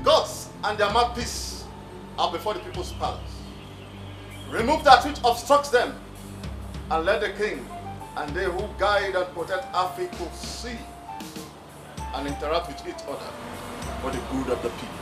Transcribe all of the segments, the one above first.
gods and their mouthpiece are before the people's palace. Remove that which obstructs them, and let the king and they who guide and protect our people see and interact with each other for the good of the people.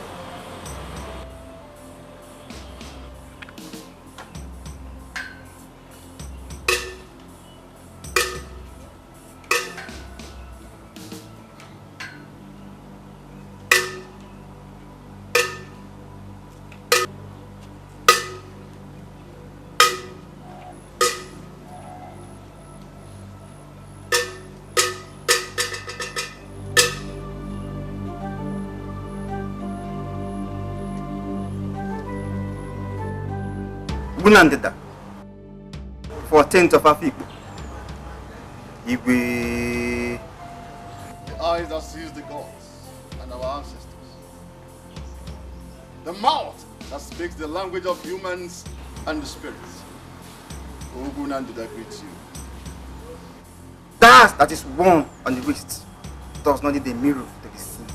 Gunandida, 14th of Afiku. Igwe. The eyes that sees the gods and our ancestors. The mouth that speaks the language of humans and the spirits. Gunandida greets you. That is worn on the wrist does not need a mirror to be seen,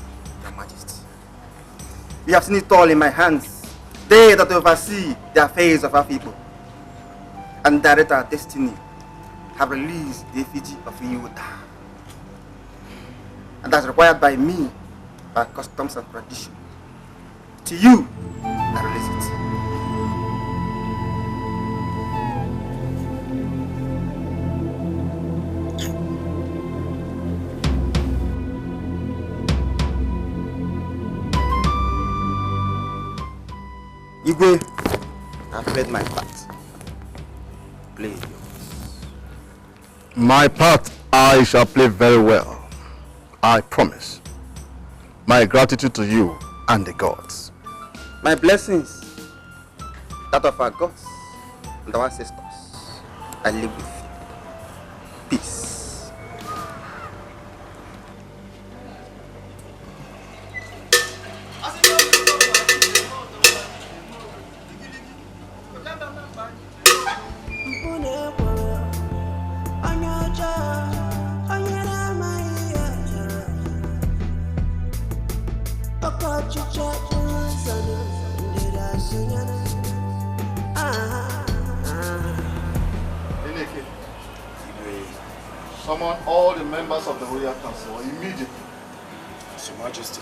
Your Majesty. We have seen it all in my hands. They that oversee the affairs of our people and direct our destiny have released the effigy of Yoda. And that's required by me, by customs and tradition. To you, I release it. Igwe, I've played my part. Play yours. My part I shall play very well. I promise. My gratitude to you and the gods. My blessings, that of our gods and our ancestors, I live with you. Peace. Summon all the members of the Royal Council immediately. Yes, Your Majesty.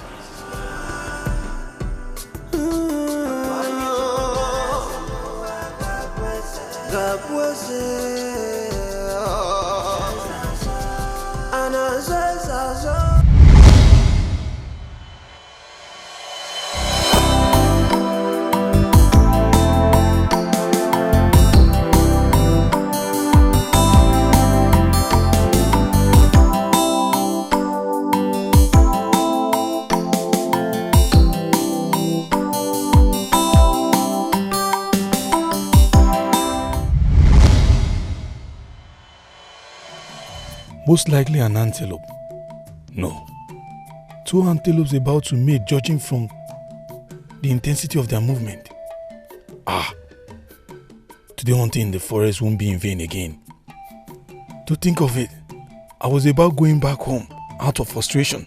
Most likely an antelope. No. 2 antelopes about to mate, judging from the intensity of their movement. Today hunting in the forest won't be in vain again. To think of it, I was about going back home out of frustration.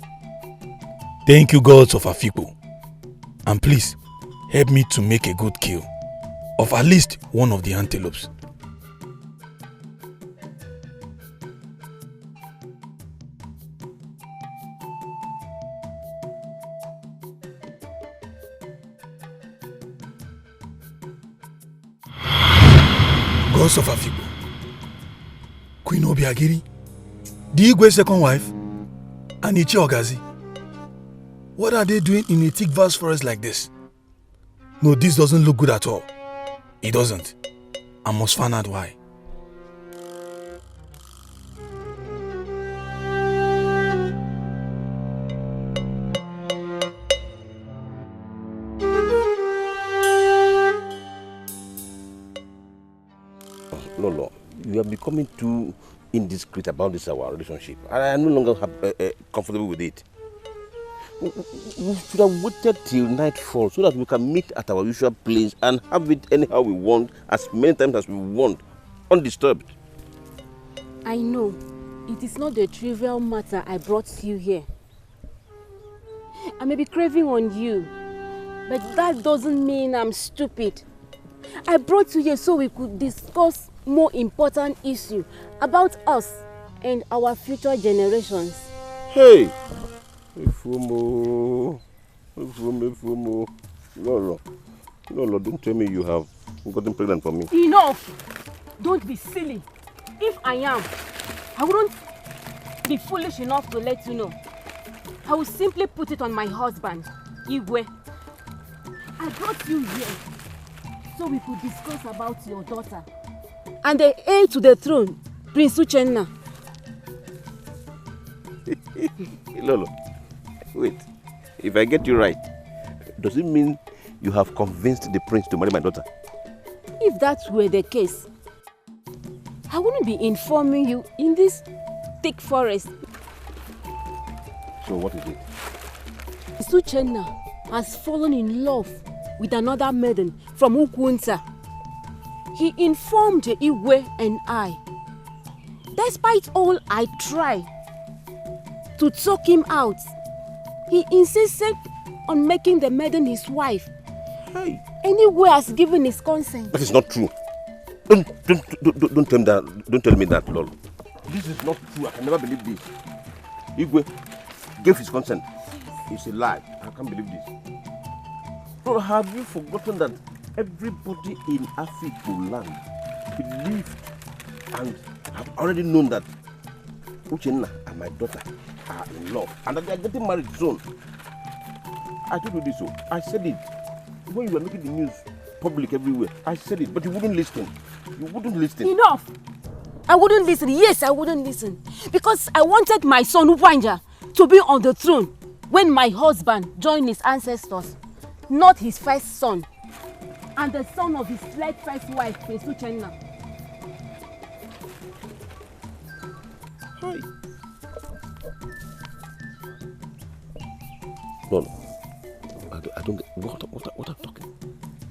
Thank you, gods of Afikpo. And please, help me to make a good kill of at least one of the antelopes. Gods of Afikpo, Queen Obiagiri, the Igwe's second wife, and Ichi Ogazi. What are they doing in a thick vast forest like this? No, this doesn't look good at all. It doesn't. I must find out why. No, you are becoming too indiscreet about this our relationship. I am no longer comfortable with it. We should have waited till nightfall so that we can meet at our usual place and have it anyhow we want, as many times as we want, undisturbed. I know. It is not the trivial matter I brought you here. I may be craving on you, But that doesn't mean I'm stupid. I brought you here so we could discuss more important issue about us and our future generations. Hey! Ifumo. No, don't tell me you have gotten pregnant for me. Enough! Don't be silly. If I am, I wouldn't be foolish enough to let you know. I will simply put it on my husband, Igwe. I brought you here so we could discuss about your daughter and the heir to the throne, Prince Uchenna. Lolo, wait. If I get you right, does it mean you have convinced the prince to marry my daughter? If that were the case, I wouldn't be informing you in this thick forest. So what is it? Uchenna has fallen in love with another maiden from Ukwunta. He informed Igwe and I. Despite all I tried to talk him out, he insisted on making the maiden his wife. Hey. And Igwe has given his consent. That is not true. Don't tell me that. Don't tell me that, Lolo. This is not true. I can never believe this. Igwe gave his consent. It's a lie. I can't believe this. Bro, have you forgotten that everybody in Afikpo land believed and have already known that Uchenna and my daughter are in love and that they are getting married soon? I told you this, so I said it when you were making the news public everywhere. I said it, but you wouldn't listen. You wouldn't listen. Enough! I wouldn't listen. Yes, I wouldn't listen. Because I wanted my son Upanja to be on the throne when my husband joined his ancestors, not his first son, and the son of his late first wife, Prince Uchenna. Hi. No, I don't get what I'm talking.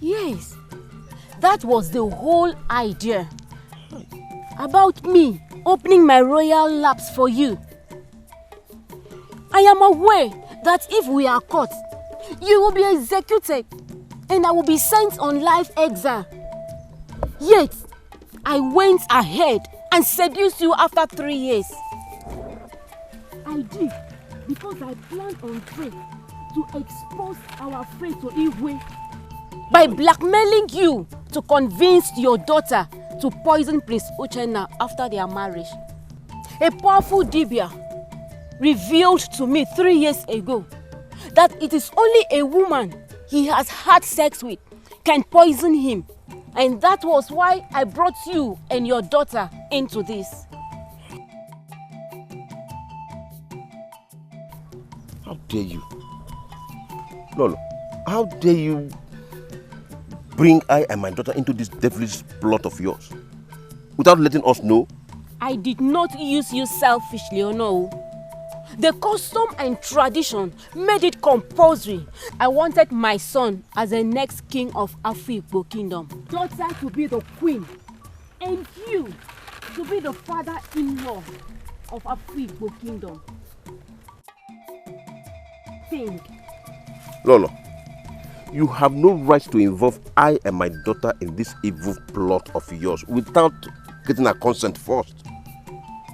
Yes, that was the whole idea. About me opening my royal laps for you. I am aware that if we are caught, you will be executed and I will be sent on life exile. Yet, I went ahead and seduced you after 3 years. I did because I planned on faith to expose our faith to Igwe by blackmailing you to convince your daughter to poison Prince Uchenna after their marriage. A powerful Dibia revealed to me 3 years ago that it is only a woman he has had sex with can poison him. And that was why I brought you and your daughter into this. How dare you? Lolo, how dare you bring I and my daughter into this devilish plot of yours without letting us know? I did not use you selfishly, or no. The custom and tradition made it compulsory. I wanted my son as the next king of Afikpo kingdom. Daughter to be the queen, and you to be the father-in-law of Afikpo kingdom. Think. Lolo, you have no right to involve I and my daughter in this evil plot of yours without getting her consent first.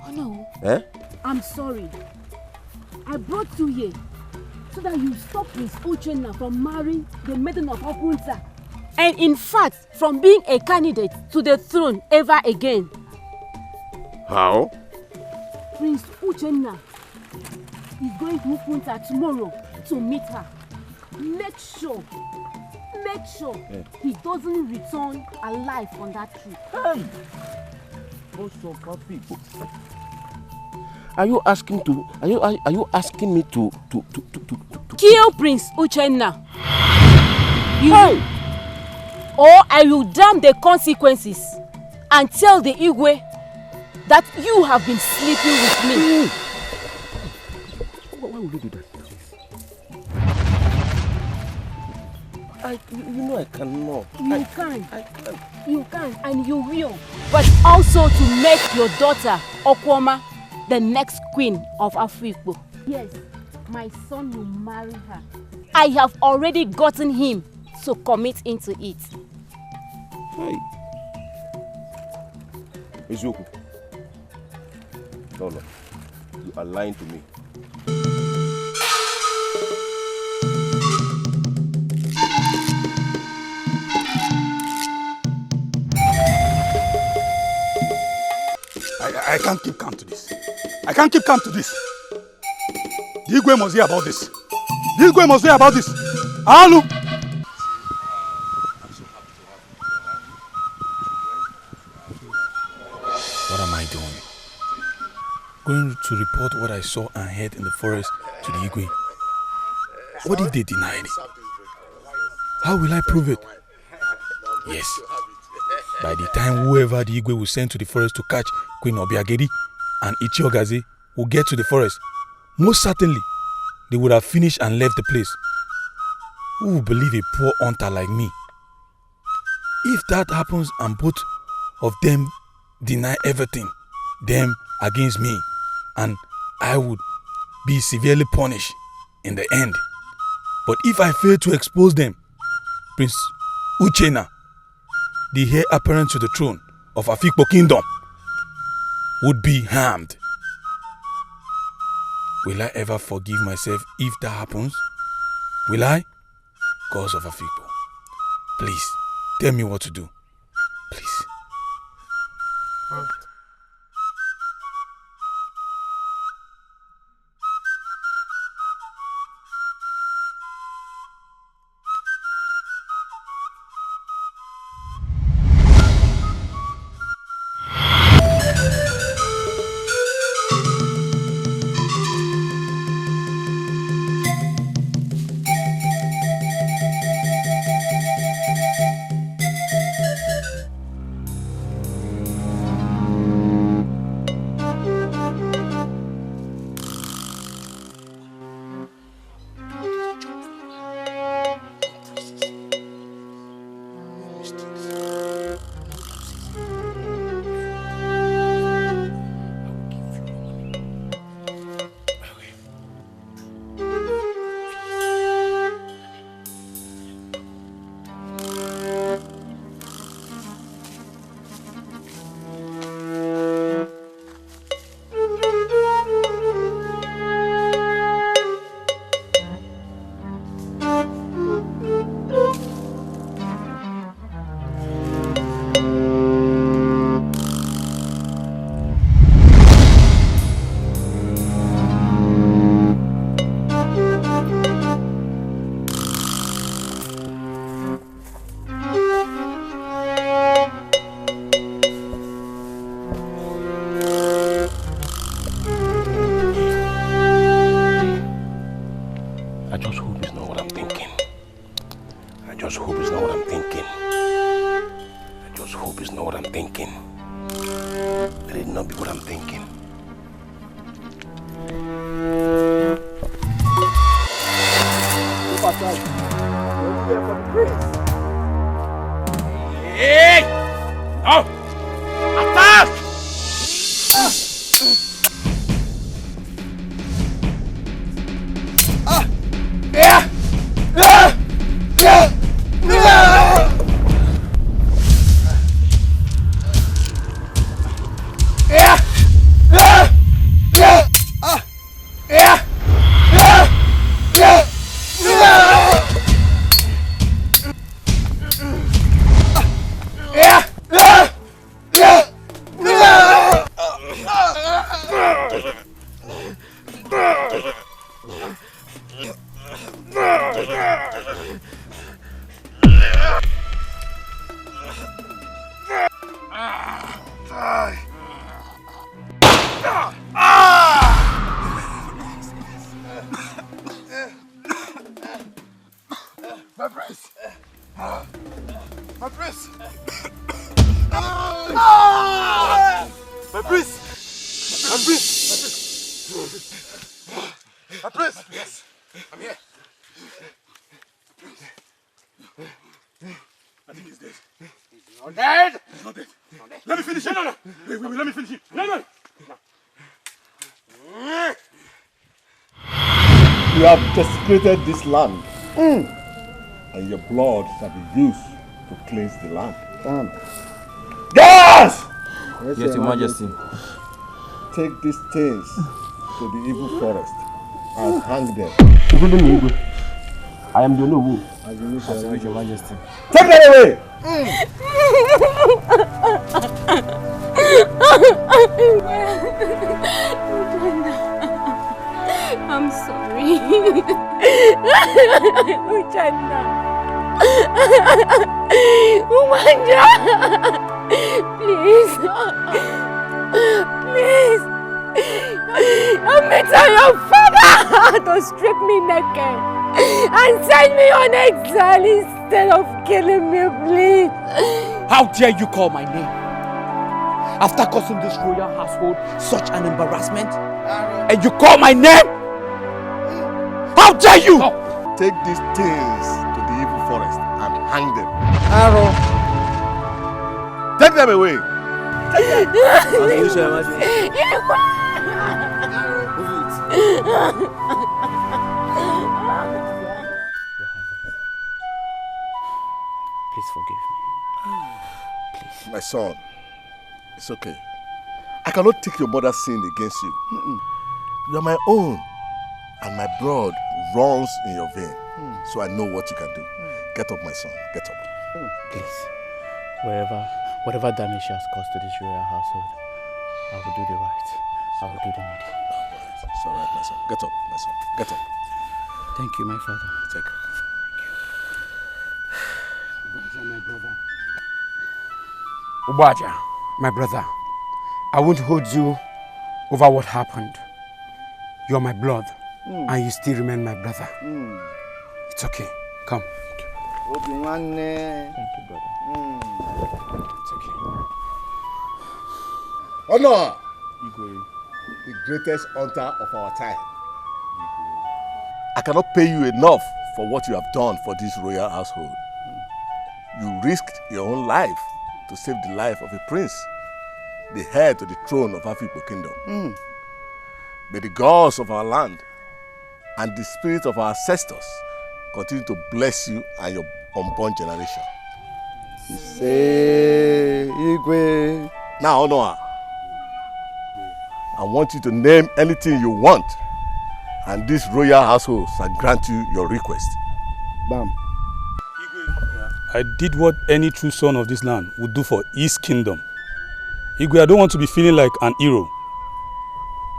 Oh no. Eh? I'm sorry. I brought you here so that you stop Prince Uchenna from marrying the maiden of Opunta. And in fact, from being a candidate to the throne ever again. How? Prince Uchenna is going to Opunta tomorrow to meet her. Make sure he doesn't return alive on that trip. Hey! Most of our people. Are you asking me to kill Prince Uchenna? Hey! Or I will damn the consequences and tell the Igwe that you have been sleeping with me. Why would you do that? You know I cannot. You can. I can. You can and you will. But also to make your daughter, Okwoma, the next queen of Afikpo. Yes, my son will marry her. I have already gotten him to commit into it. Hey. Izuku. No, you are lying to me. I can't keep calm to this. I can't keep calm to this. The Igwe must hear about this. The Igwe must hear about this. Alu! What am I doing? Going to report what I saw and heard in the forest to the Igwe. What if they deny it? How will I prove it? Yes. By the time whoever the Igwe will send to the forest to catch Queen Obiageri and Ichiogaze will get to the forest, most certainly they would have finished and left the place. Who will believe a poor hunter like me? If that happens and both of them deny everything, them against me, and I would be severely punished in the end. But if I fail to expose them, Prince Uchenna, the heir apparent to the throne of Afikpo Kingdom, would be harmed. Will I ever forgive myself if that happens? Will I? Gods of Afikpo, please tell me what to do. Please. You have desecrated this land And your blood shall be used to cleanse the land. Yes! Yes, Your Majesty. Take these things to the evil forest and hang them. I am the Nobu. As you wish, Your Majesty. Take them away! I'm sorry. Uchenna. Umanja. Please. Please. I'm meeting your father to strip me naked and send me on exile instead of killing me, please. How dare you call my name? After causing this royal household such an embarrassment, and you call my name? How dare you? Take these things to the evil forest and hang them. Arrow. Take them away. As you wish, Your Majesty. Please forgive me. Please. My son, it's okay. I cannot take your mother's sin against you. You are my own, and my blood runs in your vein. So I know what you can do. Get up, my son. Get up. Please. Whatever damage she has caused to this royal household, I will do the right. I will do the needful. It's all right, my son. Get up, my son. Get up. Thank you, my father. Take care. My brother. Ubaja, my brother, I won't hold you over what happened. You are my blood, and you still remain my brother. It's okay. Come. Thank you, brother. It's okay. Honor! The greatest hunter of our time. I cannot pay you enough for what you have done for this royal household. You risked your own life to save the life of a prince, the heir to the throne of Afikpo Kingdom. May the gods of our land and the spirits of our ancestors continue to bless you and your unborn generation. Say, Igwe. Now, Honor, I want you to name anything you want, and this royal household shall grant you your request. Bam. I did what any true son of this land would do for his kingdom. Igwe, I don't want to be feeling like an hero,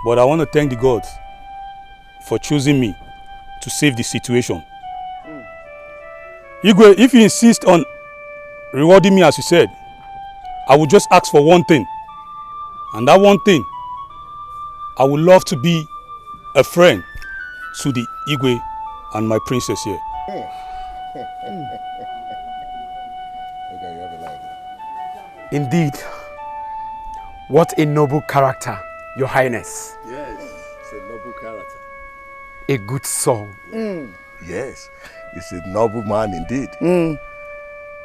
but I want to thank the gods for choosing me to save the situation. Igwe, if you insist on rewarding me as you said, I will just ask for one thing. And that one thing, I would love to be a friend to the Igwe and my princess here. Indeed, what a noble character, Your Highness. Yes, it's a noble character. A good soul. Yes, it's a noble man indeed.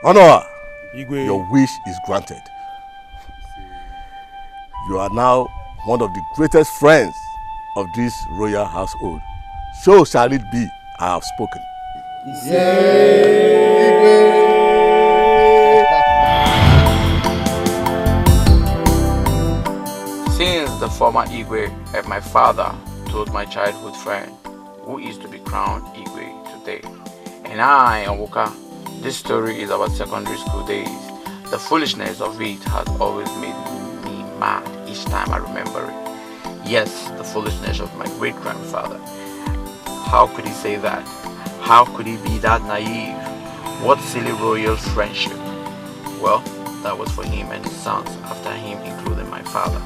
Honor, Igwe, your wish is granted. You are now one of the greatest friends of this royal household. So shall it be, I have spoken. Since the former Igwe and my father told my childhood friend, who is to be crowned Igwe today, and I, Onwuka, this story is about secondary school days. The foolishness of it has always made me mad each time I remember it. Yes, the foolishness of my great-grandfather. How could he say that? How could he be that naive? What silly royal friendship? Well, that was for him and his sons after him, including my father.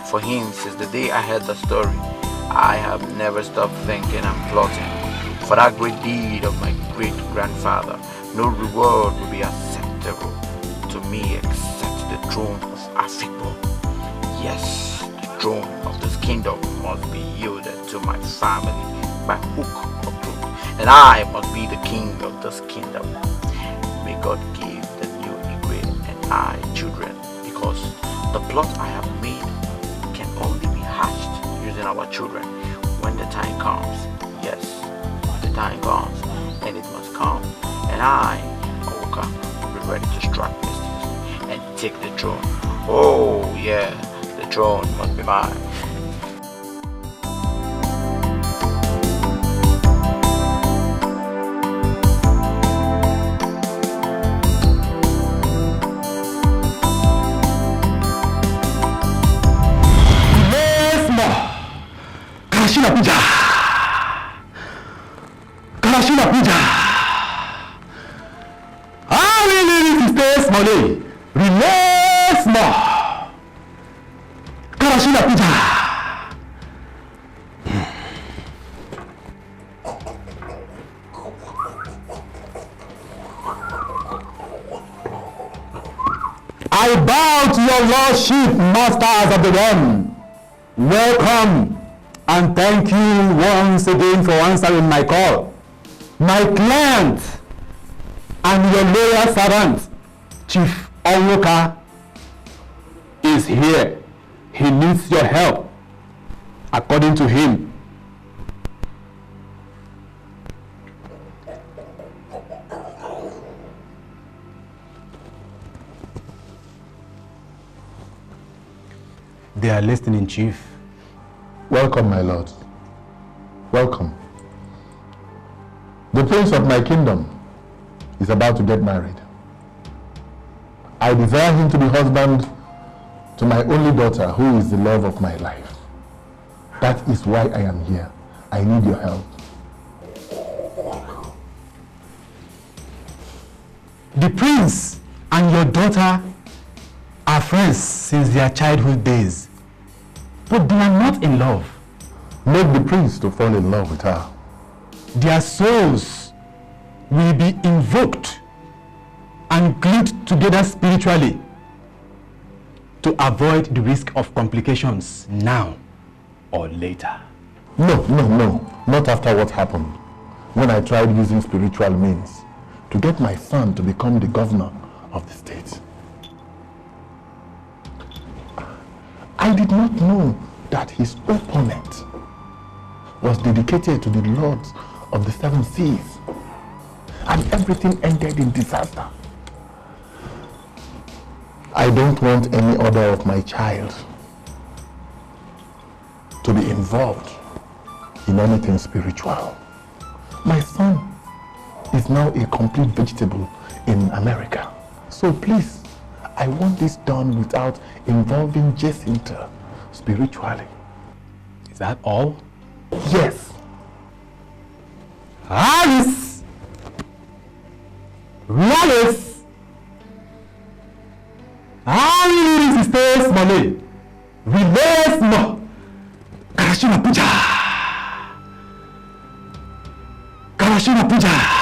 For him, since the day I heard the story, I have never stopped thinking and plotting. For that great deed of my great-grandfather, no reward will be acceptable to me except the throne of Afikpo. Yes, the throne of this kingdom must be yielded to my family by hook or crook, and I must be the king of this kingdom. May God give the new Igwe and I children, because the plot I have made can only be hatched using our children when the time comes. Yes, when the time comes, and it must come. And I, Oka, will be ready to strike justice and take the throne. Oh yeah, the throne must be mine. Karashina Puja! Karashina Puja! I will stay small. Release more! Karashina Puja! I bow to your lordship, masters of the realm. Welcome. And thank you once again for answering my call. My client and your loyal servant, Chief Onwoka, is here. He needs your help, according to him. They are listening, Chief. Welcome, my lord. Welcome. The prince of my kingdom is about to get married. I desire him to be husband to my only daughter, who is the love of my life. That is why I am here. I need your help. The prince and your daughter are friends since their childhood days. But they are not in love. Make the prince to fall in love with her. Their souls will be invoked and glued together spiritually to avoid the risk of complications now or later. No. Not after what happened when I tried using spiritual means to get my son to become the governor of the state. I did not know that his opponent was dedicated to the lords of the seven seas, and everything ended in disaster. I don't want any other of my child to be involved in anything spiritual. My son is now a complete vegetable in America. So please, I want this done without involving Jacinta spiritually. Is that all? Yes. Alice! Alice! Alice stays money. Release more. Karashina Puja. Karashina Puja.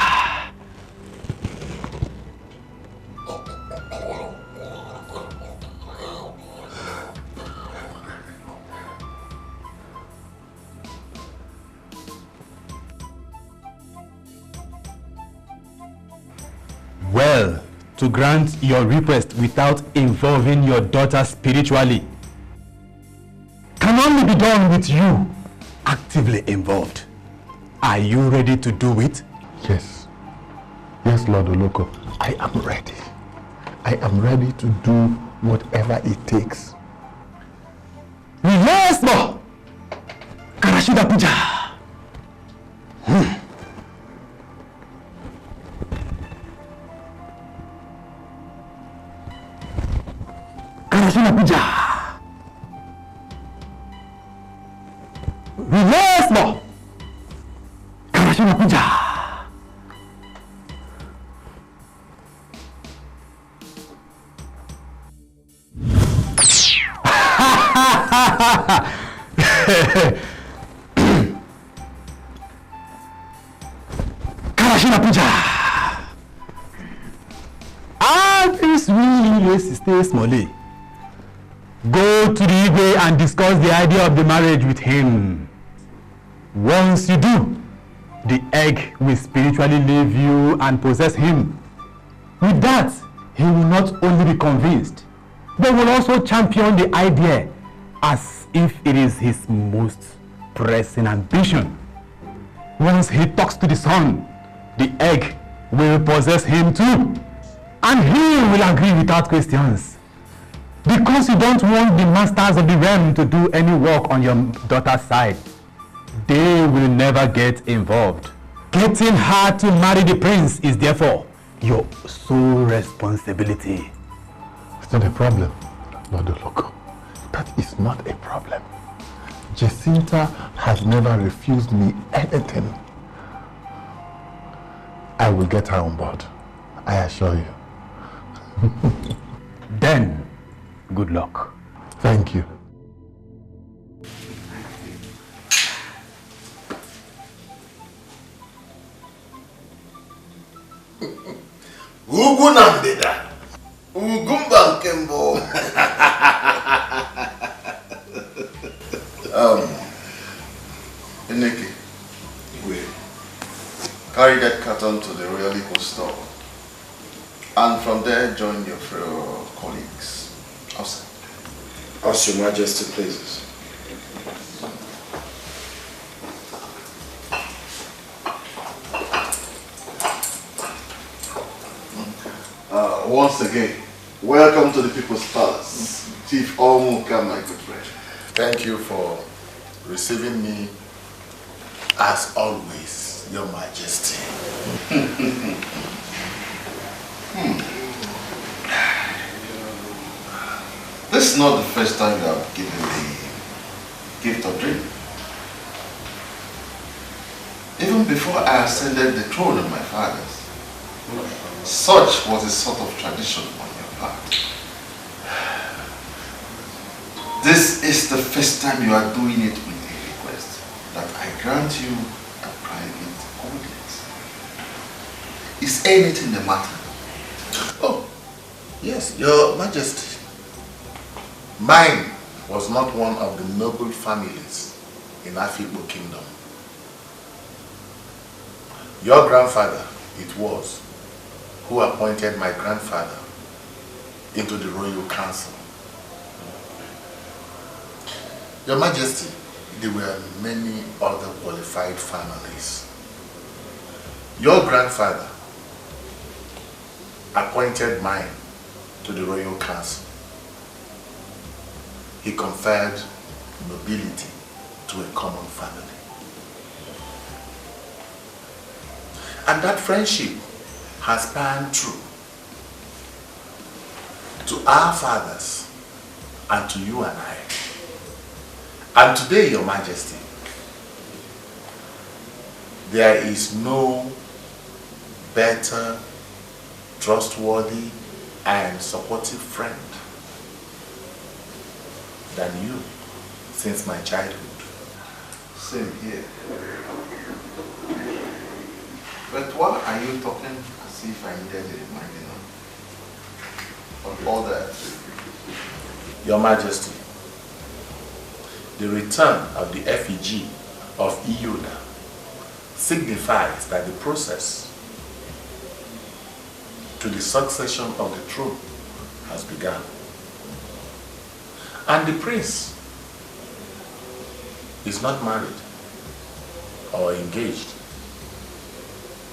Well, to grant your request without involving your daughter spiritually can only be done with you actively involved. Are you ready to do it? Yes. Yes, Lord Oloko. I am ready. I am ready to do whatever it takes. Yes, no! Karashina Puja! Karashina Puja! Release mo! Karashina Puja! Karashina Puja! This really stay smally. Go to the Igwe and discuss the idea of the marriage with him. Once you do, the egg will spiritually leave you and possess him. With that, he will not only be convinced, but will also champion the idea as if it is his most pressing ambition. Once he talks to the sun, the egg will possess him too. And he will agree without questions. Because you don't want the masters of the realm to do any work on your daughter's side, they will never get involved. Getting her to marry the prince is therefore your sole responsibility. It's not a problem, Lord Oloko. That is not a problem. Jacinta has never refused me anything. I will get her on board, I assure you. Then, good luck. Thank you. Ugwu na ndịda, ugumba nke mbụ. Eneke, carry that carton to the Royal Liquor store, and from there join your colleagues outside. As Your Majesty pleases. Once again, welcome to the People's Palace, Chief Omuka, my good friend. Thank you for receiving me as always, Your Majesty. This is not the first time you have given the gift of drink. Even before I ascended the throne of my fathers, such was a sort of tradition on your part. This is the first time you are doing it with a request that I grant you a private audience. Is anything the matter? Oh, yes, Your Majesty. Mine was not one of the noble families in Afikpo Kingdom. Your grandfather, it was, who appointed my grandfather into the royal council. Your Majesty, there were many other qualified families. Your grandfather appointed mine to the royal council. He conferred nobility to a common family. And that friendship has spanned through to our fathers and to you and I. And today, Your Majesty, there is no better, trustworthy, and supportive friend than you since my childhood. Same here. But why are you talking as if I needed a reminding of all that? Your Majesty, the return of the effigy of Iona signifies that the process to the succession of the throne has begun. And the prince is not married or engaged,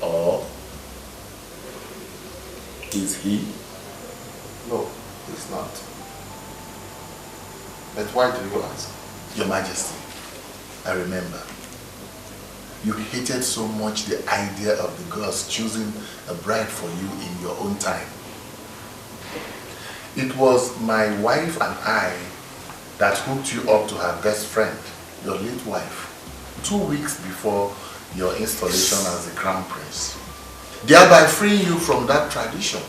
or is he? No, he's not. But why do you ask? Your Majesty, I remember you hated so much the idea of the gods choosing a bride for you in your own time. It was my wife and I that hooked you up to her best friend, your late wife, 2 weeks before your installation as the crown prince, thereby freeing you from that tradition.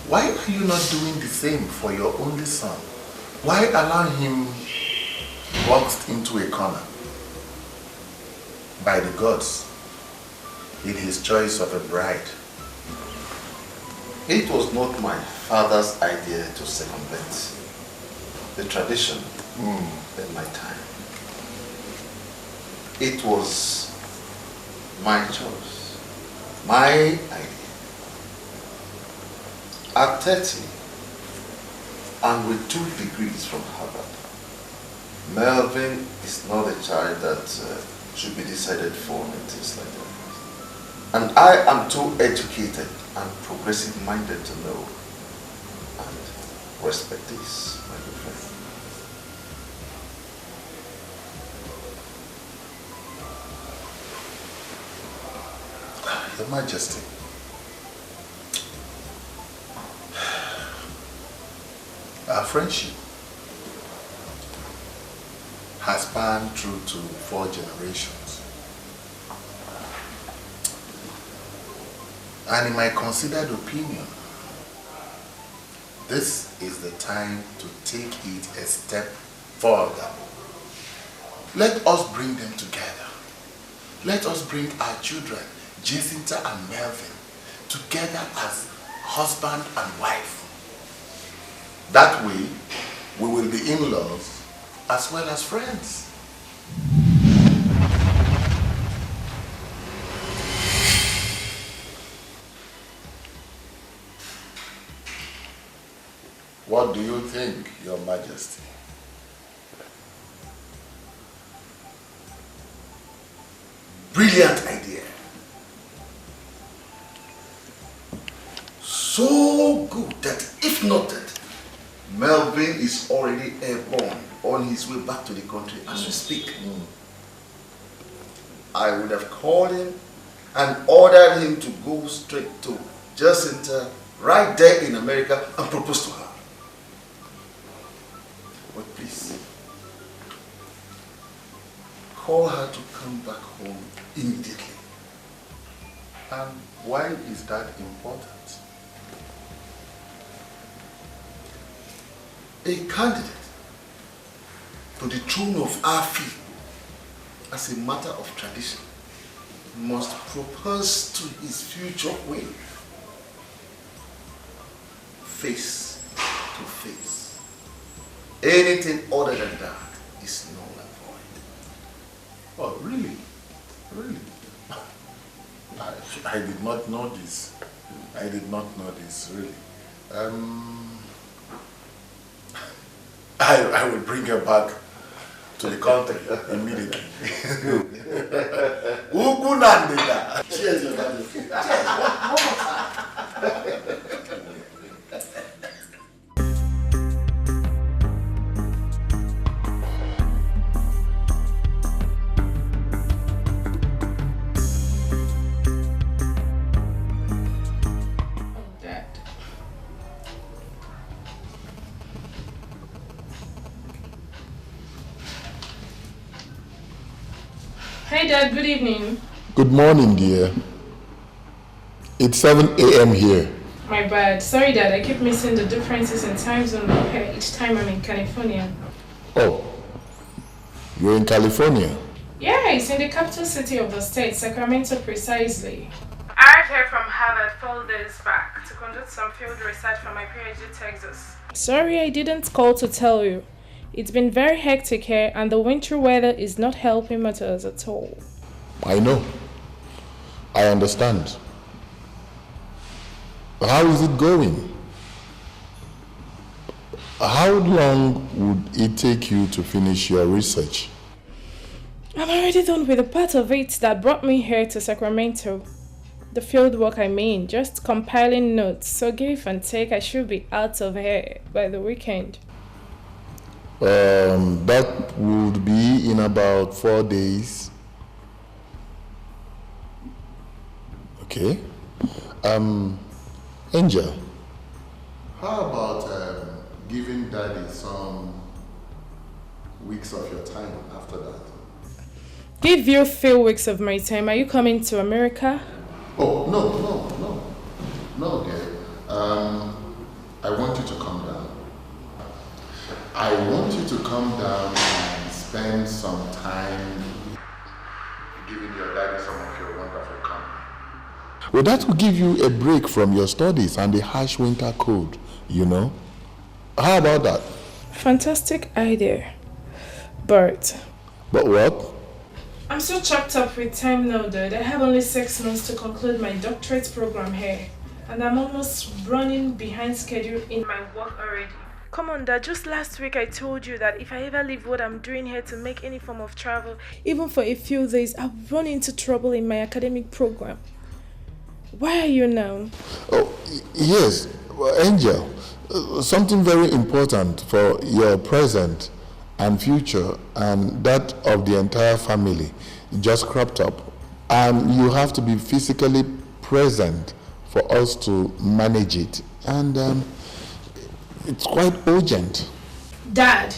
Why are you not doing the same for your only son? Why allow him boxed into a corner by the gods in his choice of a bride? It was not my father's idea to circumvent the tradition in my time. It was my choice, my idea. At 30, and with 2 degrees from Harvard, Melvin is not a child that should be decided for and things like that. And I am too educated and progressive minded to know and respect this, my good friend. Your Majesty, our friendship has spanned through to 4 generations. And in my considered opinion, this is the time to take it a step further. Let us bring them together. Let us bring our children, Jacinta and Melvin, together as husband and wife. That way, we will be in-laws as well as friends. What do you think, Your Majesty? Brilliant idea. So good that if noted, Melvin is already airborne on his way back to the country as we speak. I would have called him and ordered him to go straight to Jacinta right there in America and propose to her. But please, call her to come back home immediately. And why is that important? A candidate to the throne of our field, as a matter of tradition, must propose to his future wife face to face. Anything other than that is null and void. Oh, really? Really? I did not know this. I did not know this, really. I will bring her back to the country immediately. Cheers, Your Majesty. Hey Dad, good evening. Good morning, dear. It's 7 a.m. here. My bad. Sorry Dad, I keep missing the differences in time zone here each time I'm in California. Oh, you're in California? Yeah, it's in the capital city of the state, Sacramento precisely. I arrived here from Harvard 4 days back to conduct some field research for my PhD thesis. Sorry I didn't call to tell you. It's been very hectic here and the winter weather is not helping matters at all. I know. I understand. How is it going? How long would it take you to finish your research? I'm already done with the part of it that brought me here to Sacramento. The field work I mean, just compiling notes, so give and take, I should be out of here by the weekend. That would be in about 4 days. Okay. Angel, how about giving Daddy some weeks of your time after that? Give you a few weeks of my time. Are you coming to America? Oh, no, dear. I want you to come down. I want you to come down and spend some time giving your daddy some of your wonderful company. Well, that will give you a break from your studies and the harsh winter cold, you know. How about that? Fantastic idea. But what? I'm so chopped up with time now, Dad. I have only 6 months to conclude my doctorate program here. And I'm almost running behind schedule in my work already. Come on, Dad. Just last week I told you that if I ever leave what I'm doing here to make any form of travel, even for a few days, I'll run into trouble in my academic program. Why are you now? Oh, yes, Angel. Something very important for your present and future and that of the entire family just cropped up. And you have to be physically present for us to manage it. And it's quite urgent. Dad,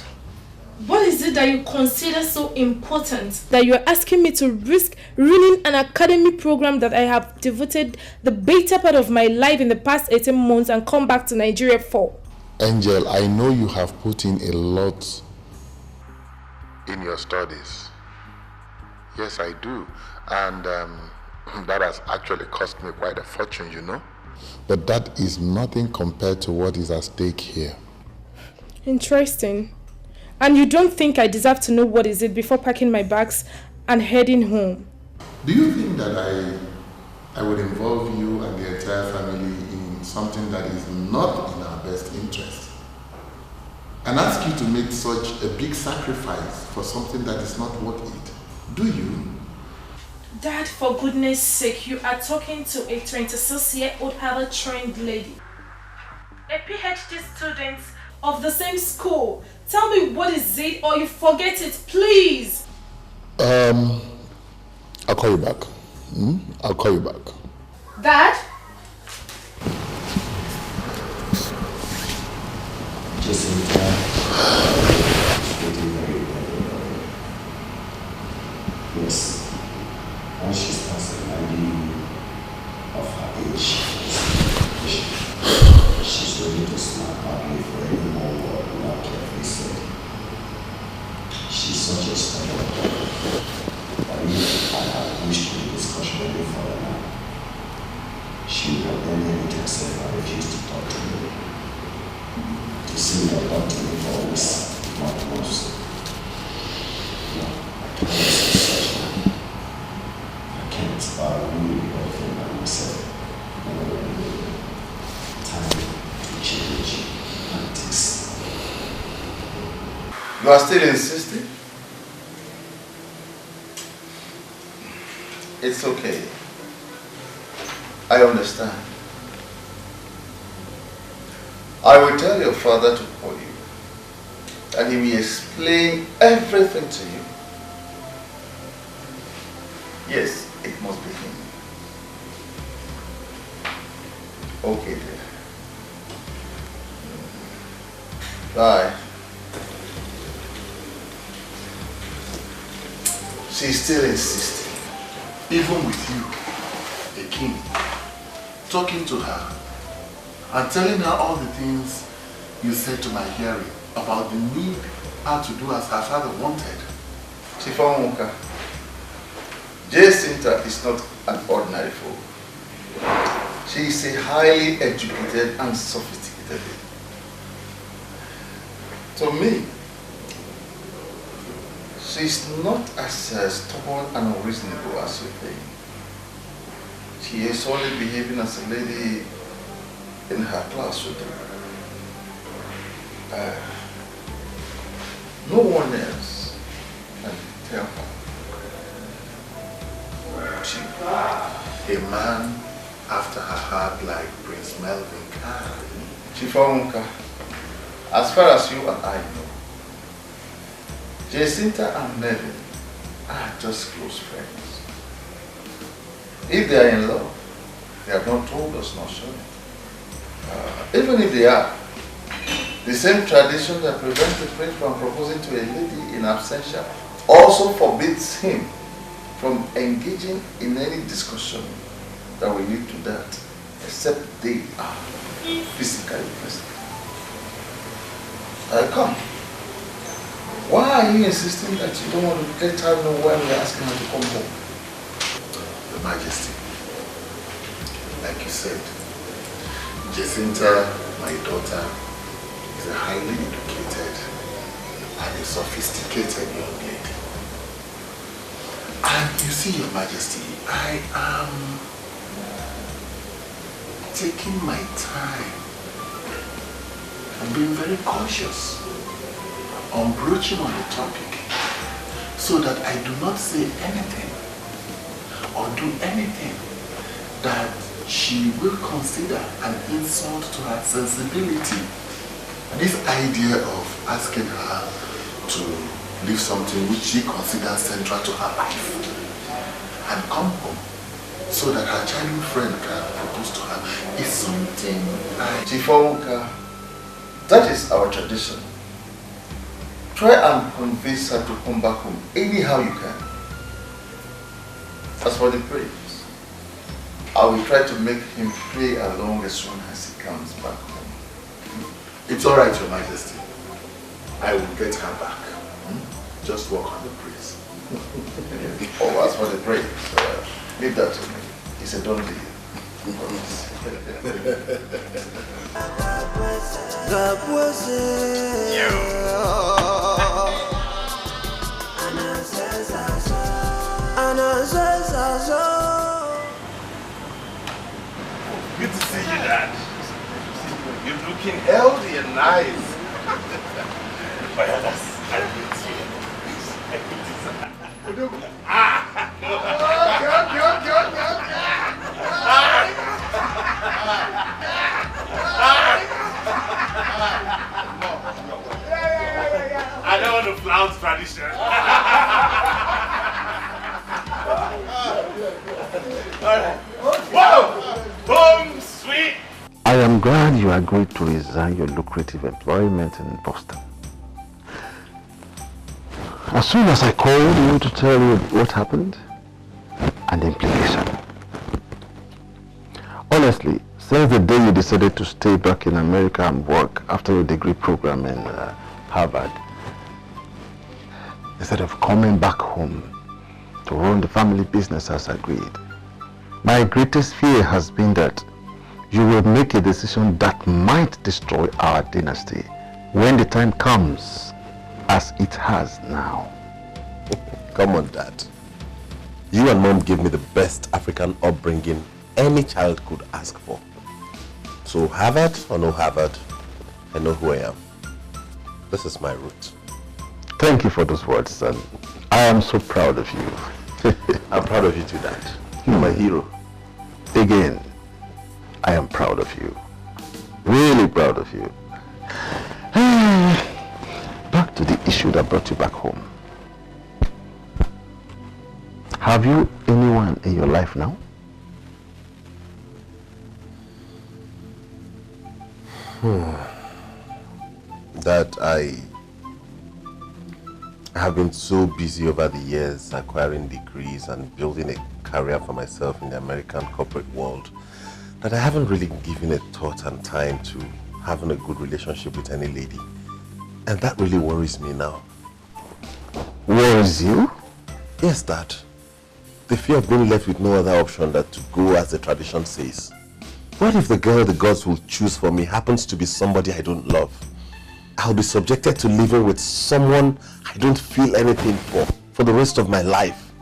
what is it that you consider so important that you're asking me to risk ruining an academic program that I have devoted the better part of my life in the past 18 months and come back to Nigeria for? Angel, I know you have put in a lot in your studies. Yes, I do. And that has actually cost me quite a fortune, you know. But that is nothing compared to what is at stake here. Interesting. And you don't think I deserve to know what is it before packing my bags and heading home? Do you think that I would involve you and the entire family in something that is not in our best interest? And ask you to make such a big sacrifice for something that is not worth it? Do you? Dad, for goodness sake, you are talking to a 26-year-old Harvard-trained lady. A PhD student of the same school. Tell me what is it or you forget it, please. I'll call you back. I'll call you back. Dad? Yes. Once she starts reminding of her age, she's ready to snap badly for any more word not carefully said. She's such a stubborn dog that if I had wished the discussion any further now, she would have ended it herself and refused to talk to me. To see me or talk to me for weeks, if not months. No, I can't resist such now. I can't, but I really everything by myself. Time to change tactics. You are still insisting? It's okay. I understand. I will tell your father to call you, and he will explain everything to you. Yes, it must be him. Okay, dear. Bye. She's still insisting, even with you, the king, talking to her and telling her all the things you said to my hearing about the need her to do as her father wanted. Chifonwoka, Jacinta is not an ordinary fool. She is a highly educated and sophisticated lady. To me, she is not as stubborn and unreasonable as you think. She is only behaving as a lady in her class with you. No one else can tell her. A man after her heart like Prince Melvin can. Chifonka, as far as you and I know, Jacinta and Melvin are just close friends. If they are in love, they have not told us, not shown. Even if they are, the same tradition that prevents the prince from proposing to a lady in absentia also forbids him from engaging in any discussion that will lead to that, except they are physically present. Come. Why are you insisting that you don't want to let her know when we're asking her to come home? Your Majesty, like you said, Jacinta, my daughter, is a highly educated and a sophisticated young lady. And you see, Your Majesty, I am taking my time I'm being very cautious on broaching on the topic so that I do not say anything or do anything that she will consider an insult to her sensibility. This idea of asking her to leave something which she considers central to her life and come home so that her childhood friend can propose to her is something I... Chifonka, that is our tradition. Try and convince her to come back home anyhow you can. As for the praise, I will try to make him pray along as soon as he comes back home. It's all right, Your Majesty. I will get her back. Just work on the praise. Oh, as for the praise, leave that to me. He said, don't leave. Good to see you, Dad. You're looking healthy and nice. My others, I miss you. I don't want to flout tradition. Alright. Whoa! Home sweet! I am glad you agreed to resign your lucrative employment in Boston. As soon as I called you to tell you what happened and the implication. Honestly, since the day you decided to stay back in America and work after your degree program in Harvard, instead of coming back home to run the family business as agreed, my greatest fear has been that you will make a decision that might destroy our dynasty when the time comes, as it has now. Come on, Dad. You and Mom gave me the best African upbringing any child could ask for. So Harvard or no Harvard, I know who I am. This is my route. Thank you for those words, son. I am so proud of you. I'm proud of you too, Dad. You're my hero. Again, I am proud of you. Really proud of you. Back to the issue that brought you back home. Have you anyone in your life now? That I have been so busy over the years acquiring degrees and building a career for myself in the American corporate world that I haven't really given a thought and time to having a good relationship with any lady. And that really worries me now. Worries you? Yes, Dad. The fear of being left with no other option than to go as the tradition says. What if the girl the gods will choose for me happens to be somebody I don't love? I'll be subjected to living with someone I don't feel anything for the rest of my life.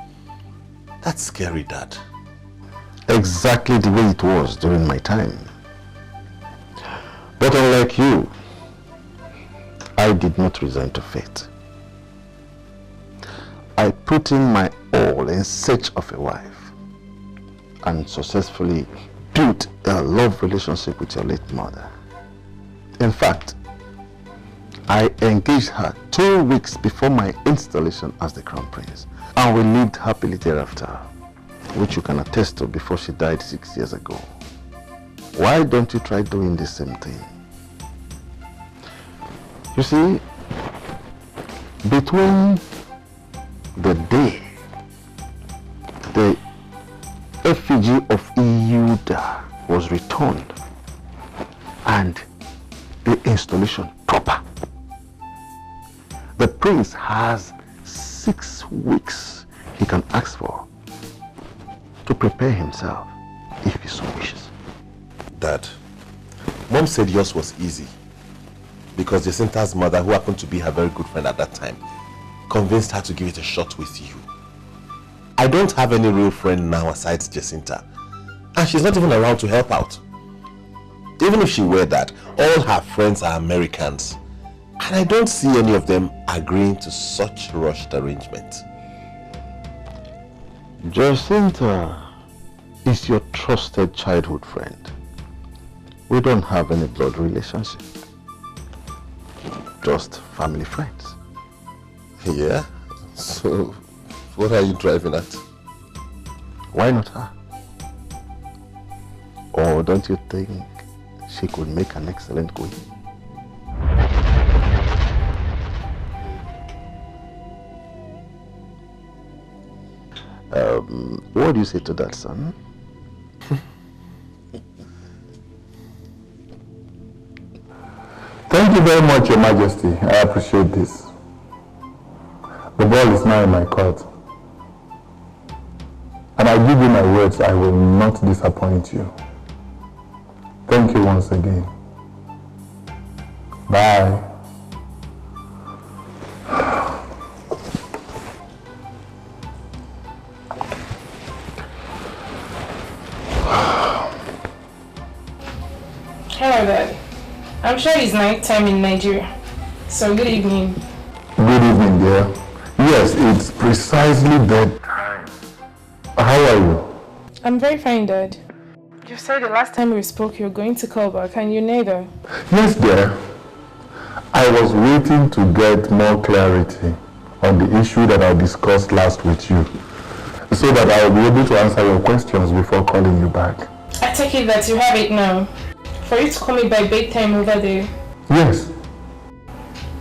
That's scary, Dad. Exactly the way it was during my time. But unlike you, I did not resign to fate. I put in my all in search of a wife and successfully built a love relationship with your late mother. In fact, I engaged her 2 weeks before my installation as the crown prince, and we lived happily thereafter, which you can attest to before she died 6 years ago. Why don't you try doing the same thing? You see, between the day the effigy of Euda was returned and the installation proper, the prince has 6 weeks he can ask for to prepare himself if he so wishes. Dad, Mom said yours was easy because Jacinta's mother, who happened to be her very good friend at that time, convinced her to give it a shot with you. I don't have any real friend now aside Jacinta, and she's not even around to help out. Even if she were that, all her friends are Americans. And I don't see any of them agreeing to such rushed arrangement. Jacinta is your trusted childhood friend. We don't have any blood relationship. Just family friends. Yeah? So, what are you driving at? Why not her? Or don't you think she could make an excellent queen? What do you say to that, son? Thank you very much, Your Majesty. I appreciate this. The ball is now in my court. And I give you my words, I will not disappoint you. Thank you once again. Bye. Hello, Dad. I'm sure it's night time in Nigeria. So good evening. Good evening, dear. Yes, it's precisely that time. How are you? I'm very fine, Dad. You said the last time we spoke you were going to call back, and you neither. Yes, dear. I was waiting to get more clarity on the issue that I discussed last with you, so that I will be able to answer your questions before calling you back. I take it that you have it now. For you to call me by bedtime over there. Yes.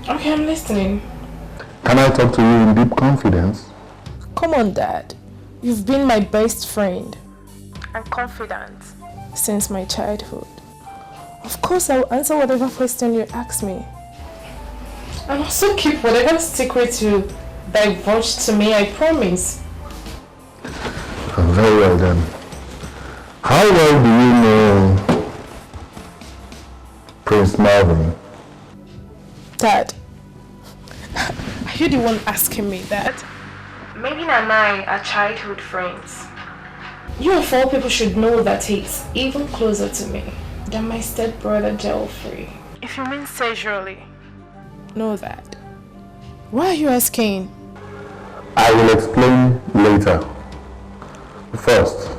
Okay, I'm listening. Can I talk to you in deep confidence? Come on, Dad. You've been my best friend and confidant since my childhood. Of course, I will answer whatever question you ask me. And also keep whatever secret you divulge to me, I promise. Very well then. How well do you know Prince Marvin? Dad, are you the one asking me that? Maybe and I are childhood friends. You of all people should know that he's even closer to me than my stepbrother Geoffrey. If you mean sexually, know that. Why are you asking? I will explain later. First,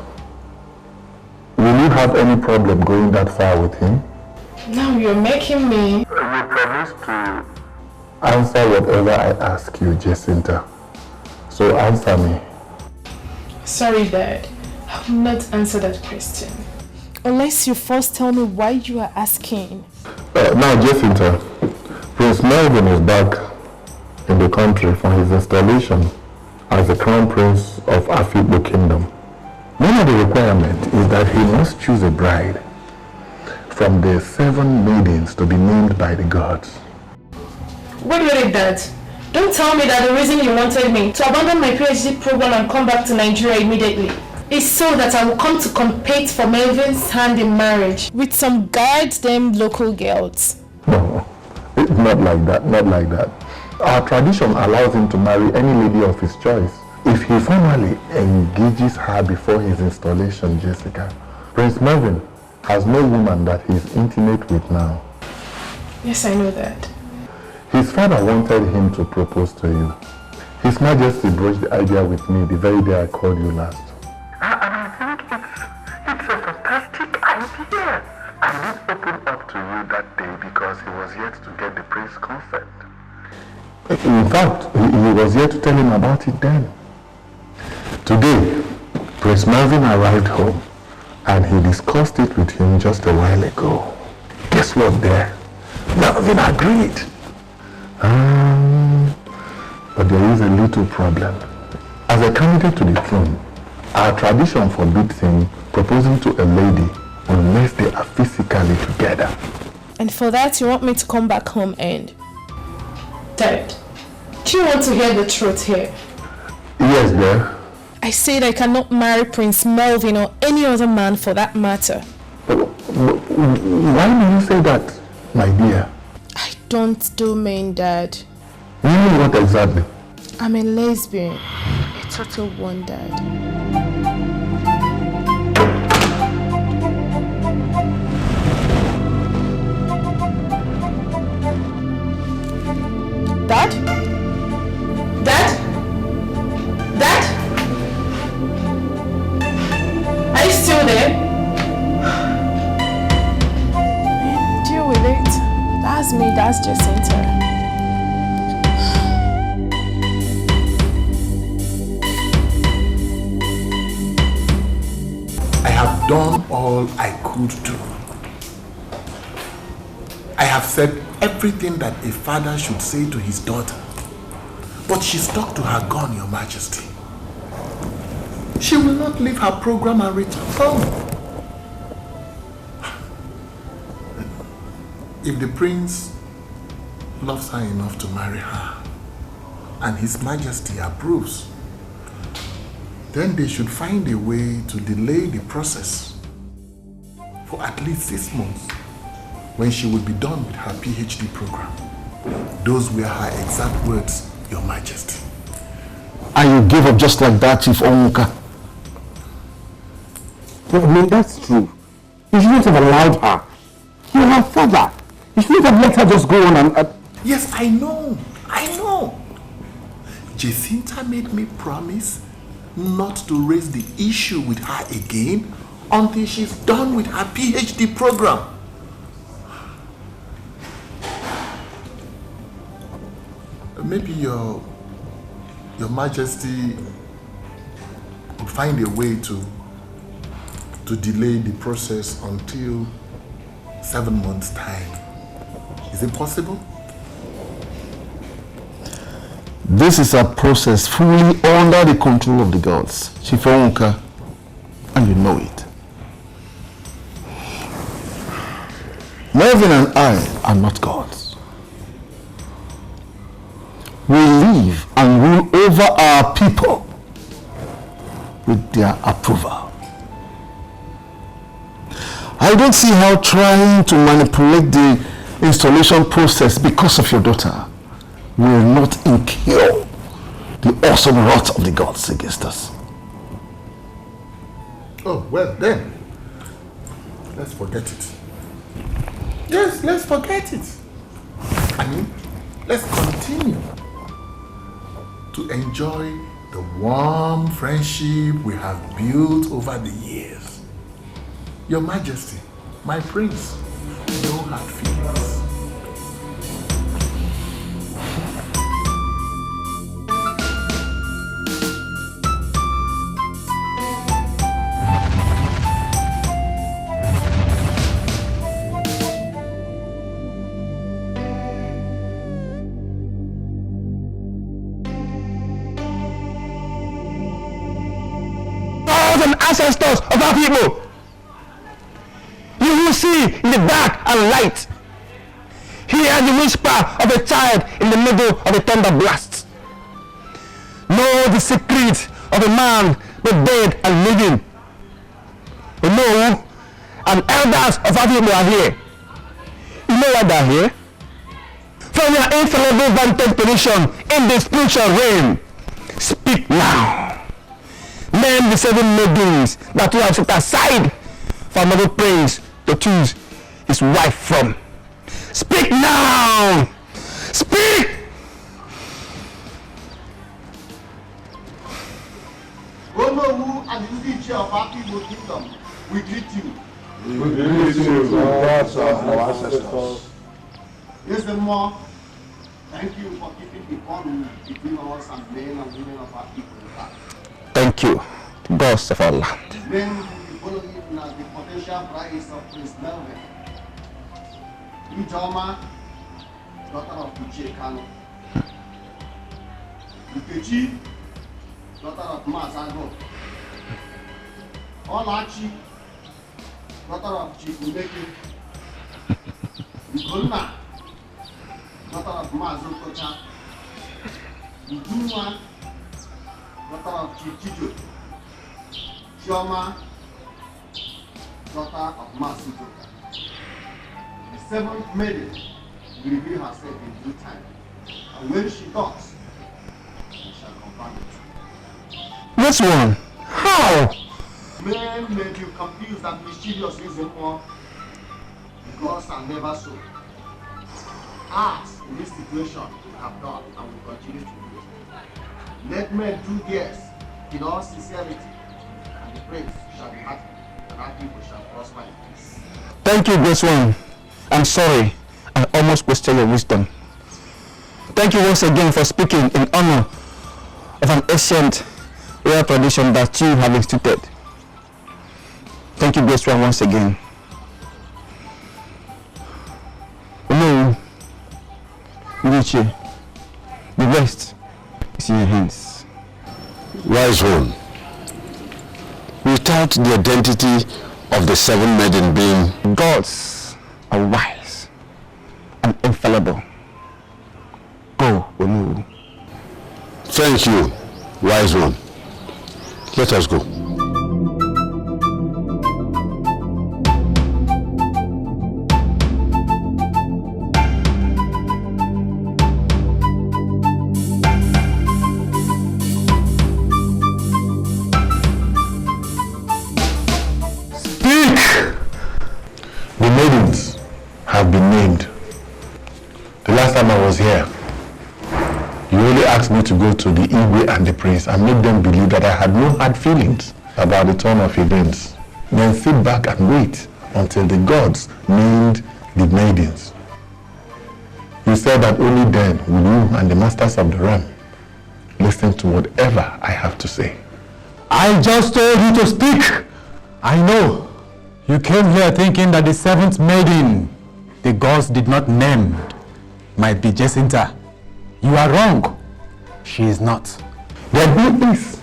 will you have any problem going that far with him? Now you're making me... You promise to answer whatever I ask you, Jacinta. So answer me. Sorry, Dad. I will not answer that question. Unless you first tell me why you are asking. Now, Jacinta, Prince Melvin is back in the country for his installation as the Crown Prince of Afikpo Kingdom. One of the requirements is that he must choose a bride from the 7 maidens to be named by the gods. Wait, Dad. Don't tell me that the reason you wanted me to abandon my PhD program and come back to Nigeria immediately is so that I will come to compete for Melvin's hand in marriage with some goddamn local girls. No, it's not like that, not like that. Our tradition allows him to marry any lady of his choice. If he formally engages her before his installation, Jessica, Prince Melvin has no woman that he is intimate with now. Yes, I know that. His father wanted him to propose to you. His Majesty broached the idea with me the very day I called you last. I think it's a fantastic idea. I didn't open up to you that day because he was yet to get the prince's consent. In fact, he was yet to tell him about it then. Today, Prince Marvin arrived home and he discussed it with him just a while ago. Guess what there? Marvin agreed. But there is a little problem. As a candidate to the throne, our tradition forbids him proposing to a lady unless they are physically together. And for that, you want me to come back home and... Dad, do you want to hear the truth here? Yes, dear. I said I cannot marry Prince Melvin or any other man for that matter. Why do you say that, my dear? I don't do men, Dad. You mean what exactly? I'm a lesbian. A total one, Dad. That's me, that's Jacinta. I have done all I could do. I have said everything that a father should say to his daughter. But she stuck to her gun, Your Majesty. She will not leave her program and return home. If the prince loves her enough to marry her, and His Majesty approves, then they should find a way to delay the process for at least 6 months when she will be done with her PhD program. Those were her exact words, Your Majesty. And you gave up just like that, Chief Onwuka? Well, I mean, that's true. You shouldn't have allowed her. You're her father. You shouldn't have let her just go on and... Yes, I know. Jacinta made me promise not to raise the issue with her again until she's done with her PhD program. Maybe your Majesty would find a way to delay the process until 7 months' time. Is it possible? This is a process fully under the control of the gods, Chief Onwuka, and you know it. Mervyn and I are not gods. We live and rule over our people with their approval. I don't see how trying to manipulate the installation process because of your daughter will not incur the awesome wrath of the gods against us. Oh, well then, let's forget it. Yes, let's forget it. I mean, let's continue to enjoy the warm friendship we have built over the years. Your Majesty, my prince, no hard feelings. Ancestors of our people, you will see in the dark and light, hear the whisper of a child in the middle of a thunder blast, know the secret of a man both dead and living. You know, and elders of our people are here. You know why they're here? From your infallible vantage position in the spiritual realm, speak now. Name the 7 maidens that you have set aside for another prince to choose his wife from. Speak now! Speak! Onowu and the Udichi of our people kingdom, we greet you. We greet you, gods of our ancestors. Yes, the more. Thank you for keeping the bond between us and men and women of our people intact. Thank you, gods of our land. Men will follow you as the potential brides of Prince Melvin. Ijoma, daughter of Uche Kano. Ukechi, daughter of Mazago. Olachi, daughter of Chikuneke. Ikonna, daughter of Mazokocha. Uduma, daughter of Chichijo. Chioma, daughter of Masuko. The 7th maiden will reveal herself in due time. And when she does, we shall confirm it. This one? How? Men may be confused and mischievous reason more. Gods are never so. As in this situation we have done and will continue to do it. Let men do theirs in all sincerity, and the prince shall be happy, and our people shall prosper in peace. Thank you, this one. I'm sorry. I almost question your wisdom. Thank you once again for speaking in honor of an ancient royal tradition that you have instituted. Thank you, Grace One, once again. No, Richie, the rest is in your hands. Wise one, without the identity of the seven maiden being... Gods are wise and infallible. Go, Onu. Thank you, wise one. Let us go. The maidens have been named. The last time I was here, you only asked me to go to the Igwe and the prince and make them believe that I had no hard feelings about the turn of events. Then sit back and wait until the gods named the maidens. You said that only then will you and the masters of the realm listen to whatever I have to say. I just told you to speak. I know. You came here thinking that the seventh maiden the gods did not name might be Jacinta. You are wrong. She is not. Their name is.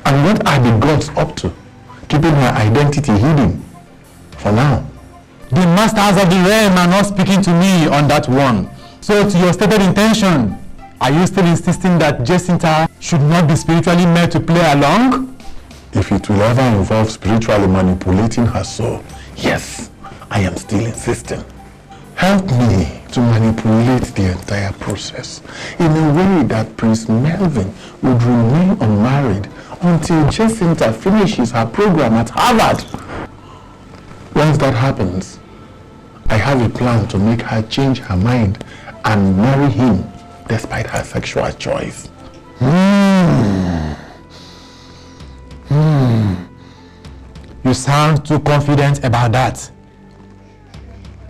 And what are the gods up to? Keeping her identity hidden for now. The masters of the realm are not speaking to me on that one. So to your stated intention, are you still insisting that Jacinta should not be spiritually made to play along? If it will ever involve spiritually manipulating her soul, yes, I am still insisting. Help me to manipulate the entire process in a way that Prince Melvin would remain unmarried until Jacinta finishes her program at Harvard. Once that happens, I have a plan to make her change her mind and marry him despite her sexual choice. You sound too confident about that.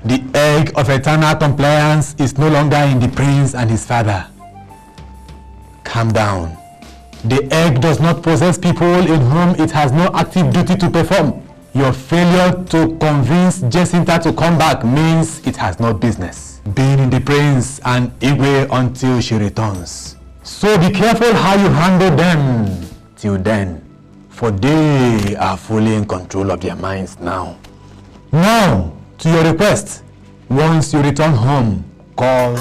The egg of eternal compliance is no longer in the prince and his father. Calm down. The egg does not possess people in whom it has no active duty to perform. Your failure to convince Jacinta to come back means it has no business being in the prince and Igwe until she returns. So be careful how you handle them till then, for they are fully in control of their minds now. Now, to your request, once you return home, call.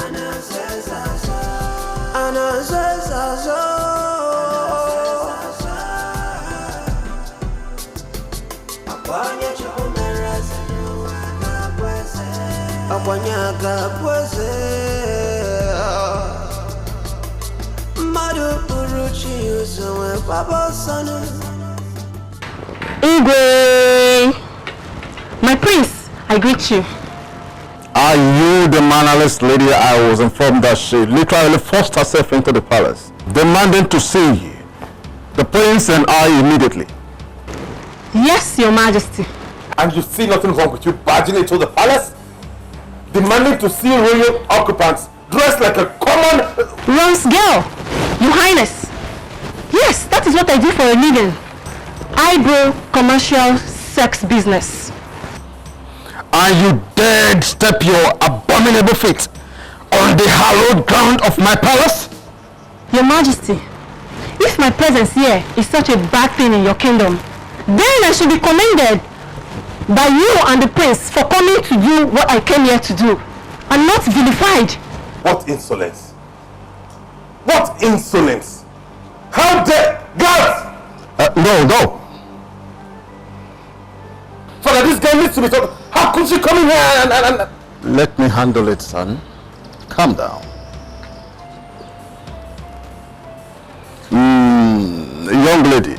Igwe! My prince, I greet you. Are you the mannerless lady I was informed that she literally forced herself into the palace, demanding to see the prince and I immediately? Yes, your majesty. And you see nothing wrong with you barging into the palace? Demanding to see royal occupants dressed like a common... Once girl, your highness. Yes, that is what I do for a living. I do commercial sex business. And you dared step your abominable feet on the hallowed ground of my palace? Your majesty, if my presence here is such a bad thing in your kingdom, then I should be commended by you and the prince for coming to do what I came here to do, and not vilified. What insolence! What insolence! How dare... Guards! No. Father, this girl needs to be told. How could she come in here and... Let me handle it, son. Calm down. Young lady,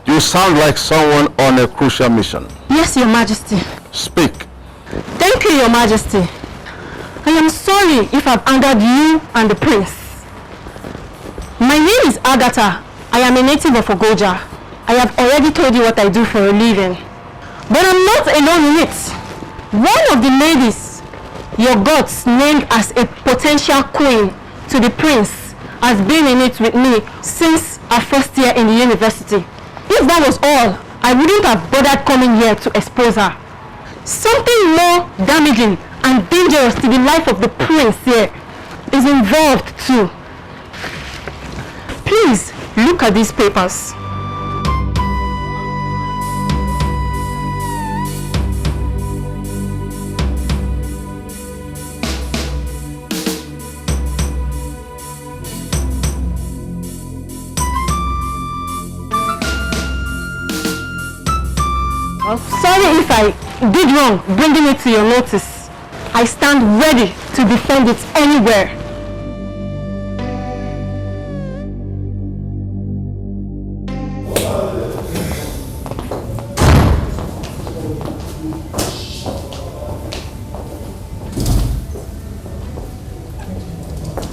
you sound like someone on a crucial mission. Yes, your majesty. Speak. Thank you, your majesty. I am sorry if I've angered you and the prince. My name is Agatha. I am a native of Ogoja. I have already told you what I do for a living. But I'm not alone in it. One of the ladies your gods named as a potential queen to the prince has been in it with me since our first year in the university. If that was all, I wouldn't have bothered coming here to expose her. Something more damaging and dangerous to the life of the prince here is involved too. Please, look at these papers. Sorry if I did wrong bringing it to your notice. I stand ready to defend it anywhere.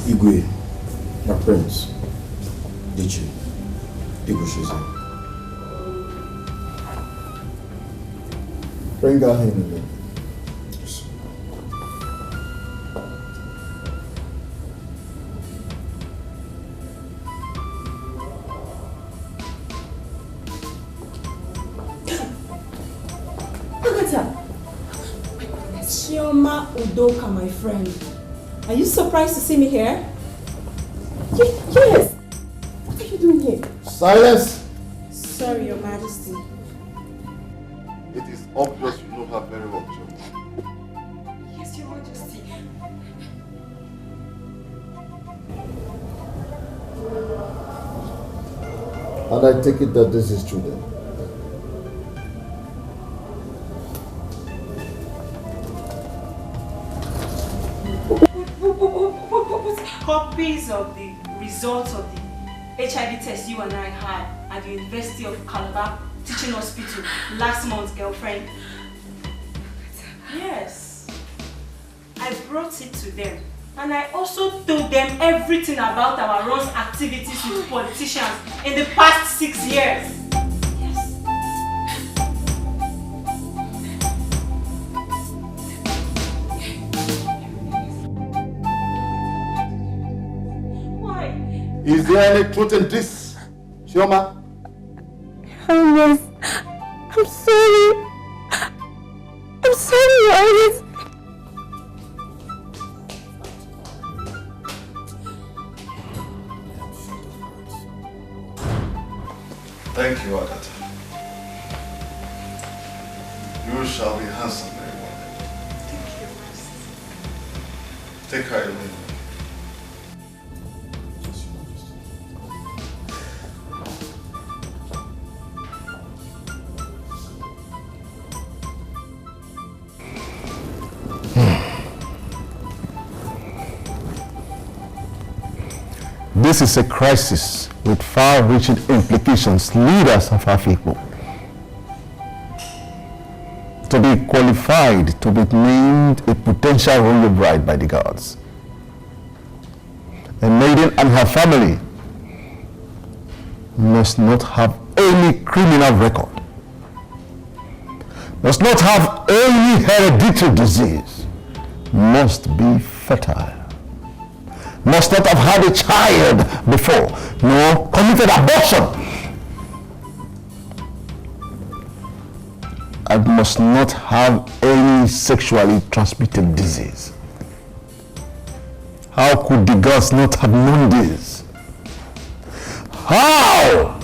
Igwe, my prince, Dichi, Igoshize. Bring her in again. Agatha! My goodness, Chioma Udoka, my friend. Are you surprised to see me here? Yes! What are you doing here? Silence! Sorry, Your Majesty. It is obvious you know her very well, Joe. Yes, Your Majesty. And I take it that this is true then. Copies of the results of the HIV test you and I had at the University of Calabar Teaching Hospital last month, girlfriend. Yes. I brought it to them. And I also told them everything about our Ron's activities with politicians in the past 6 years. Yes. Why? Is there any truth in this, Chioma? Yes. I'm sorry. I'm sorry, Your Highness. Thank you, Agatha. You shall be handsomely rewarded. Thank you, Master. Take her away. This is a crisis with far-reaching implications. Leaders of our people to be qualified to be named a potential royal bride by the gods. A maiden and her family must not have any criminal record, must not have any hereditary disease, must be fertile, must not have had a child before, nor committed abortion, and must not have any sexually transmitted disease. How could the gods not have known this? How?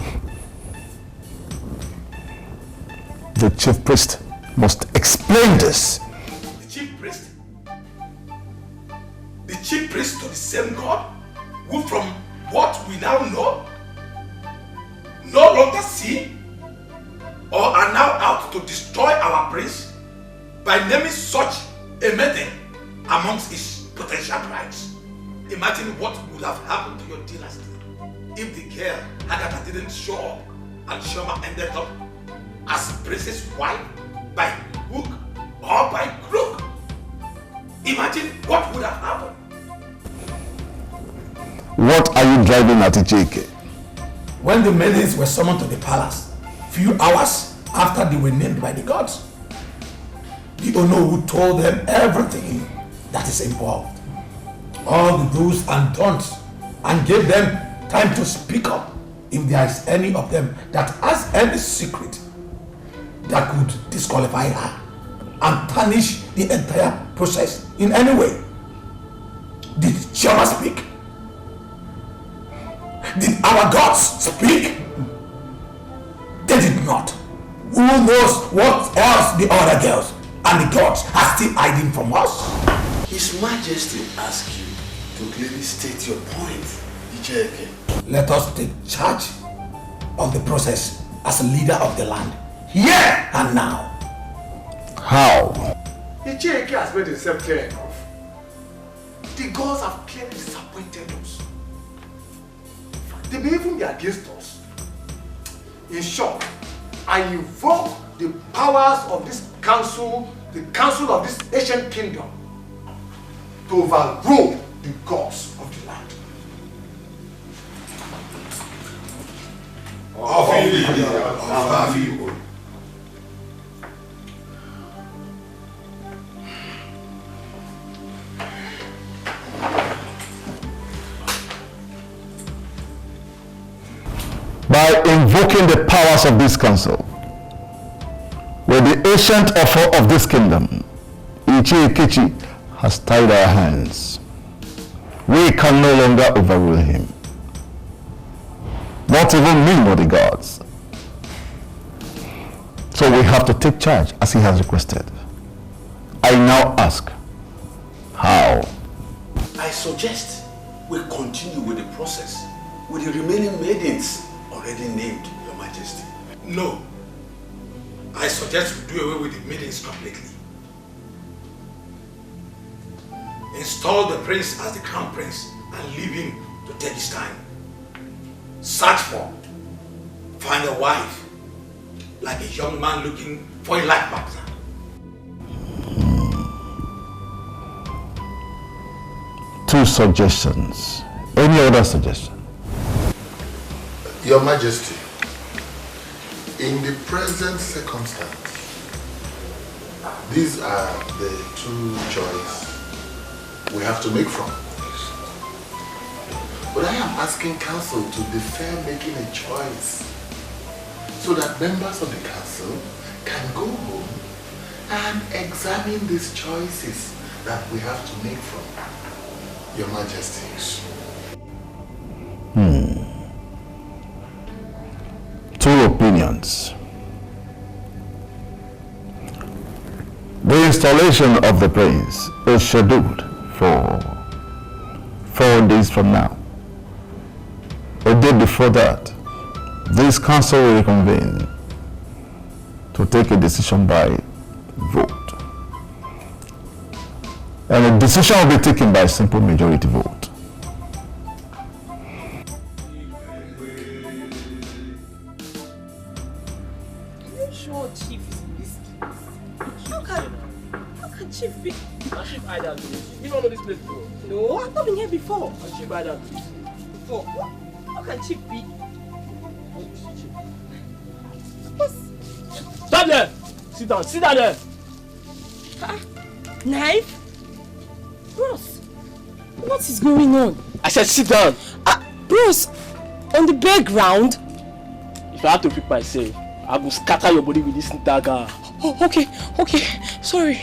The chief priest must explain this. The chief priest? The chief priest to the same God who from what we now know no longer see or are now out to destroy our prince by naming such a maiden amongst his potential brides. Imagine what would have happened to your dynasty if the girl Agatha didn't show up and Chioma ended up as princess wife by hook or by crook. Imagine what would have happened. What are you driving at, JK? When the maidens were summoned to the palace, few hours after they were named by the gods, the Onowu told them everything that is involved, all the do's and don'ts, and gave them time to speak up if there is any of them that has any secret that could disqualify her and tarnish the entire process in any way. Did Chioma speak? Did our gods speak? They did not. Who knows what else the other girls and the gods are still hiding from us? His Majesty asks you to clearly state your point, Icheke. Let us take charge of the process as a leader of the land, here and now. How? Icheke has made himself clear enough. The gods have clearly disappointed us. They may even be against us. In short, I invoke the powers of this council, the council of this ancient kingdom, to overrule the gods of the land. By invoking the powers of this council, with the ancient offer of this kingdom, Ichie has tied our hands. We can no longer overrule him. Not even me nor the gods. So we have to take charge as he has requested. I now ask, how? I suggest we continue with the process with the remaining maidens already named, Your Majesty. No. I suggest we do away with the maidens completely. Install the prince as the crown prince and leave him to take his time. Search for, find a wife, like a young man looking for a life partner. Two suggestions. Any other suggestion? Your Majesty, in the present circumstance, these are the two choices we have to make from. But I am asking council to defer making a choice so that members of the council can go home and examine these choices that we have to make from. Your Majesty. Two opinions. The installation of the prince is scheduled for 4 days from now. A day before that, this council will reconvene to take a decision by vote. And a decision will be taken by a simple majority vote. Chief be... Chief Ida, you don't know this place before? No, I've not been here before. Chief Ida, before. How can Chief be? Stop there! Sit down there! Knife? Bros, what is going on? I said sit down! Bros, on the bare ground? If I have to pick myself, I will scatter your body with this dagger. Oh, okay, sorry.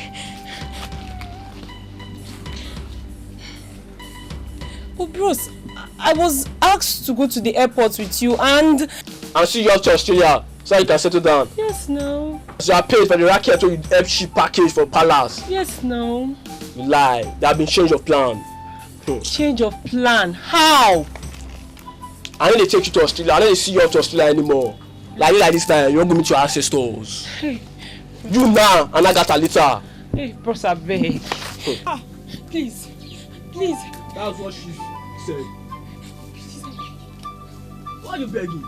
Oh, bros, I was asked to go to the airport with you and see you off to Australia so you can settle down. Yes, no. So I paid for the racket to help ship package for Palace. Yes, no. You lie. There have been change of plan. Change of plan? How? I need to take you to Australia. I don't need to see you off to Australia anymore. Like this time, you won't go meet your ancestors. Hey. You now and I got a later. Hey, bros, I beg. Please. That's what she said. Why are you begging?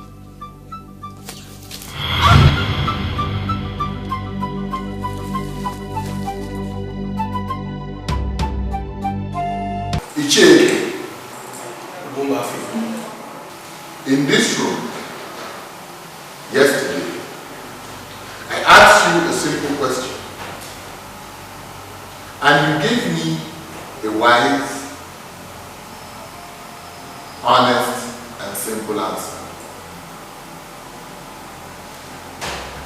Icheke, in this room, yesterday, I asked you a simple question. And you gave me a wise, honest, and simple answer.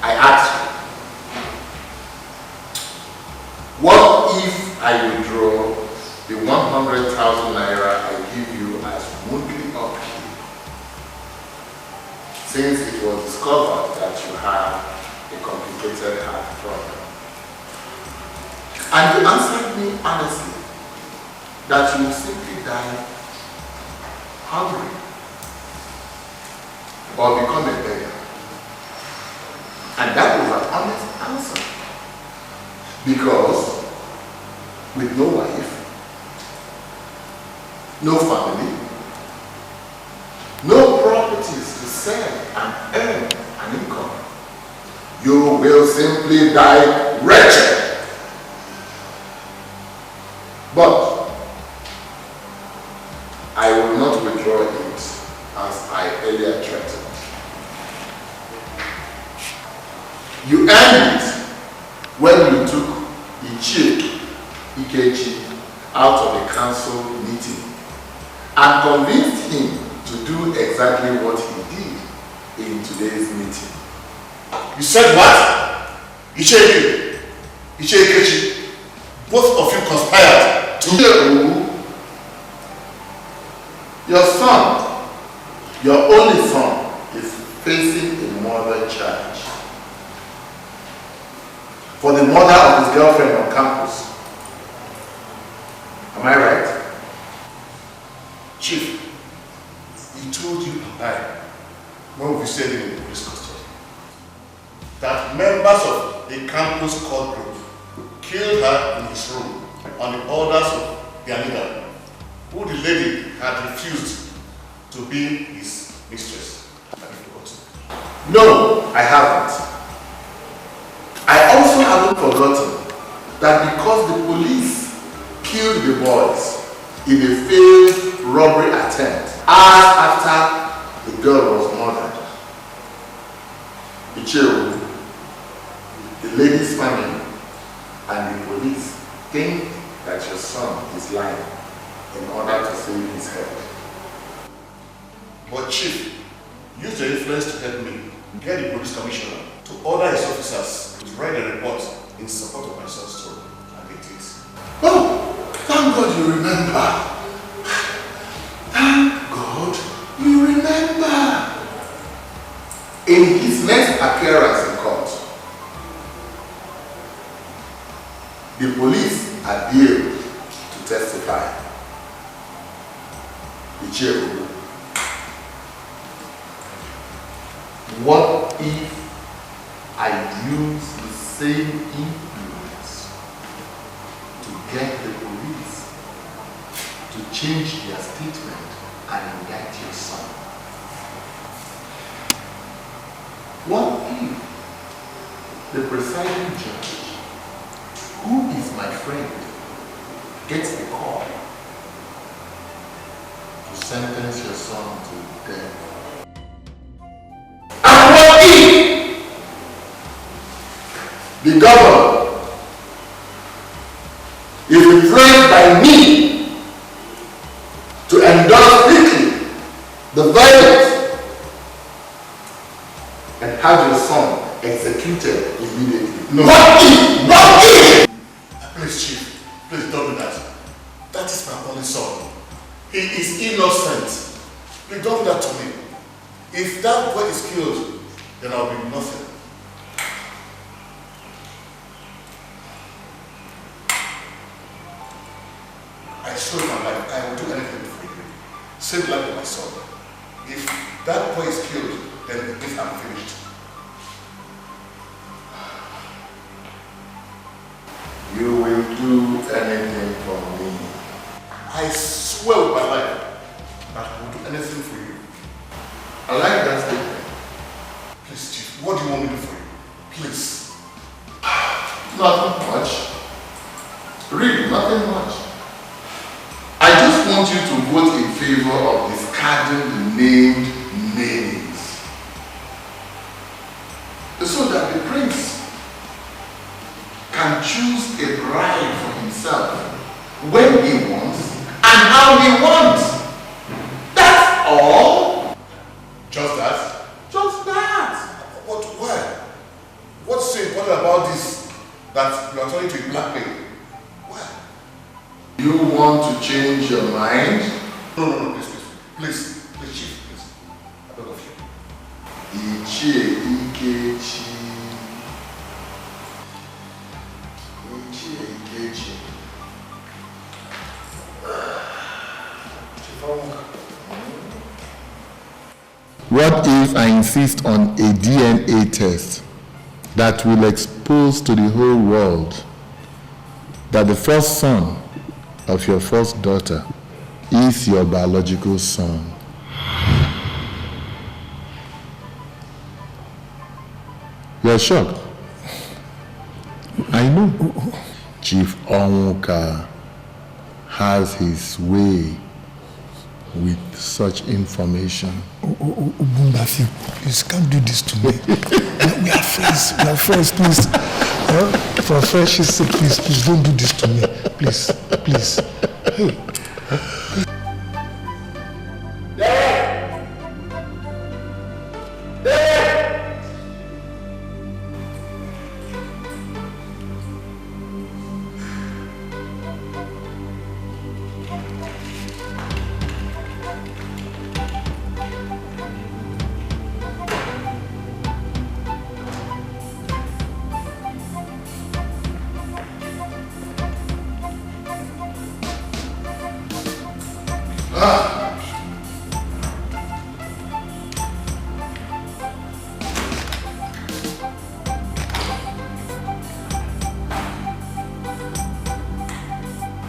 I asked you, what if I withdraw the 100,000 naira I give you as monthly upkeep, since it was discovered that you have a complicated heart problem? And you answered me honestly that you will simply die hungry or become a beggar. And that was an honest answer. Because with no wife, no family, no properties to sell and earn an income, you will simply die wretched. But I will not withdraw it as I earlier threatened. You earned it when you took Ichie Ikechi out of the council meeting and convinced him to do exactly what he did in today's meeting. You said what? Ichie Ikechi, both of you conspired to... Your son, your only son, is facing a murder charge for the murder of his girlfriend on campus. Am I right? Chief, he told you and I, when we said in the police custody, that members of the campus cult group killed her in his room on the orders of their leader, who the lady had refused to be his mistress. Have you forgotten? No, I haven't. I also haven't forgotten that because the police killed the boys in a failed robbery attempt hours after the girl was murdered, Ichie, the lady's family and the police think that your son is lying in order to save his head. But Chief, use your influence to help me get the police commissioner to order his officers to write a report in support of my son's story. And it is. Oh, thank God you remember. Thank God you remember. In his next appearance in court, the police adhered to testify. Ichie, what if I use the same influence to get the police to change their statement and indict your son? What if the presiding judge, who is my friend, gets the call to sentence your son to death? And what if the governor is influenced by me to endorse quickly the violence and have your son executed immediately? No. What if? What if? Please, Chief, please don't do that. That is my only son. He is innocent. Please don't do that to me. If that boy is killed, then I'll be nothing. I swear my life, I will do anything for you. Save the life of my son. If that boy is killed, then it means I'm finished. You will do anything for me. I swear with my life that I will do anything for you. I like that statement. Please, Chief, what do you want me to do for you? Please. Nothing much. Really, nothing much. I just want you to vote in favor of discarding the named names, so that the prince can choose a bride for himself himself when he wants and how he wants. That's all. Just that? Just that. But why? What's so important about this that you are turning to blackmail? Why? You want to change your mind? No, please, Chief, please. I beg of you. Ichie Ikechi. What if I insist on a DNA test that will expose to the whole world that the first son of your first daughter is your biological son? You're shocked. I know. Chief Onwuka has his way with such information. Bumbafi, please can't do this to me. We are friends. We are friends, please. For friendship's sake, please don't do this to me. Please. Hey.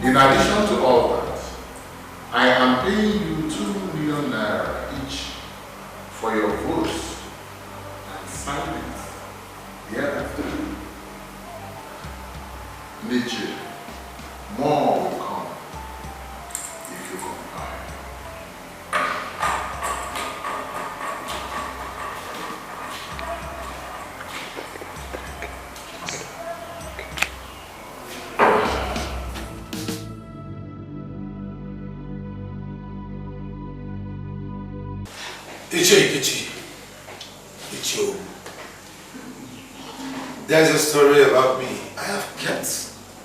In addition to all that, I am paying you 2 million naira each for your votes and silence. Thereafter, nature, more will come if you comply. Ichi. There's a story about me I have kept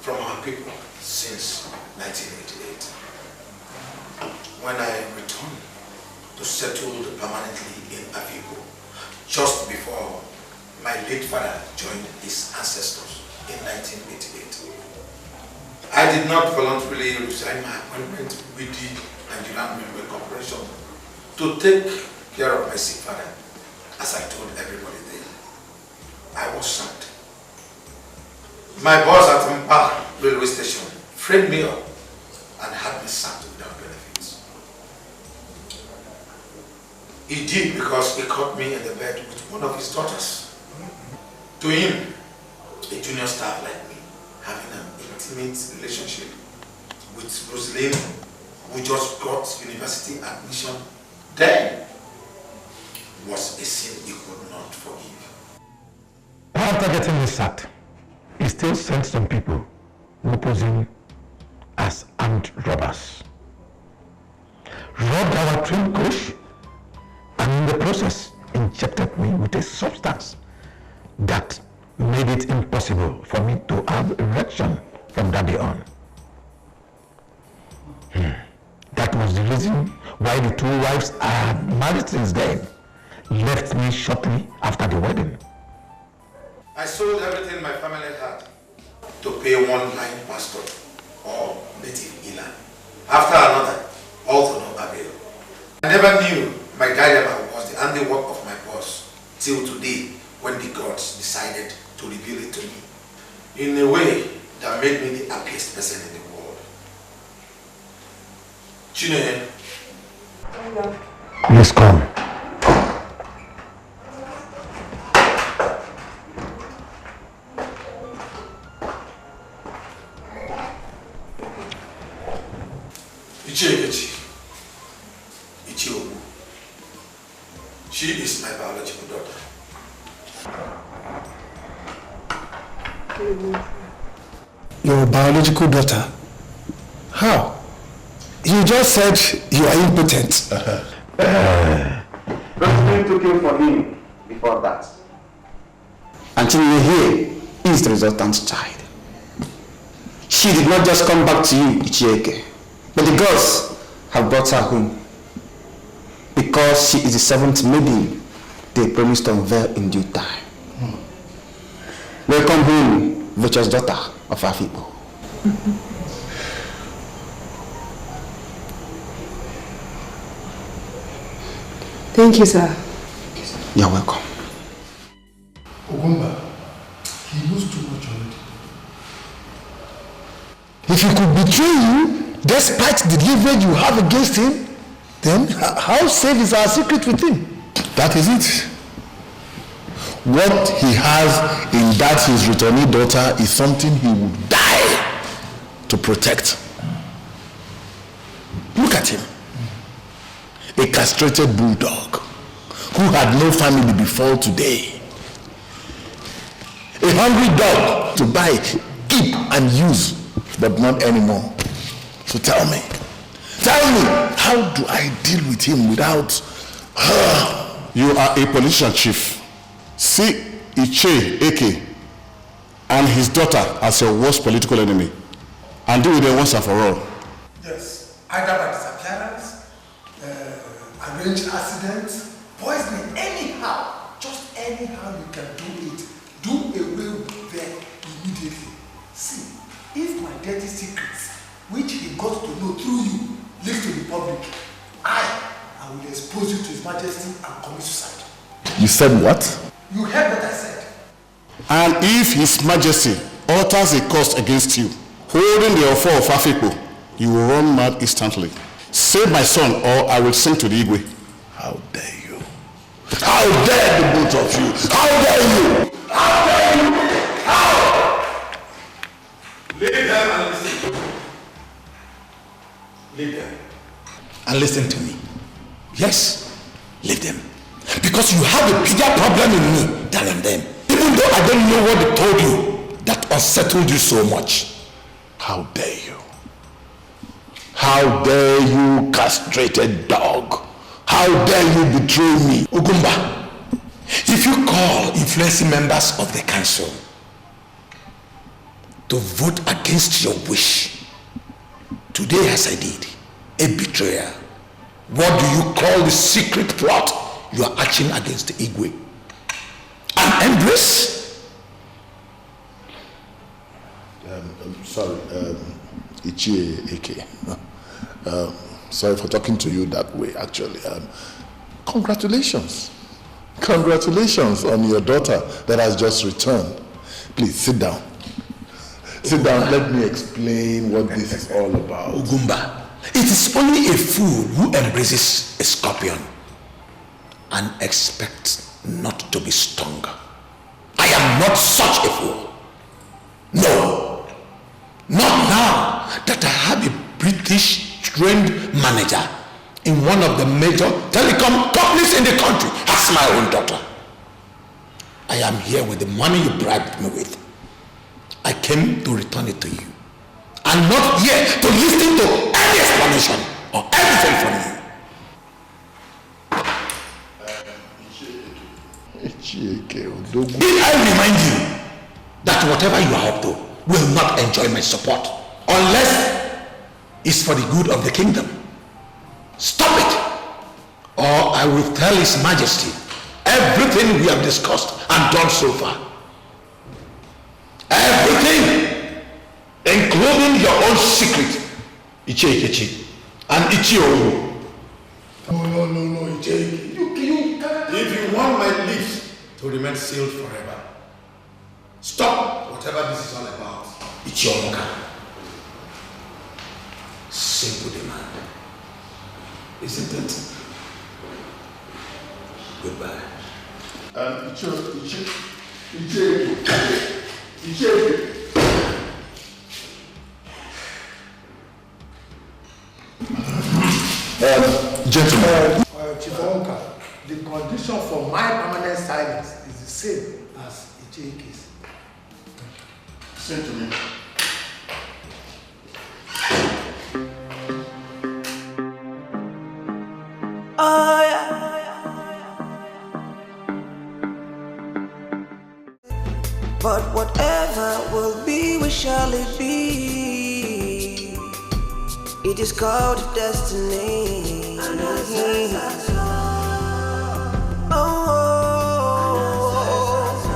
from our people since 1988. When I returned to settle permanently in Afipo, just before my late father joined his ancestors in 1988. I did not voluntarily resign my appointment with the Nigerian Movie Corporation to take care of my sick father, as I told everybody then. I was sacked. My boss at Mpa railway station framed me up and had me sacked without benefits. He did because he caught me in the bed with one of his daughters. To him, a junior staff like me, having an intimate relationship with Rosaline, who just got university admission then, was a sin he could not forgive. After getting me sacked, he still sent some people who posing as armed robbers. Robbed our train coach and in the process injected me with a substance that made it impossible for me to have erection from that day on. That was the reason why the 2 wives I had married since then left me shortly after the wedding. I sold everything my family had to pay one blind pastor or native healer after another, all to no avail. I never knew my dilemma was the handiwork of my boss till today when the gods decided to reveal it to me in a way that made me the happiest person in the world. Chine. Please come. Ichiobu. She is my biological daughter. Your biological daughter? How? You just said you are impotent. Rosemary took him for him before that. Until you hear, he is the resultant child. She did not just come back to you, Ichieke, but the gods have brought her home. Because she is the seventh maiden they promised to unveil in due time. Welcome home, virtuous daughter of our people. Thank you, sir. You're welcome. Ogumba, he knows too much already. If he could betray you, despite the leverage you have against him, then how safe is our secret with him? That is it. What he has in that his returnee daughter is something he would die to protect. Look at him. A castrated bulldog who had no family before today. A hungry dog to buy, keep and use, but not anymore. So tell me, how do I deal with him without her? You are a politician, chief. See Iche Eke and his daughter as your worst political enemy and deal with them once and for all. Yes, either by disappearance, arranged accidents, poisoning, anyhow, just anyhow you can do it. Do away with them immediately. See, if my dirty secrets, which he got to know through you, leak to the public, I will expose you to His Majesty and commit suicide. You said what? You heard what I said. And if His Majesty alters a cost against you, holding the offer of Afikpo, you will run mad instantly. Save my son or I will sing to the Igwe. How dare you? How dare the both of you? How dare you? How dare you? How? Leave them and listen. Leave them. And listen to me. Yes, leave them. Because you have a bigger problem in me than in them. Even though I don't know what they told you that unsettled you so much. How dare you? How dare you, castrated dog? How dare you betray me? Ogumba, if you call influencing members of the council to vote against your wish, today as I did, a betrayal, what do you call the secret plot you are acting against the Igwe? An embrace? Sorry, Ichie Eke. Sorry for talking to you that way, actually. Congratulations. Congratulations on your daughter that has just returned. Please, sit down. Sit down, let me explain what this is all about. Ogumba, it is only a fool who embraces a scorpion and expects not to be stung. I am not such a fool. No, not now that I have a British trained manager in one of the major telecom companies in the country as my own daughter. I am here with the money you bribed me with. I came to return it to you. I'm not here to listen to any explanation or anything from you. Did I remind you that whatever you are up to will not enjoy my support unless it's for the good of the kingdom? Stop it, or I will tell His Majesty everything we have discussed and done so far. Everything, including your own secret, Iche Ikechi and Ichi Owu. No, Iche. If you want my lips to remain sealed forever, stop whatever this is all about. Ichi Omuka. Simple demand. Isn't it? Goodbye. Gentlemen. Chibonka, the condition for my permanent silence is the same as Ichike's. Listen to me. What will be, what shall it be? It is called destiny.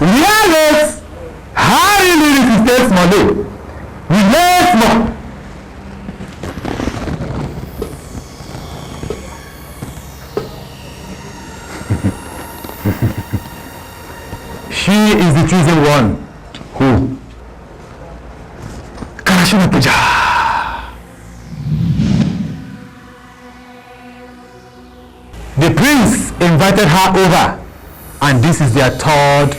Yes! How really this is Molly? Yes, Mom! She is the chosen one. Who? Karashina Puja. The prince invited her over, and this is their third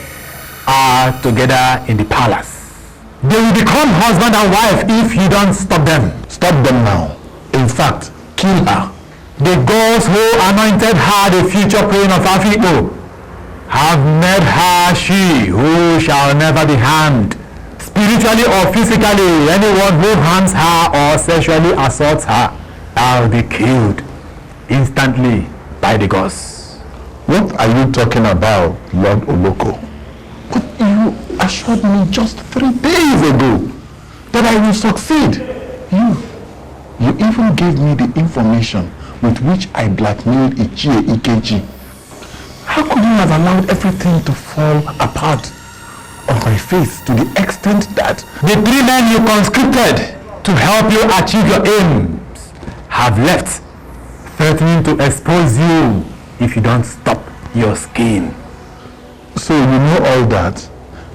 hour together in the palace. They will become husband and wife if you don't stop them. Stop them now. In fact, kill her. The gods who anointed her the future queen of Africa have made her she who shall never be harmed. Spiritually or physically, anyone who harms her or sexually assaults her shall be killed instantly by the gods. What are you talking about, Lord Oloko? But you assured me just 3 days ago that I will succeed. You even gave me the information with which I blackmailed Ichie Ikeji. How could you have allowed everything to fall apart on my face to the extent that the 3 men you conscripted to help you achieve your aims have left, threatening to expose you if you don't stop your scheme? So you know all that?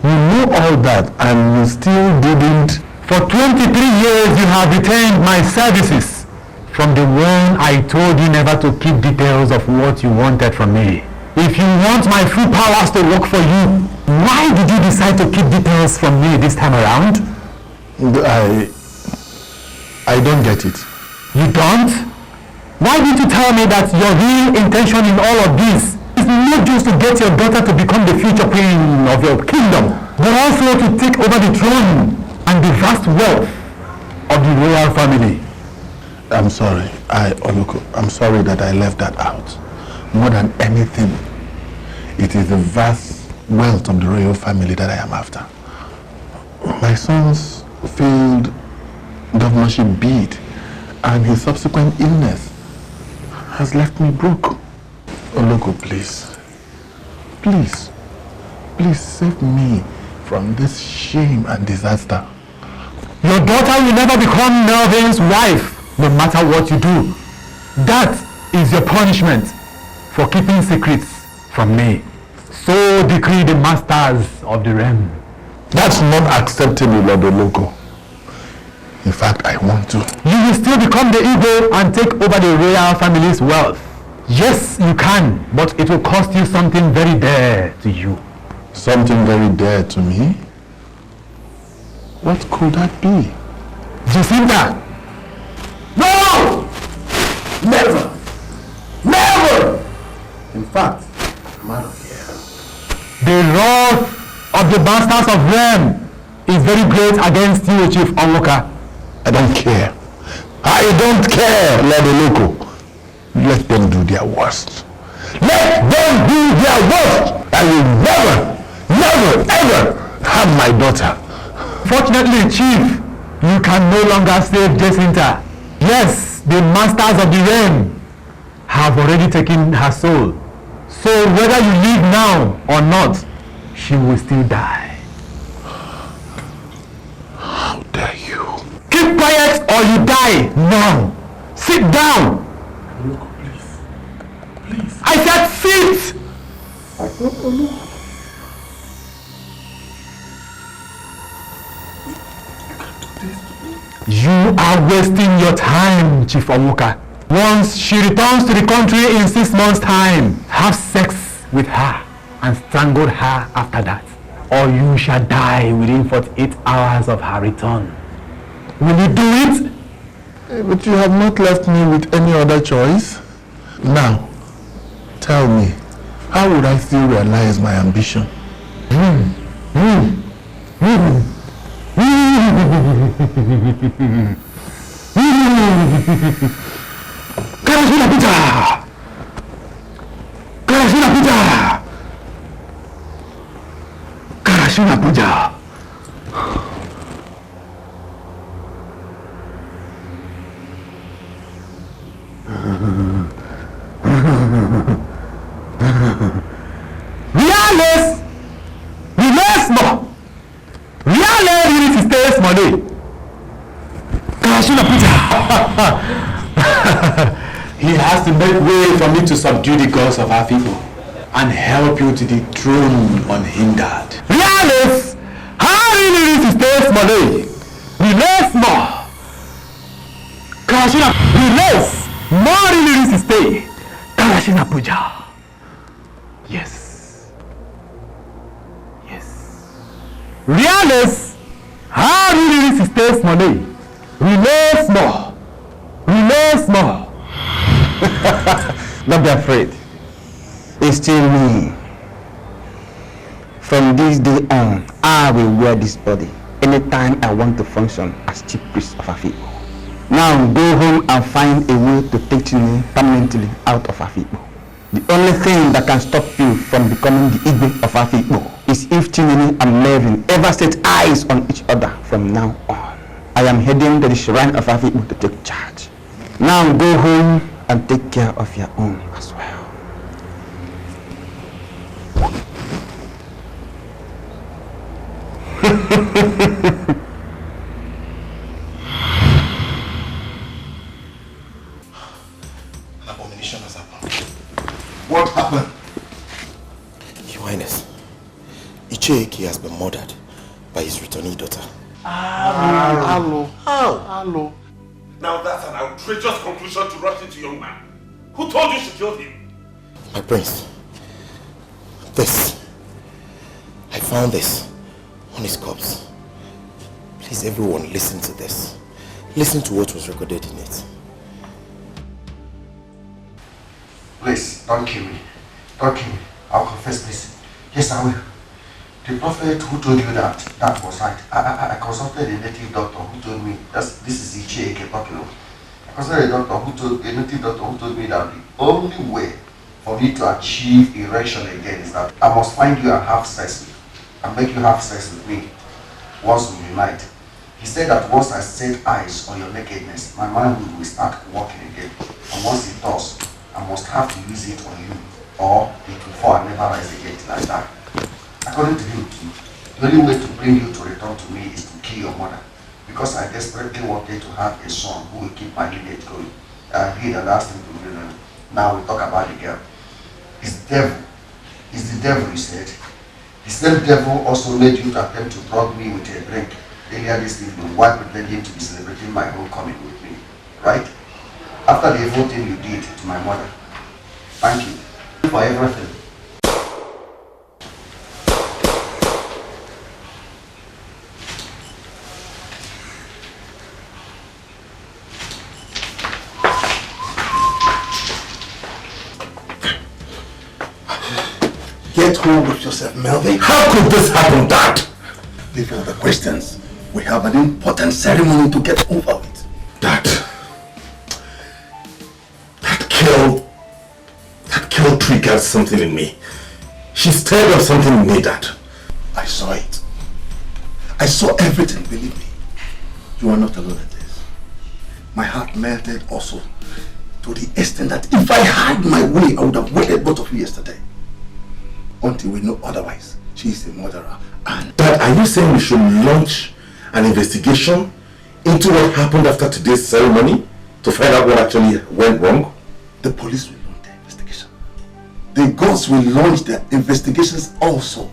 You know all that and you still didn't? For 23 years you have retained my services from the one I told you never to keep details of what you wanted from me. If you want my full powers to work for you, why did you decide to keep details from me this time around? I don't get it. You don't? Why did you tell me that your real intention in all of this is not just to get your daughter to become the future queen of your kingdom, but also to take over the throne and the vast wealth of the royal family? I'm sorry, Oloko, I'm sorry that I left that out. More than anything, it is the vast wealth of the royal family that I am after. My son's failed governorship bid and his subsequent illness has left me broke. Oloko, please. Please. Please save me from this shame and disaster. Your daughter will never become Melvin's wife, no matter what you do. That is your punishment for keeping secrets from me. So decree the masters of the realm. That's not acceptable, Lord Oloko. In fact, I want to. You will still become the eagle and take over the royal family's wealth. Yes, you can, but it will cost you something very dear to you. Something very dear to me? What could that be? Jacinta! No! Never! Never! In fact, I'm out of here. The wrath of the bastards of Rem is very great against you, Chief Onwoka. I don't care. I don't care, Lord Oloko. Let them do their worst. Let them do their worst! I will never, ever harm my daughter. Fortunately, Chief, you can no longer save Jacinta. Yes, the masters of the realm have already taken her soul. So whether you live now or not, she will still die. How dare you? Keep quiet or you die now. Sit down. Look, please. Please. I said sit. You are wasting your time, Chief Onwoka. Once she returns to the country in 6 months' time, have sex with her and strangle her after that. Or you shall die within 48 hours of her return. Will you do it? But you have not left me with any other choice. Now, tell me, how would I still realize my ambition? Karashina Puja! Karashina Puja! Karashina Puja! Reales! Reales more! Reales stays money! Kashina Peter! He has to make way for me to subdue the gods of our people and help you to the throne unhindered. Reales! How really stays money? Reales more! Kashina Reales! More really stay! Kashina Puja! Yes. Yes. Reales! How really stays money? Reales more! Reales more! Don't be afraid. It's still me. From this day on, I will wear this body anytime I want to function as chief priest of Afikpo. Now go home and find a way to take Chinene permanently out of Afikpo. The only thing that can stop you from becoming the Igwe of Afikpo is if Chinene and Mervin ever set eyes on each other from now on. I am heading to the shrine of Afikpo to take charge. Now go home and take care of your own as well. An abomination has happened. What happened? Your Highness, Icheki has been murdered by his returnee daughter. Hello. How? Hello. Now that's an outrageous conclusion to rush into, young man. Who told you she killed him? My prince, I found this on his corpse. Please, everyone, listen to this. Listen to what was recorded in it. Please, don't kill me. Don't kill me. I'll confess this. Yes, I will. The prophet who told you that was right. I consulted a native doctor who told me this is Icheke talking. I consulted a native doctor who told me that the only way for me to achieve erection again is that I must find you and have sex with you, and make you have sex with me once we unite. He said that once I set eyes on your nakedness, my manhood will start working again. And once it does, I must have to use it on you, or it will fall and never rise again till I die. According to him, the only way to bring you to return to me is to kill your mother, because I desperately wanted to have a son who will keep my lineage going. I agreed and asked him to marry. Now we talk about the girl. It's the devil. It's the devil, he said. The same devil also made you to attempt to drug me with a drink earlier this evening while pretending to be celebrating my homecoming with me. Right? After the evil thing you did to my mother. Thank you for everything. Get hold of yourself, Melvin. How could this happen, Dad? Leave all the questions. We have an important ceremony to get over with. That kill triggered something in me. She stirred up something in me, Dad. I saw it. I saw everything, believe me. You are not alone in this. My heart melted also to the extent that if I had my way, I would have waited both of you yesterday. Until we know otherwise. She is a murderer. And Dad, are you saying we should launch an investigation into what happened after today's ceremony to find out what actually went wrong? The police will launch their investigation. The gods will launch their investigations also.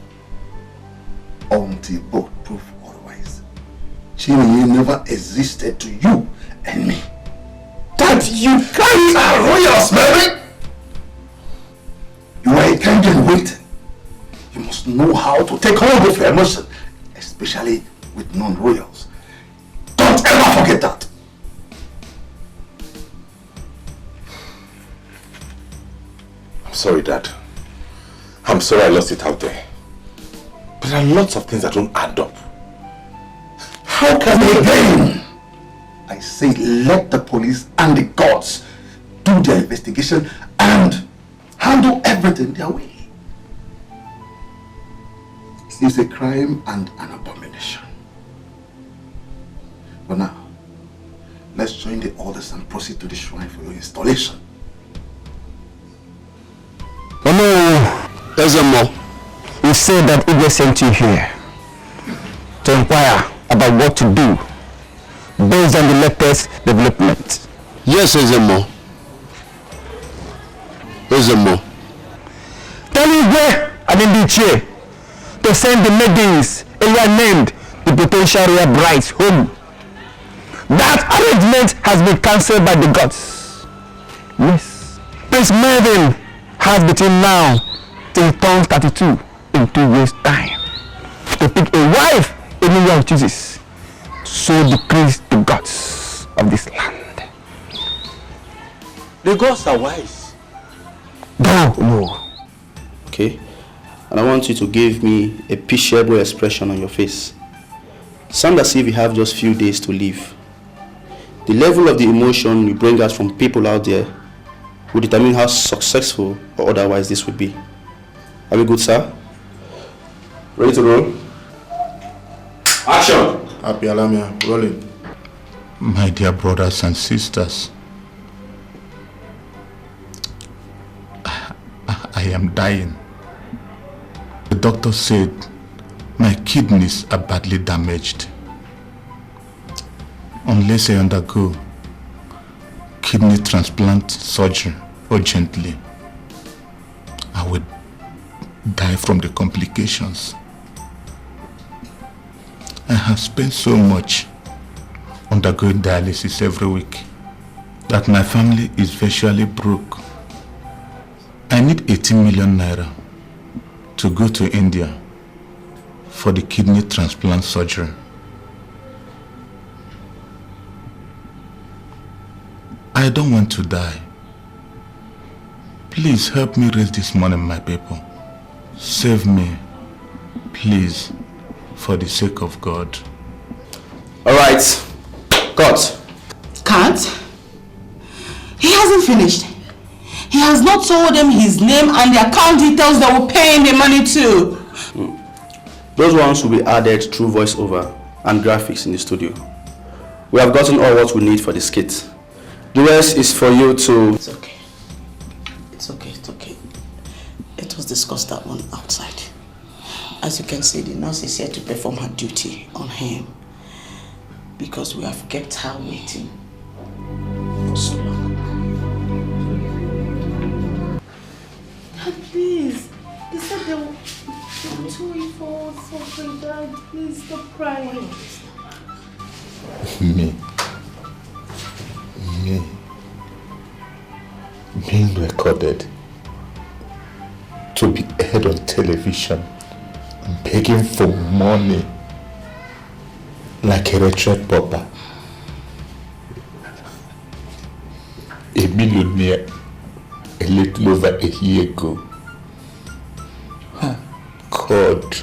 Until both prove otherwise. Chinene never existed to you and me. Dad, you guys are royals, Mary! You are a Kenyan waiting. You must know how to take hold of your emotion, especially with non-royals. Don't ever forget that. I'm sorry, Dad. I'm sorry I lost it out there. But there are lots of things that don't add up. How can they again? I say let the police and the gods do their investigation and handle everything their way. It's a crime and an abomination. But now, let's join the others and proceed to the shrine for your installation. Ezemo, you said that Igwe sent you here to inquire about what to do based on the latest development. Yes, Ezemo. Ezemo. Tell Igwe and Ndiche to send the maidens earlier named the potential royal brides home. That arrangement has been cancelled by the gods. Yes. Prince Mervyn has between now till he turns 32 in 2 years' time to pick a wife anywhere he chooses. So decrees the gods of this land. The gods are wise. No. Okay? And I want you to give me a peaceable expression on your face. Sound as if you have just few days to live. The level of the emotion you bring out from people out there will determine how successful or otherwise this would be. Are we good, sir? Ready to roll? Action! Happy Alamia, rolling. My dear brothers and sisters, I am dying. The doctor said my kidneys are badly damaged. Unless I undergo kidney transplant surgery urgently, I would die from the complications. I have spent so much undergoing dialysis every week that my family is virtually broke. I need 18 million naira to go to India for the kidney transplant surgery. I don't want to die. Please help me raise this money, my people. Save me, please, for the sake of God. All right. Cut. Can't? He hasn't finished. He has not told them his name and the account details that will pay him the money to. Those ones will be added through voiceover and graphics in the studio. We have gotten all what we need for the skit. The rest is for you to... It's okay. It's okay. Let us discuss that one outside. As you can see, the nurse is here to perform her duty on him. Because we have kept her waiting for so long. Please, they said they will do it for something, Dad. Please stop crying. Me being recorded to be aired on television, begging for money like a wretched pauper, a millionaire a little over a year ago. God,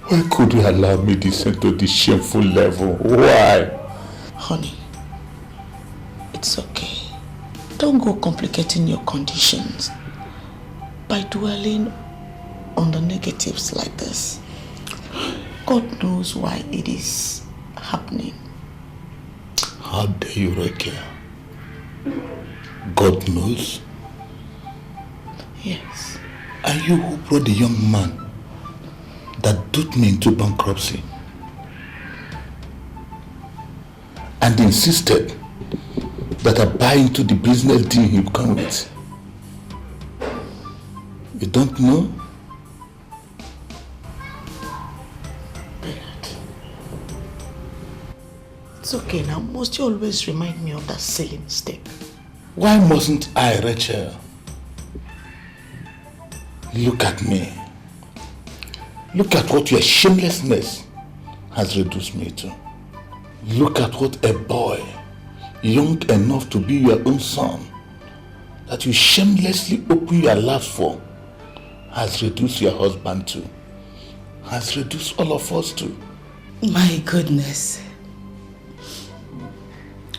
why could you allow me to descend to this shameful level? Why? Honey, it's okay. Don't go complicating your conditions by dwelling on the negatives like this. God knows why it is happening. How dare you, Raquel? God knows? Yes. Are you who brought the young man that duped me into bankruptcy and insisted that I buy into the business deal he come with? You don't know? It's okay now. Must you always remind me of that silly mistake? Why mustn't I, Rachel? Look at me. Look at what your shamelessness has reduced me to. Look at what a boy, young enough to be your own son, that you shamelessly open your life for, has reduced your husband to, has reduced all of us to. My goodness.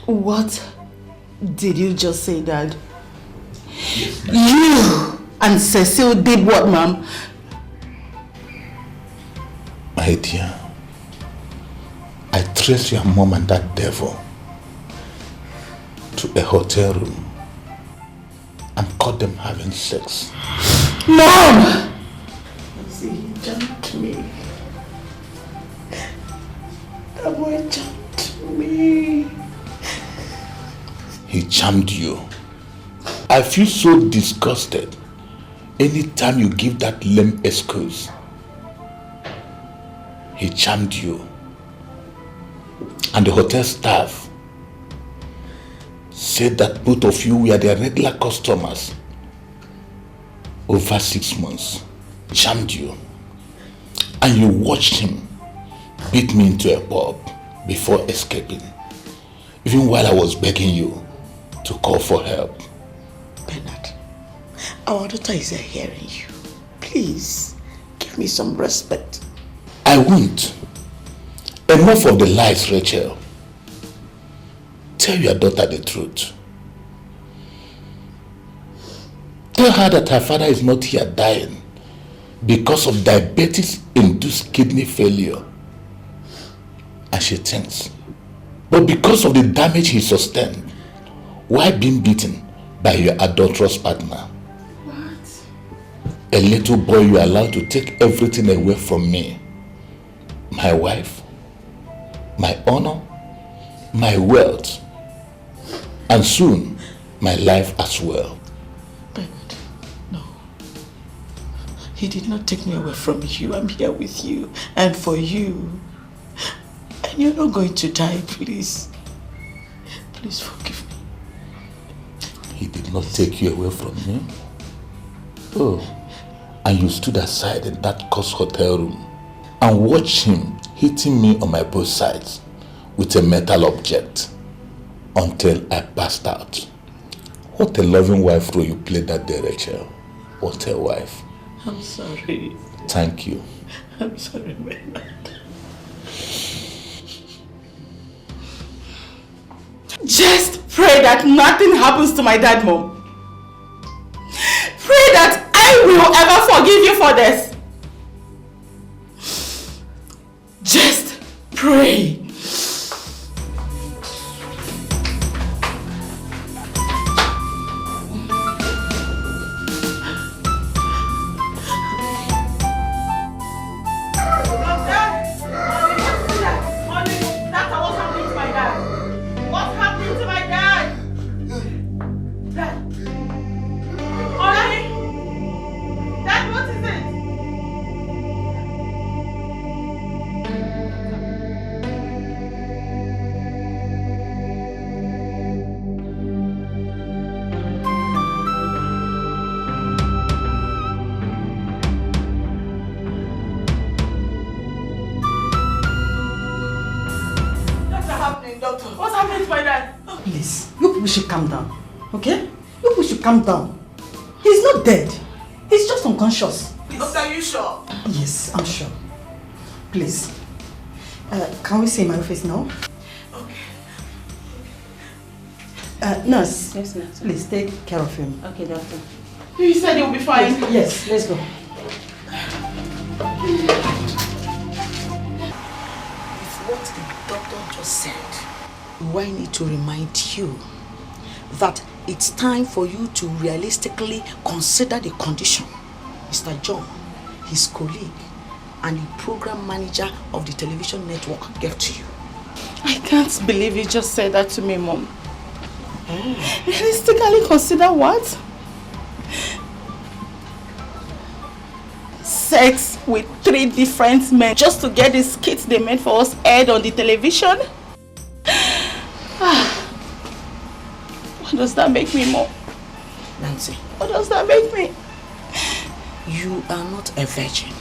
What did you just say, Dad? Yes, you and Cecile did what, Mom? My dear, I traced your mom and that devil to a hotel room and caught them having sex. Mom! See, he jumped me. That boy jumped me. He charmed you. I feel so disgusted anytime you give that lame excuse. He charmed you. And the hotel staff said that both of you were their regular customers. Over 6 months, charmed you. And you watched him beat me into a pub before escaping. Even while I was begging you to call for help. Bernard, our daughter is hearing you. Please, give me some respect. I won't. Enough of the lies, Rachel. Tell your daughter the truth. Tell her that her father is not here dying because of diabetes-induced kidney failure. And she thinks, but because of the damage he sustained, why being beaten by your adulterous partner? What? A little boy you allowed to take everything away from me. My wife, my honor, my wealth, and soon my life as well. Bernard, no. He did not take me away from you. I'm here with you and for you. And you're not going to die, please. Please forgive me. He did not take you away from me? Oh, and you stood aside in that cursed hotel room and watched him hitting me on my both sides with a metal object until I passed out. What a loving wife role you played that day, Rachel. What a wife. I'm sorry. Thank you. I'm sorry, Bernard. Just pray that nothing happens to my dad, Mom. Pray that I will ever forgive you for this. Just pray. Calm down, okay? You people should calm down. He's not dead. He's just unconscious. Doctor, are you sure? Yes, I'm sure. Please. Can we see my face now? Okay. Nurse. Yes, nurse. Please take care of him. Okay, doctor. You said he'll be fine. Yes, let's go. With what the doctor just said, do I need to remind you that it's time for you to realistically consider the condition Mr. John, his colleague, and the program manager of the television network gave to you? I can't believe you just said that to me, Mom. Realistically consider what? Sex with 3 different men just to get the skits they made for us aired on the television? What does that make me, Mom? Nancy. What does that make me? You are not a virgin,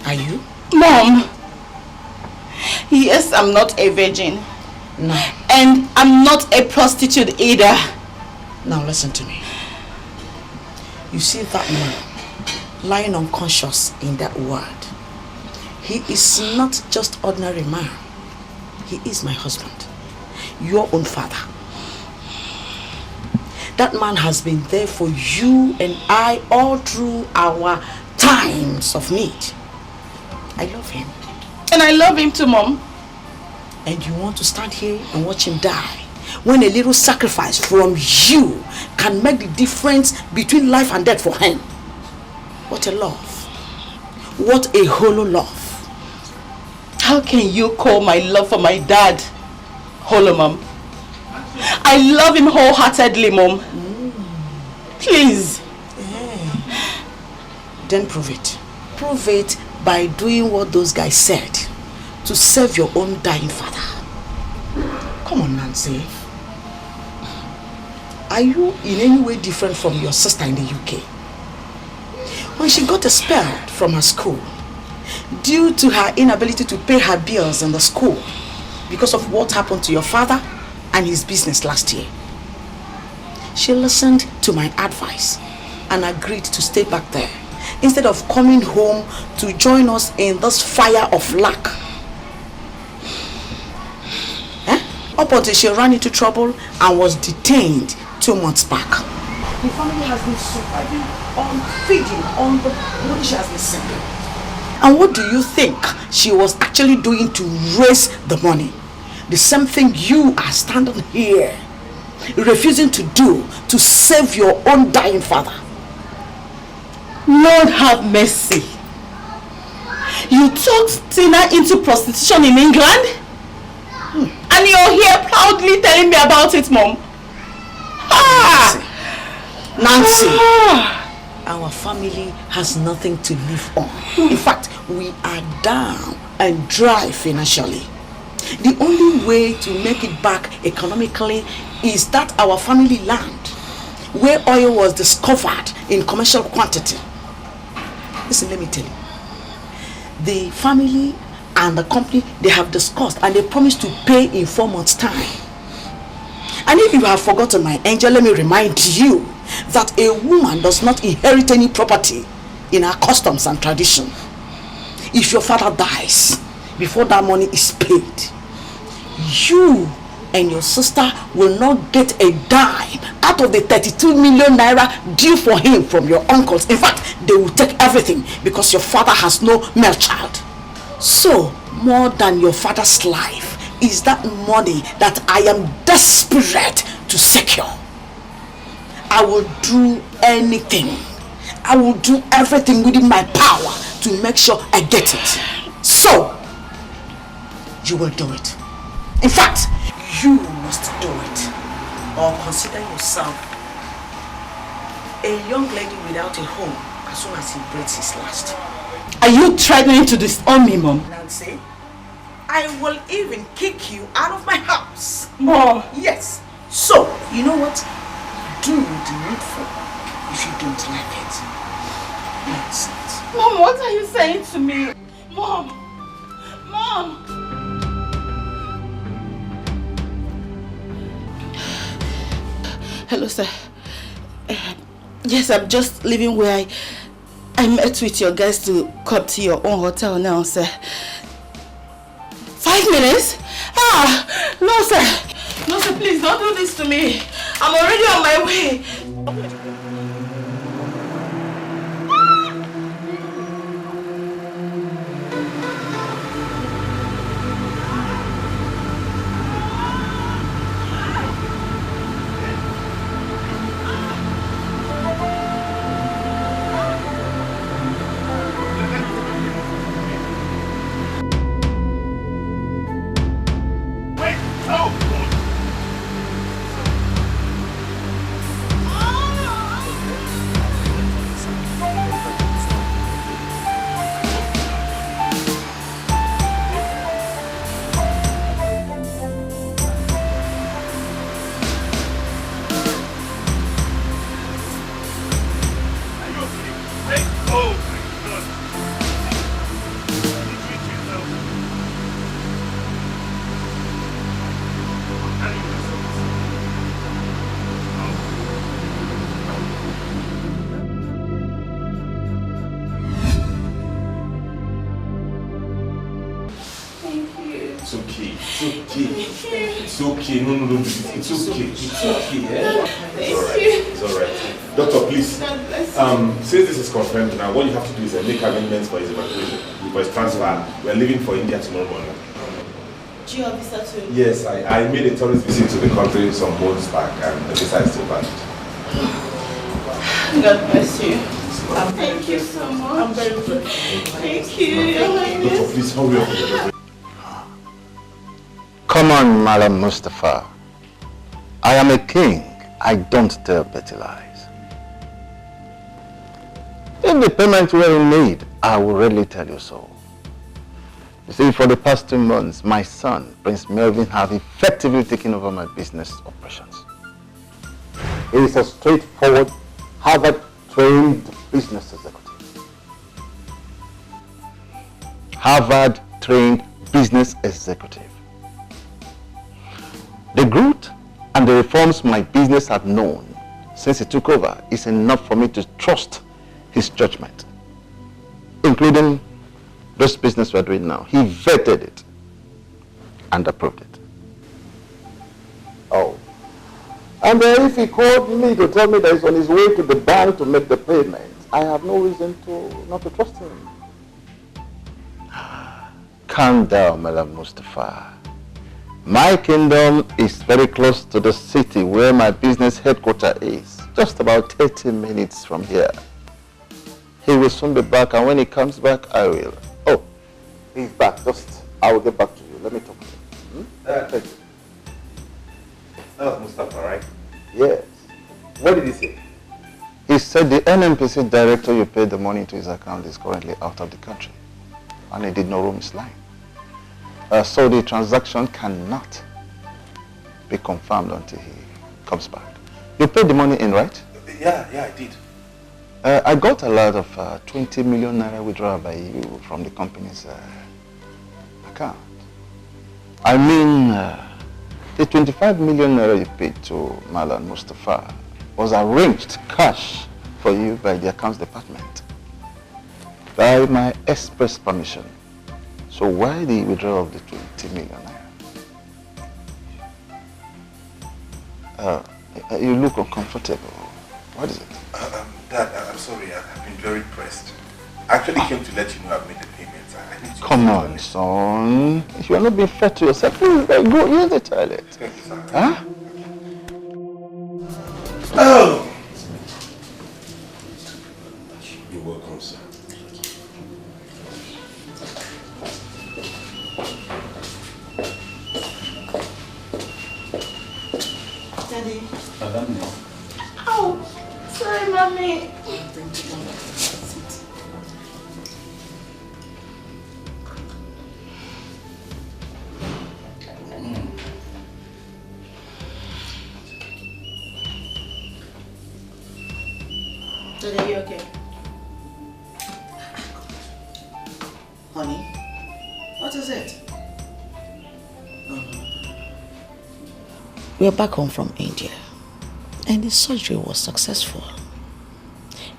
are you? Mom! Yes, I'm not a virgin. No. And I'm not a prostitute either. Now listen to me. You see that man lying unconscious in that ward. He is not just ordinary man. He is my husband, your own father. That man has been there for you and I all through our times of need. I love him. And I love him too, Mom. And you want to stand here and watch him die when a little sacrifice from you can make the difference between life and death for him? What a love. What a hollow love. How can you call my love for my dad hollow, Mom? I love him wholeheartedly, Mom. Please. Then prove it. Prove it by doing what those guys said to save your own dying father. Come on, Nancy. Are you in any way different from your sister in the UK? When she got expelled from her school due to her inability to pay her bills in the school because of what happened to your father and his business last year, she listened to my advice and agreed to stay back there instead of coming home to join us in this fire of lack. Up until she ran into trouble and was detained 2 months back. The family has been surviving on feeding on the money she has been sending. And what do you think she was actually doing to raise the money? The same thing you are standing here refusing to do to save your own dying father. Lord have mercy. You talked Tina into prostitution in England? And you're here proudly telling me about it, Mom. Nancy, our family has nothing to live on. In fact, we are down and dry financially. The only way to make it back economically is that our family land, where oil was discovered in commercial quantity. Listen, let me tell you. The family and the company, they have discussed and they promised to pay in 4 months' time. And if you have forgotten, my angel, let me remind you that a woman does not inherit any property in our customs and tradition. If your father dies before that money is paid, you and your sister will not get a dime out of the 32 million naira due for him from your uncles. In fact, they will take everything because your father has no male child. So, more than your father's life is that money that I am desperate to secure. I will do anything. I will do everything within my power to make sure I get it. So, you will do it. In fact, you must do it. Or consider yourself a young lady without a home as soon as he breathes his last. Are you threatening to disown me, Mom? Nancy, I will even kick you out of my house. Mom. Yes. So, you know what? Do the needful if you don't like it. Nonsense. Mom, what are you saying to me? Mom. Mom. Hello, sir. Yes, I'm just leaving where I met with your guys to come to your own hotel now, sir. 5 minutes? No, sir. No, sir, please don't do this to me. I'm already on my way. It's okay. No. It's okay. It's okay. Yeah? It's alright. Doctor, please. Since this is confirmed now, what you have to do is make arrangements for his evacuation, for his transfer. We're leaving for India tomorrow morning. Do you have visa too? Yes, I made a tourist visit to the country some months back and the visa is still valid. God bless you. Thank you so much. I'm very grateful. Thank you. Doctor, please hurry up. Come on, Madam Mustafa. I am a king. I don't tell petty lies. If the payment were in need, I will readily tell you so. You see, for the past 2 months, my son, Prince Melvin, have effectively taken over my business operations. He is a straightforward, Harvard-trained business executive. Harvard-trained business executive. The growth and the reforms my business had known since he took over is enough for me to trust his judgment, including this business we're doing now. He vetted it and approved it. Oh. And if he called me to tell me that he's on his way to the bank to make the payment, I have no reason not to trust him. Calm down, Madam Mustafa. My kingdom is very close to the city where my business headquarters is. Just about 30 minutes from here. He will soon be back, and when he comes back, I will. Oh, he's back. I will get back to you. Let me talk to you. Thank you. That was Mustafa, right? Yes. What did he say? He said the NNPC director you paid the money to his account is currently out of the country, and he did not roam his line. So the transaction cannot be confirmed until he comes back. You paid the money in, right? Yeah, I did. I got a lot of 20 million naira withdrawal by you from the company's account. I mean, the 25 million naira you paid to Malan Mustafa was arranged cash for you by the accounts department by my express permission. So why the withdrawal of the 20 million naira? You look uncomfortable. What is it? Dad, I'm sorry. I've been very pressed. I actually came to let you know I've made the payments. I need to Come on, son. If you are not being fair to yourself, please go use the toilet. Thank you, sir. Huh? Oh! You're welcome, sir. Daddy. Madam, Oh, sorry, mommy. Daddy, are you okay? Honey, what is it? We're back home from India, and the surgery was successful.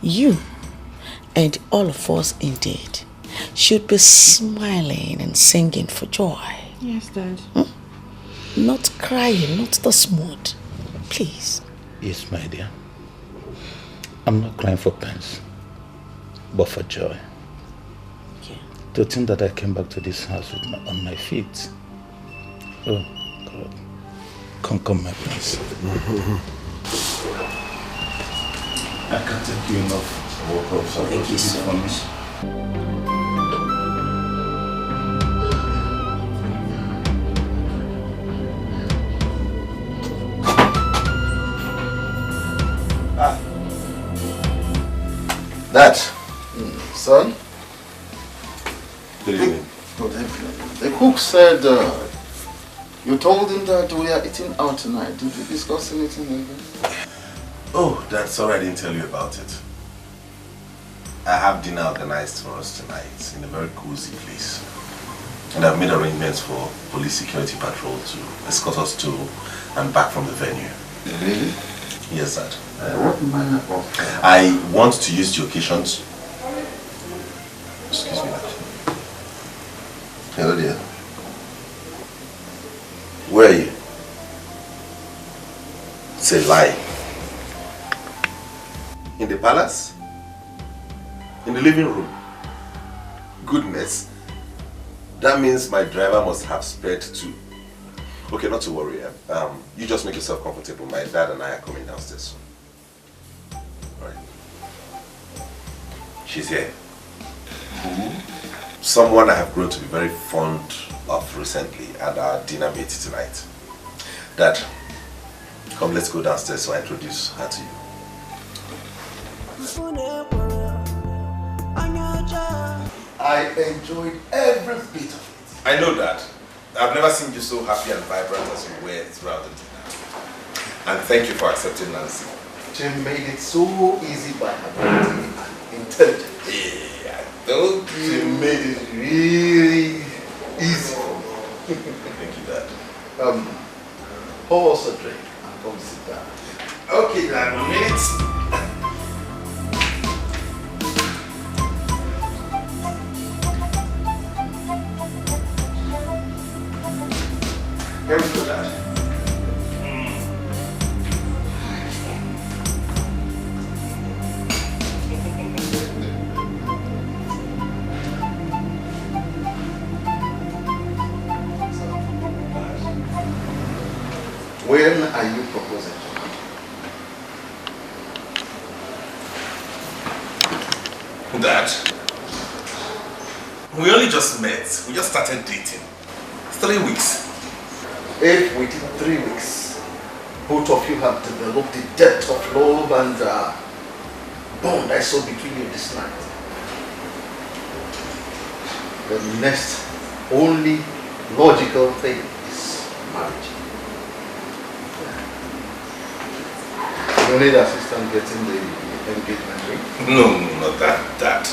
You and all of us indeed should be smiling and singing for joy. Yes, Dad. Not crying, not this mood. Please. Yes, my dear. I'm not crying for pains, but for joy. Okay. To think that I came back to this house with on my feet. Oh, God. Come, my prince. I can't thank you enough. Welcome, sir. Thank you so much. Dad, son? Good evening. Good evening. The cook said you told him that we are eating out tonight. Did you discuss anything like that? Oh, Dad, sorry I didn't tell you about it. I have dinner organized for us tonight in a very cozy place. And I've made arrangements for police security patrol to escort us to and back from the venue. Really? Yes, Dad. What manner of... I want to use the occasion to... Excuse me, Dad. Hello, dear. Where are you? It's a lie. In the palace? In the living room? Goodness. That means my driver must have sped too. Okay, not to worry. You just make yourself comfortable. My dad and I are coming downstairs soon. Alright. She's here. Who? Someone I have grown to be very fond of recently at our dinner meeting tonight. Dad, come, let's go downstairs so I introduce her to you. I enjoyed every bit of it. I know that. I've never seen you so happy and vibrant as you were throughout the dinner. And thank you for accepting Nancy. She made it so easy by her beauty and intelligence. Yeah, I told you. She made it really easy for me. Thank you, Dad. Pour us a drink and come sit down. Okay, Dad, minutes. Here we go, Dad. When are you proposing? Dad, we only just met. We just started dating. 3 weeks. If within 3 weeks, both of you have developed the depth of love and bond I saw between you this night, the next only logical thing is marriage. You need assistance getting the engagement ring? No, not that.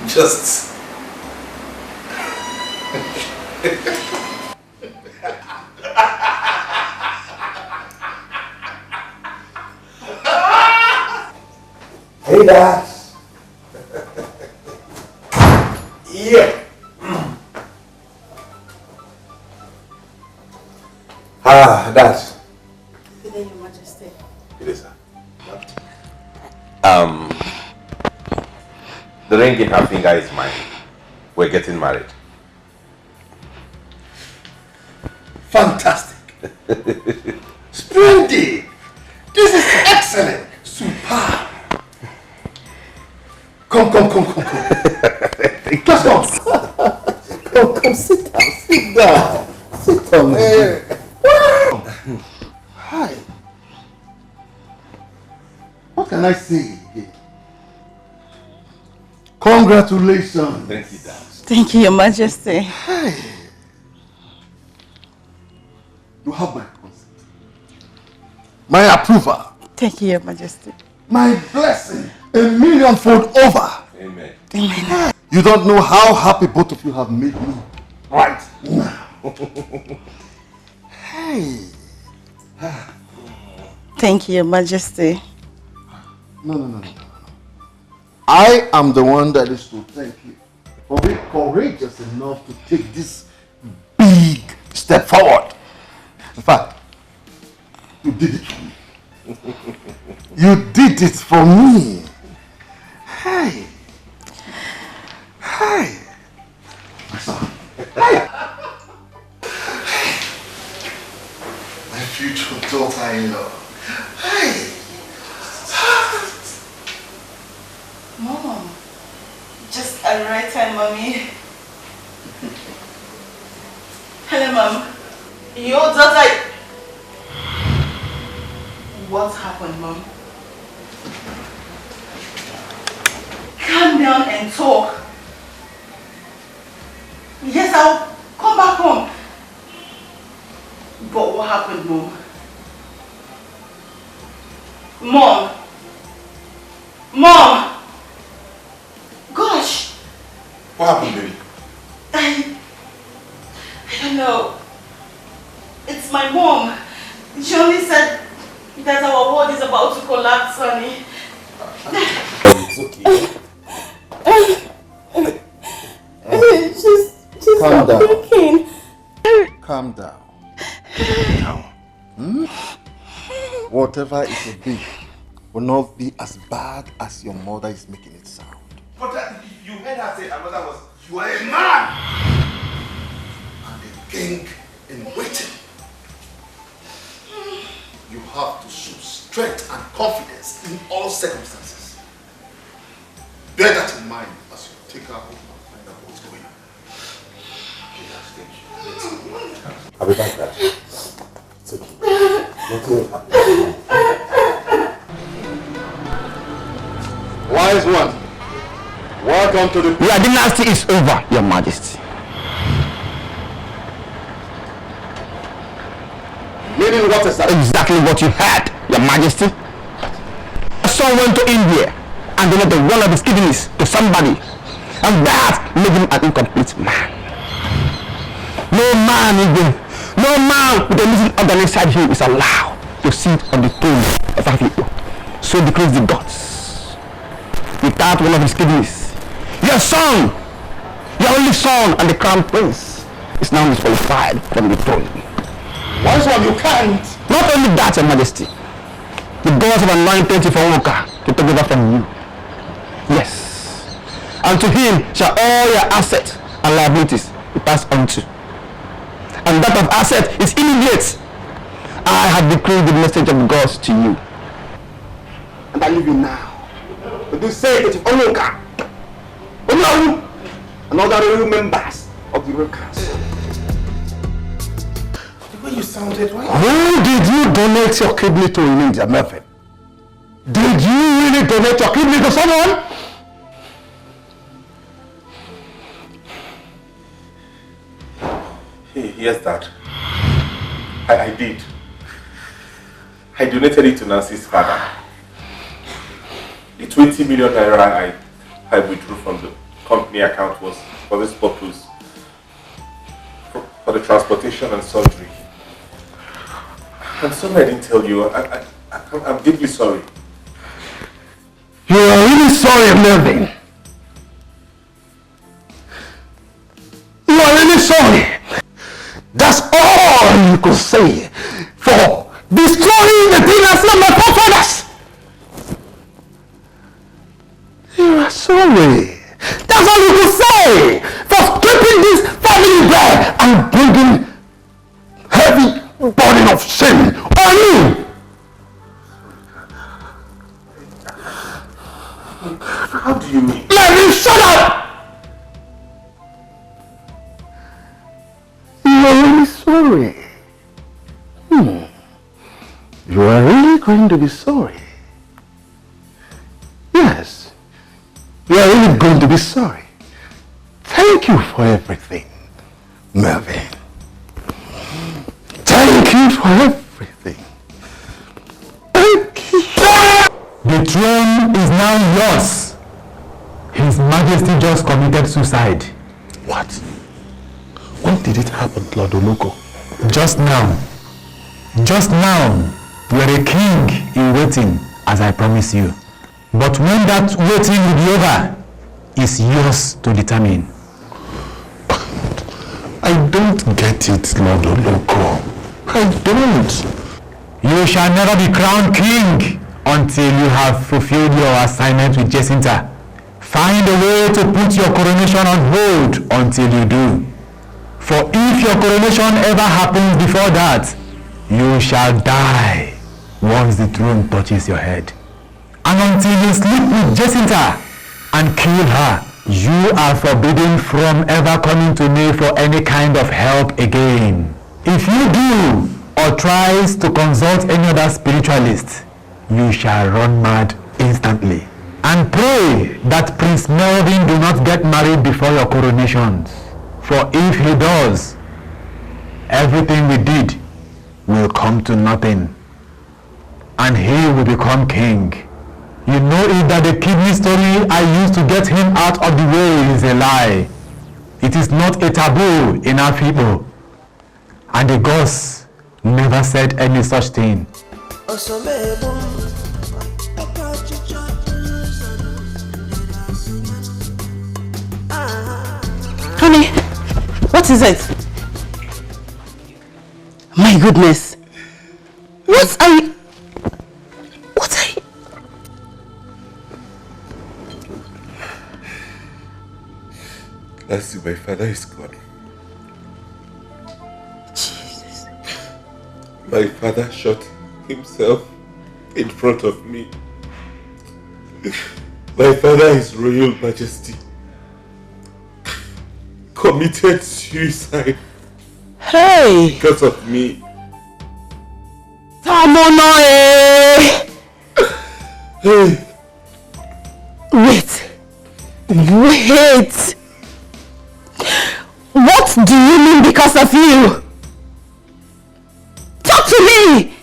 Just... Hey, Dad. Yeah. Dad. Good day, Your Majesty. It is, sir. The ring in her finger is mine. We're getting married. Fantastic. Splendid. This is excellent. Superb. Come. Let's go. Come, sit down. Sit down. Hey. Wow. Hi. What can I say? Congratulations. Thank you, Dad. Thank you, Your Majesty. Hey. You have my consent. My approval. Thank you, Your Majesty. My blessing. 1,000,000-fold over. Amen. Amen. You don't know how happy both of you have made me right now. Hey. Thank you, Your Majesty. No. I am the one that is to thank you for being courageous enough to take this big step forward. In fact, you did it for me. You did it for me. Hey. My son. My future daughter-in-law. Hey. Mom, just at the right time, Mommy. Hello, Mom. Your daughter... What happened, Mom? Calm down and talk. Yes, I'll come back home. But what happened, Mom? Mom! Gosh! What happened, baby? I don't know. It's my mom. She only said that our world is about to collapse, honey. It's okay. She's Calm down. thinking. Calm down. Whatever it will be will not be as bad as your mother is making it sound. But you heard her say her mother was... You are a man! And a king in waiting. You have to show strength and confidence in all circumstances. Bear that in mind as you take her home and find out what's going on. I'll be back, Dad. It's okay. Nothing will happen. Wise one, welcome to the... Your dynasty is over, Your Majesty. Meaning what is that? Exactly what you had, Your Majesty. A son went to India and donated one of his kidneys to somebody, and that made him an incomplete man. No man with a missing organ inside him is allowed to sit on the throne of Africa. So decrees the gods. Without one of his kidneys, your son, your only son and the crown prince, is now disqualified from the throne. Wise one, you can't. Not only that, Your Majesty, the gods have anointed you for Woka to take over from you. Yes. And to him shall all your assets and liabilities be passed on to. And that of asset is immediate. I have decreed the message of gods to you. And I leave you now. But do say it to Onoka, Onaru, and other royal members of the royal council. The way you sounded, why? Who did you donate your kidney to in India, Melvin? Did you really donate your kidney to someone? Yes, Dad. I did. I donated it to Nancy's father. The 20 million naira I withdrew from the company account was for this purpose. For the transportation and surgery. I'm sorry I didn't tell you. I'm deeply sorry. You are really sorry, Melvin. You are really sorry. That's all you could say for destroying the dynasty of my forefathers. You are sorry. That's all you could say for keeping this family there and bringing heavy burden of shame on you. How do you mean? Let me shut up! You are really sorry. You are really going to be sorry. Yes. You are really going to be sorry. Thank you for everything, Melvin. Thank you for everything. Thank you. The throne is now yours. His Majesty just committed suicide. What? When did it happen, Lord Oloko? Just now. Just now. You are a king in waiting, as I promised you. But when that waiting will be over, it's yours to determine. I don't get it, Lord Oloko. I don't. You shall never be crowned king until you have fulfilled your assignment with Jacinta. Find a way to put your coronation on hold until you do. For if your coronation ever happens before that, you shall die once the throne touches your head. And until you sleep with Jacinta and kill her, you are forbidden from ever coming to me for any kind of help again. If you do, or tries to consult any other spiritualist, you shall run mad instantly. And pray that Prince Melvin do not get married before your coronations. For if he does, everything we did will come to nothing. And he will become king. You know it that the kidney story I used to get him out of the way is a lie. It is not a taboo in our people. And the gods never said any such thing. Honey, what is it? My goodness. What are you... Nancy, my father is gone. Jesus. My father shot himself in front of me. My father, His Royal Majesty, committed suicide. Hey! Because of me. Tamonoe! Hey! Wait! What do you mean because of you? Talk to me!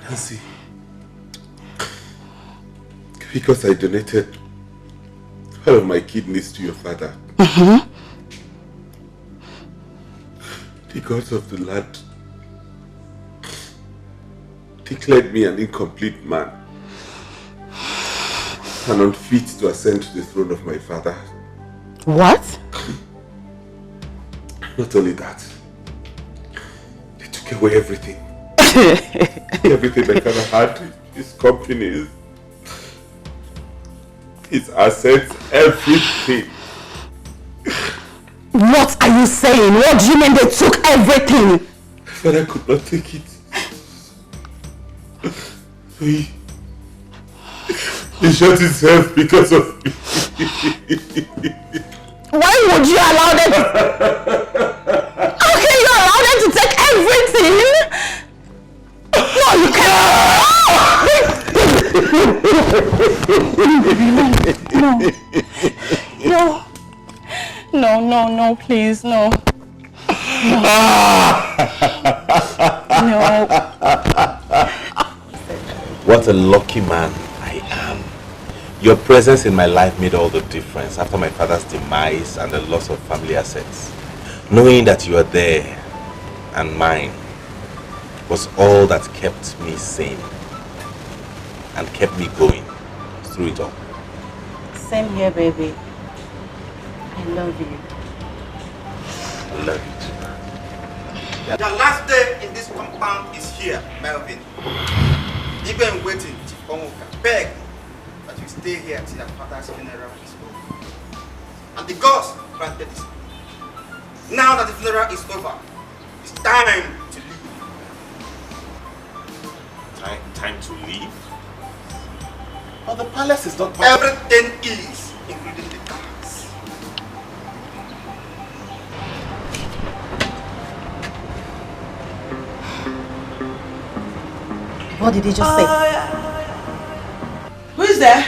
Nancy, because I donated all of my kidneys to your father. The gods of the land declared me an incomplete man and unfit to ascend to the throne of my father. What? Not only that, they took away everything. Everything my father had, his companies, his assets, everything. What are you saying? What do you mean they took everything? My father could not take it. So he shot himself because of me. Why would you allow them to... How can you allow them to take everything? No, you can't. No, please, no. No. What a lucky man I am. Your presence in my life made all the difference after my father's demise and the loss of family assets. Knowing that you are there and mine was all that kept me sane and kept me going through it all. Same here, baby. I love you. I love you too. The last day in this compound is here, Melvin. Even waiting, Chief Omuka beg that you stay here till your father's funeral is over. And the gods granted this. Now that the funeral is over, it's time to leave. Time to leave? But the palace is not... Everything is, including the cars. What did he just say? Who is there?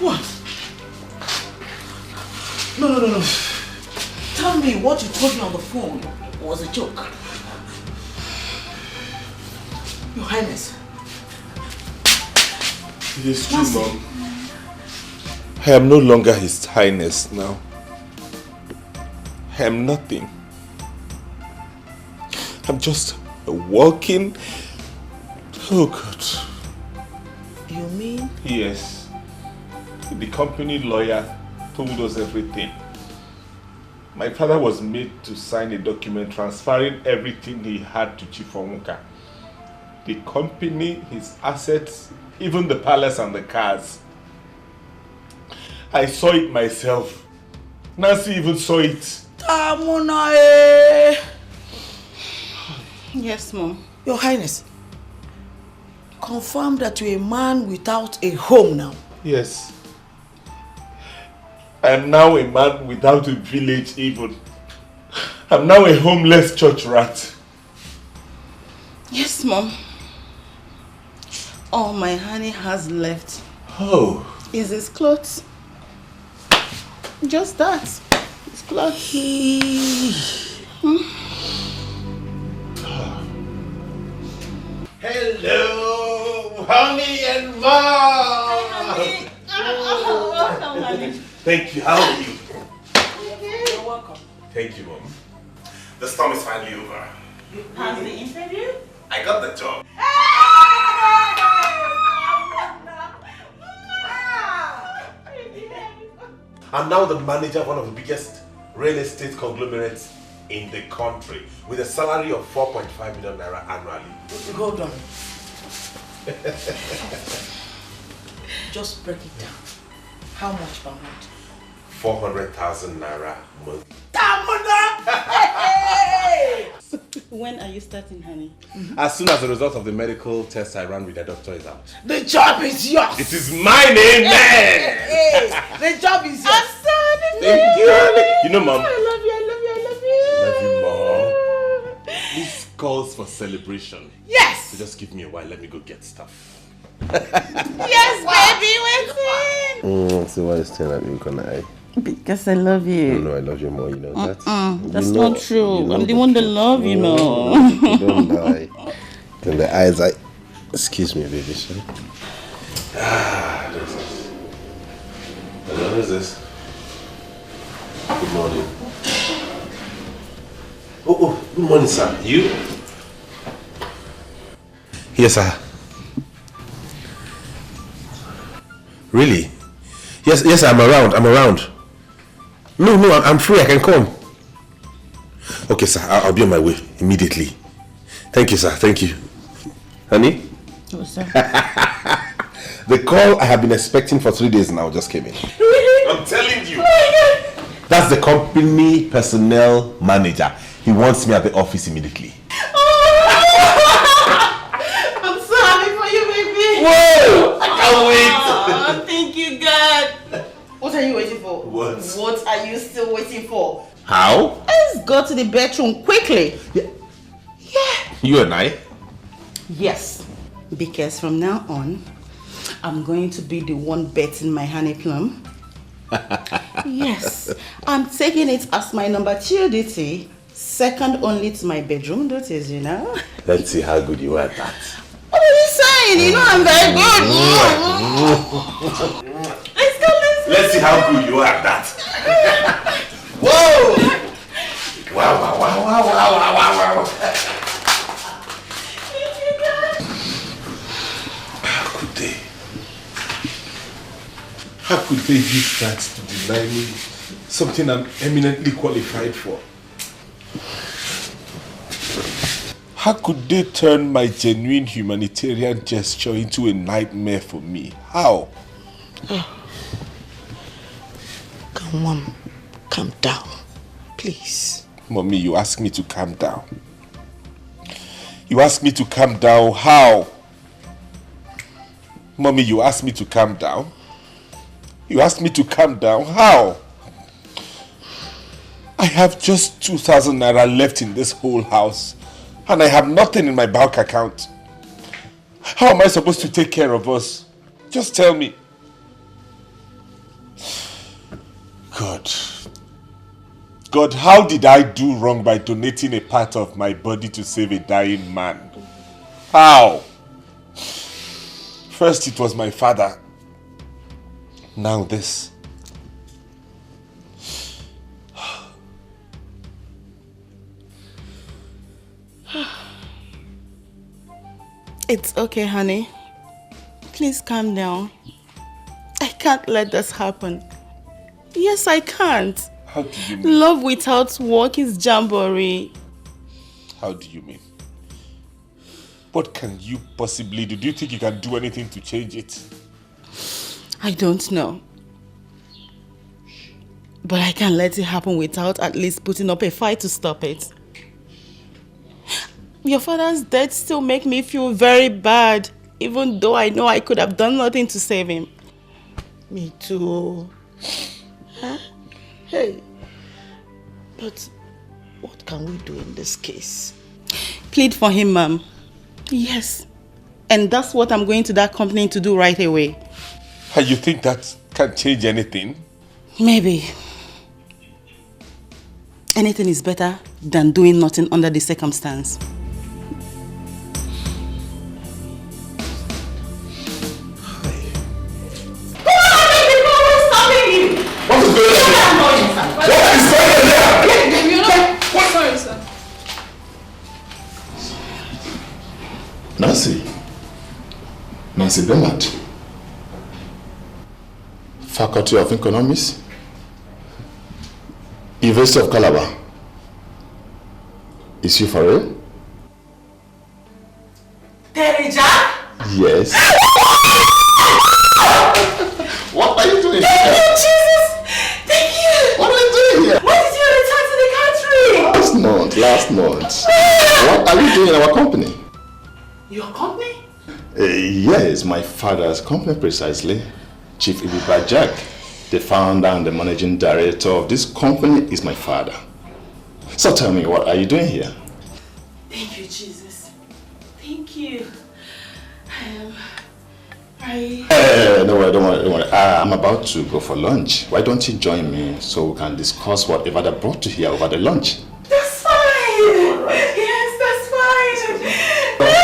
What? No. Tell me what you told me on the phone was a joke. Your Highness. It is true, Mom. I am no longer His Highness now. I am nothing. I'm just a walking... Oh God. You mean? Yes. The company lawyer told us everything. My father was made to sign a document transferring everything he had to Chief Omuka. The company, his assets, even the palace and the cars. I saw it myself. Nancy even saw it. Tamunae! Yes, Mom. Your Highness, confirm that you're a man without a home now. Yes. I am now a man without a village even. I'm now a homeless church rat. Yes, Mom. All my honey has left is his clothes. Just that. His clothes. Hello, honey and mom. Thank you. How are you? You're welcome. Thank you, Mom. The storm is finally over. You passed the interview? I got the job. I'm now the manager of one of the biggest real estate conglomerates in the country with a salary of 4.5 million naira annually. Hold on. Just break it down. How much per month? 400,000 naira a month. Tamuna! Hey! When are you starting, honey? As soon as the result of the medical test I ran with the doctor is out. The job is yours! It is mine, amen! Hey, the job is yours! I'm sorry, Thank you, honey. You know, Mom. I love you, I love you, I love you. Love you, Mom. This calls for celebration. Yes! So just give me a while, let me go get stuff. Yes, baby, what's So why are you staring at me, Konai? Because I love you. No, I love you more, you know that. That's You know- not true. you know I'm the one that love you, know. Don't lie. In the eyes, excuse me, baby. Sorry. What is this? Hello, what is this? Good morning. Oh, good morning, sir. You? Yes, sir. Really? Yes, I'm around. No, I'm free, I can come. Okay, sir, I'll be on my way immediately. Thank you, sir, thank you. Honey? Oh, sir. The call I have been expecting for 3 days now just came in. Really? I'm telling you. That's the company personnel manager. He wants me at the office immediately. I'm so happy for you, baby. Whoa! I can't wait. Oh, thank you, God. What are you waiting for? What? What are you still waiting for? How? Let's go to the bedroom quickly. You and I? Yes. Because from now on, I'm going to be the one betting my honey plum. Yes. I'm taking it as my number 2 duty, second only to my bedroom duties, you know. Let's see how good you are at that. What are you saying? You know I'm very good. Let's go. Let's see how good you are at that. Whoa! Wow. How could they use that to deny me something I'm eminently qualified for? How could they turn my genuine humanitarian gesture into a nightmare for me? How? Come on, calm down, please. Mommy, you asked me to calm down. You asked me to calm down. How? Mommy, you asked me to calm down. You asked me to calm down. How? I have just 2,000 naira left in this whole house, and I have nothing in my bank account. How am I supposed to take care of us? Just tell me. God, how did I do wrong by donating a part of my body to save a dying man? How? First it was my father. Now this. It's okay, honey. Please calm down. I can't let this happen. Yes, I can't. How do you mean? Love without work is jamboree. How do you mean? What can you possibly do? Do you think you can do anything to change it? I don't know. But I can't let it happen without at least putting up a fight to stop it. Your father's death still makes me feel very bad, even though I know I could have done nothing to save him. Me too. Huh? Hey, but what can we do in this case? Plead for him, ma'am. Yes. And that's what I'm going to that company to do right away. And you think that can change anything? Maybe. Anything is better than doing nothing under the circumstance. Nancy Bernard, Faculty of Economics, University of Calabar. Is you for real? Terija? Yes. What are you doing Thank here? you, Jesus! Thank you! What are you doing here? When did you return to the country? Last month. Yes, my father's company precisely. Chief Ibibajak, the founder and the managing director of this company, is my father. So tell me, what are you doing here? Thank you, Jesus. Thank you. Don't worry. I'm about to go for lunch. Why don't you join me so we can discuss whatever they brought you here over the lunch? That's fine. Right. Yes, that's fine. That's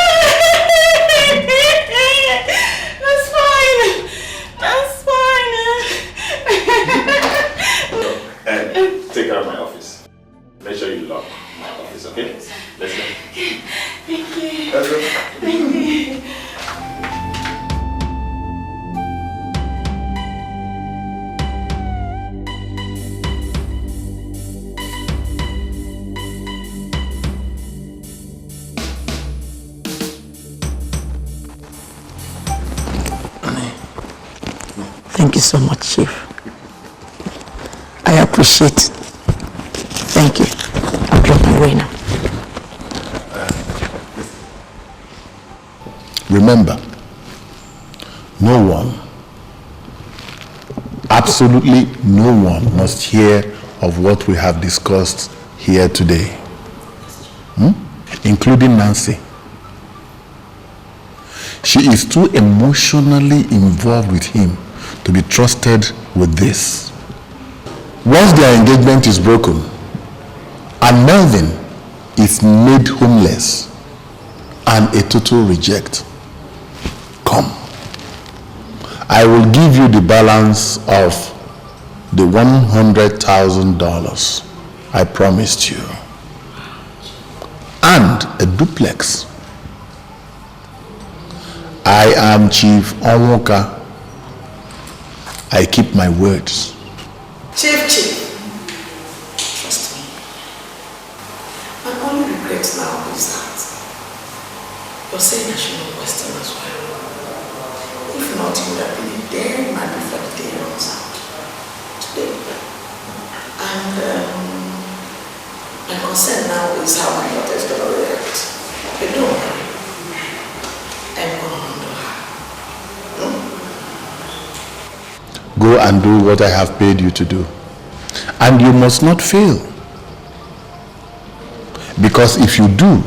fine. That's fine. Take care of my office. Make sure you lock my office, okay? Let's go. Thank you. Let's go. Thank you. Thank you so much, Chief. I appreciate it. Thank you. I'll drop my way now. Remember, no one, absolutely no one must hear of what we have discussed here today, including Nancy. She is too emotionally involved with him to be trusted with this. Once their engagement is broken and Melvin is made homeless and a total reject, come. I will give you the balance of the $100,000 I promised you and a duplex. I am Chief Onwoka. I keep my words. Chief, trust me. My only regret now is that you're saying I should know Western as well. If not, you would have been a dead man before the day runs out. Today. And my concern now is how my daughter is going to react. But don't worry. I'm going to handle her. Go and do what I have paid you to do. And you must not fail. Because if you do,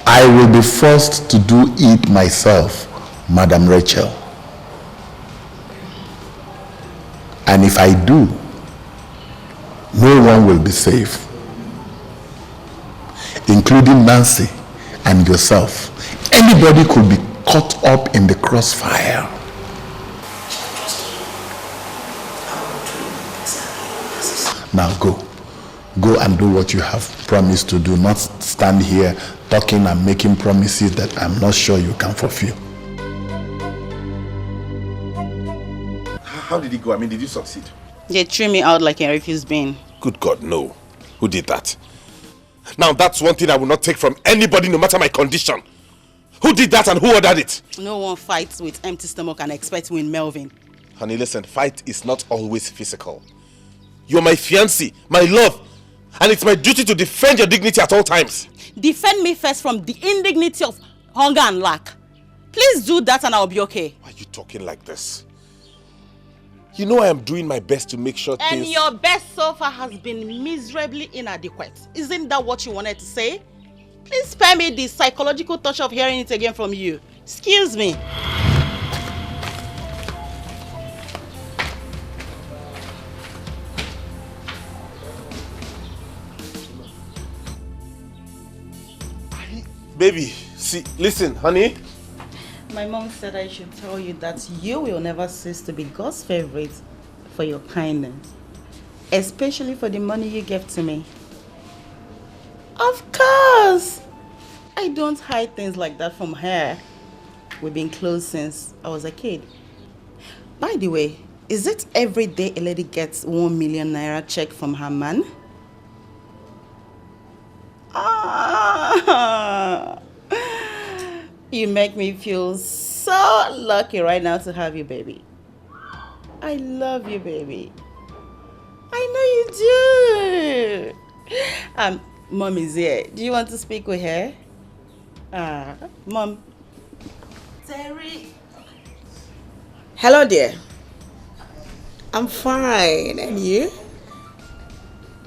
I will be forced to do it myself, Madam Rachel. And if I do, no one will be safe, including Nancy and yourself. Anybody could be caught up in the crossfire. Now go and do what you have promised to do, not stand here talking and making promises that I'm not sure you can fulfill. How did it go? I mean, did you succeed? They threw me out like a refused bin. Good God, no. Who did that? Now that's one thing I will not take from anybody, no matter my condition. Who did that and who ordered it? No one fights with empty stomach and expects to win Melvin. Honey, listen, fight is not always physical. You're my fiancé, my love, and it's my duty to defend your dignity at all times. Defend me first from the indignity of hunger and lack. Please do that and I'll be okay. Why are you talking like this? You know I am doing my best to make sure And your best so far has been miserably inadequate. Isn't that what you wanted to say? Please spare me the psychological touch of hearing it again from you. Excuse me. Baby, see, listen, honey. My mom said I should tell you that you will never cease to be God's favorite for your kindness. Especially for the money you gave to me. Of course! I don't hide things like that from her. We've been close since I was a kid. By the way, is it every day a lady gets 1 million naira check from her man? Ah, you make me feel so lucky right now to have you, baby. I love you, baby. I know you do. Mom is here. Do you want to speak with her? Mom. Terry. Hello, dear. I'm fine. And you?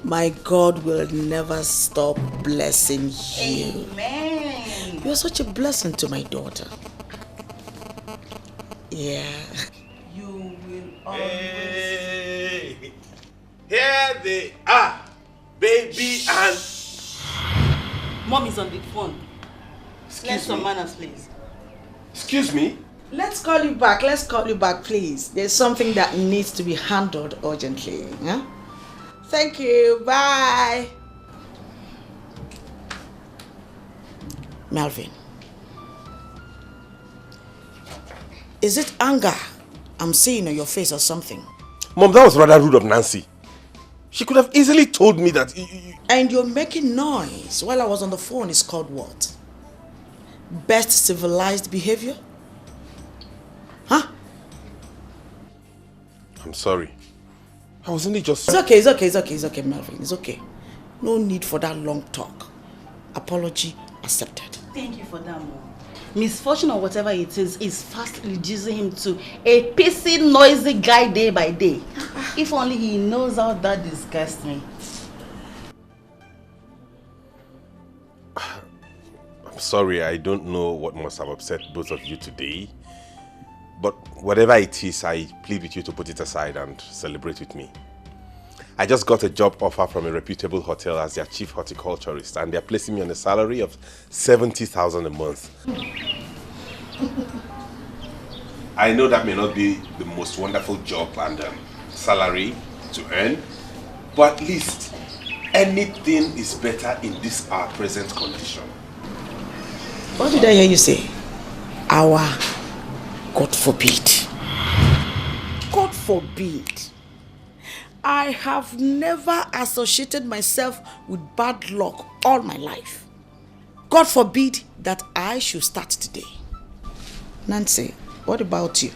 My God will never stop blessing you. Amen. You're such a blessing to my daughter. Yeah. You will always... Hey! Here they are, baby and... Mom is on the phone. Excuse Some me? manners, please. Excuse me? Let's call you back. Let's call you back, please. There's something that needs to be handled urgently. Huh? Thank you. Bye. Melvin. Is it anger I'm seeing on your face or something? Mom, that was rather rude of Nancy. She could have easily told me that... And you're making noise while I was on the phone is called what? Best civilized behavior? Huh? I'm sorry. I was only just... It's okay, Melvin. It's okay. No need for that long talk. Apology accepted. Thank you for that, Mom. Misfortune or whatever it is fast reducing him to a pissy, noisy guy day by day. If only he knows how that disgusts me. I'm sorry, I don't know what must have upset both of you today. But whatever it is, I plead with you to put it aside and celebrate with me. I just got a job offer from a reputable hotel as their chief horticulturist, and they're placing me on a salary of 70,000 a month. I know that may not be the most wonderful job and salary to earn, but at least anything is better in this our present condition. What did I hear you say? Our God forbid. God forbid. I have never associated myself with bad luck all my life. God forbid that I should start today. Nancy, what about you?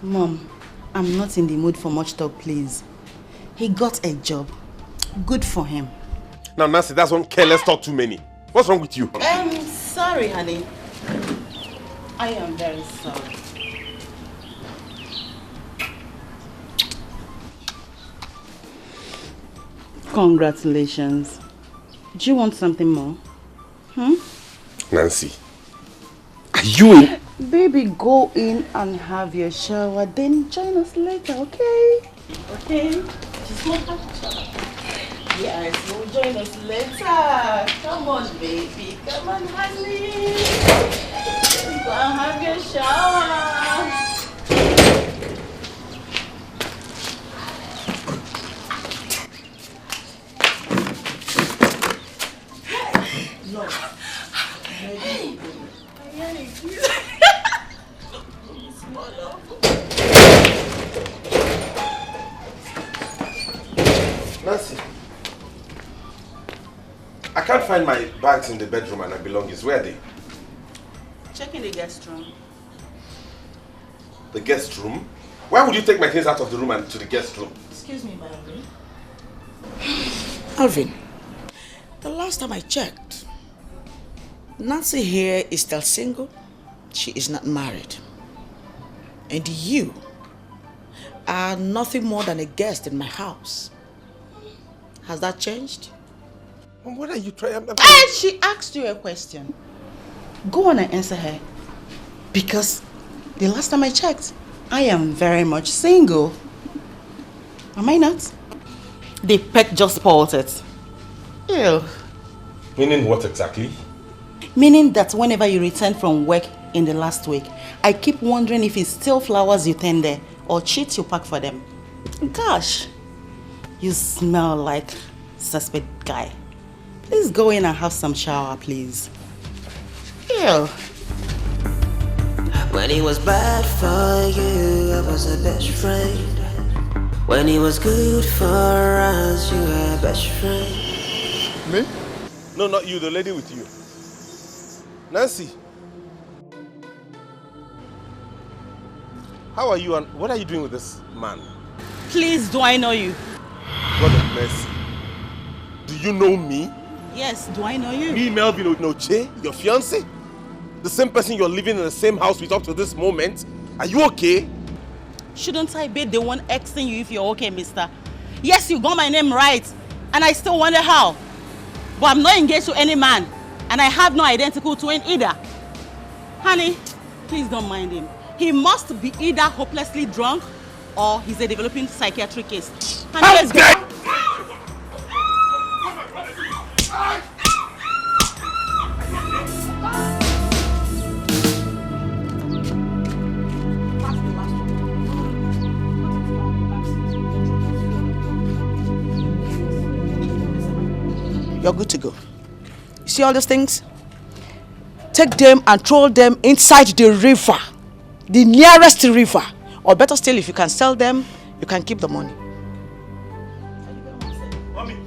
Mom, I'm not in the mood for much talk, please. He got a job. Good for him. Now, Nancy, that's one careless talk too many. What's wrong with you? I'm sorry, honey. I am very sorry. Congratulations. Do you want something more? Nancy, are you in? Baby, go in and have your shower, then join us later, okay? Okay? Just go have a shower. Yes, we'll join us later. Come on, baby. Come on, honey. Go and have your shower. Nancy, I can't find my bags in the bedroom and my belongings. Where are they? Check in the guest room. The guest room? Why would you take my things out of the room and to the guest room? Excuse me, Marvin. Alvin, the last time I checked, Nancy here is still single. She is not married. And you are nothing more than a guest in my house. Has that changed? What are you trying? And she asked you a question. Go on and answer her. Because the last time I checked, I am very much single. Am I not? The peck just spoiled it. Ew. Meaning what exactly? Meaning that whenever you return from work in the last week, I keep wondering if it's still flowers you tend there or cheats you pack for them. Gosh, you smell like suspect guy. Please go in and have some shower, please. Ew. When he was bad for you, I was a best friend. When he was good for us, you were best friend. Me? No, not you, the lady with you. Nancy. How are you and what are you doing with this man? Please, do I know you? God of mercy. Do you know me? Yes, do I know you? Me, Melvin Oche, your fiancé? The same person you're living in the same house with up to this moment? Are you okay? Shouldn't I be the one asking you if you're okay, mister? Yes, you got my name right, and I still wonder how. But I'm not engaged to any man, and I have no identical twin either. Honey, please don't mind him. He must be either hopelessly drunk or he's a developing psychiatric case. Honey, let's go. You're good to go. You see all these things? Take them and throw them inside the river. The nearest river. Or better still, if you can sell them, you can keep the money. Mommy,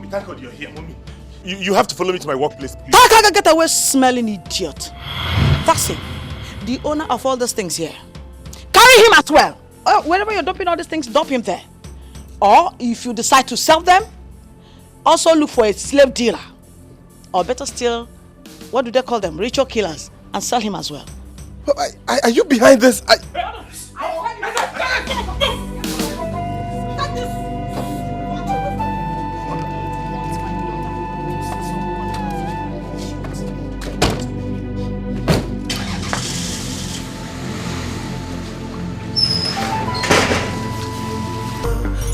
thank God you're here, Mommy. You have to follow me to my workplace, please. Get away, smelling idiot. That's it. The owner of all these things here. Carry him as well. Wherever you're dumping all these things, dump him there. Or if you decide to sell them, also look for a slave dealer. Or better still, what do they call them? Ritual killers. And sell him as well. Are you behind this?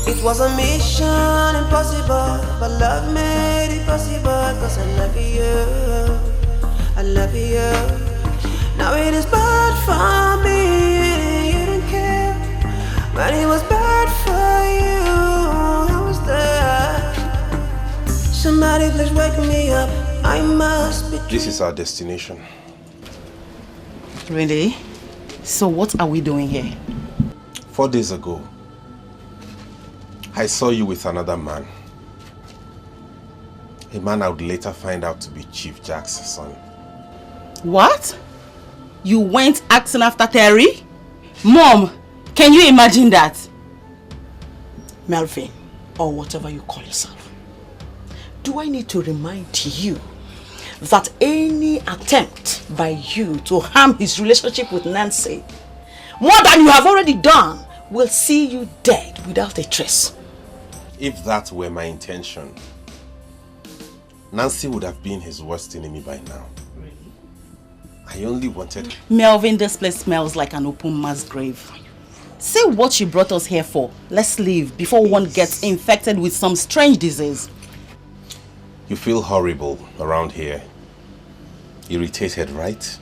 It was a mission impossible, but love made it possible. Cause I love you, I love you. Now it is bad for me, and you don't care. When it was bad for you, I was there. Somebody please wake me up, I must be. This is our destination. Really? So what are we doing here? 4 days ago, I saw you with another man. A man I would later find out to be Chief Jack's son. What? You went asking after Terry? Mom, can you imagine that? Melvin, or whatever you call yourself. Do I need to remind you that any attempt by you to harm his relationship with Nancy, more than you have already done, will see you dead without a trace? If that were my intention, Nancy would have been his worst enemy by now. Really? I only wanted... Melvin, this place smells like an open mass grave. Say what she brought us here for. Let's leave before one gets infected with some strange disease. You feel horrible around here. Irritated, right?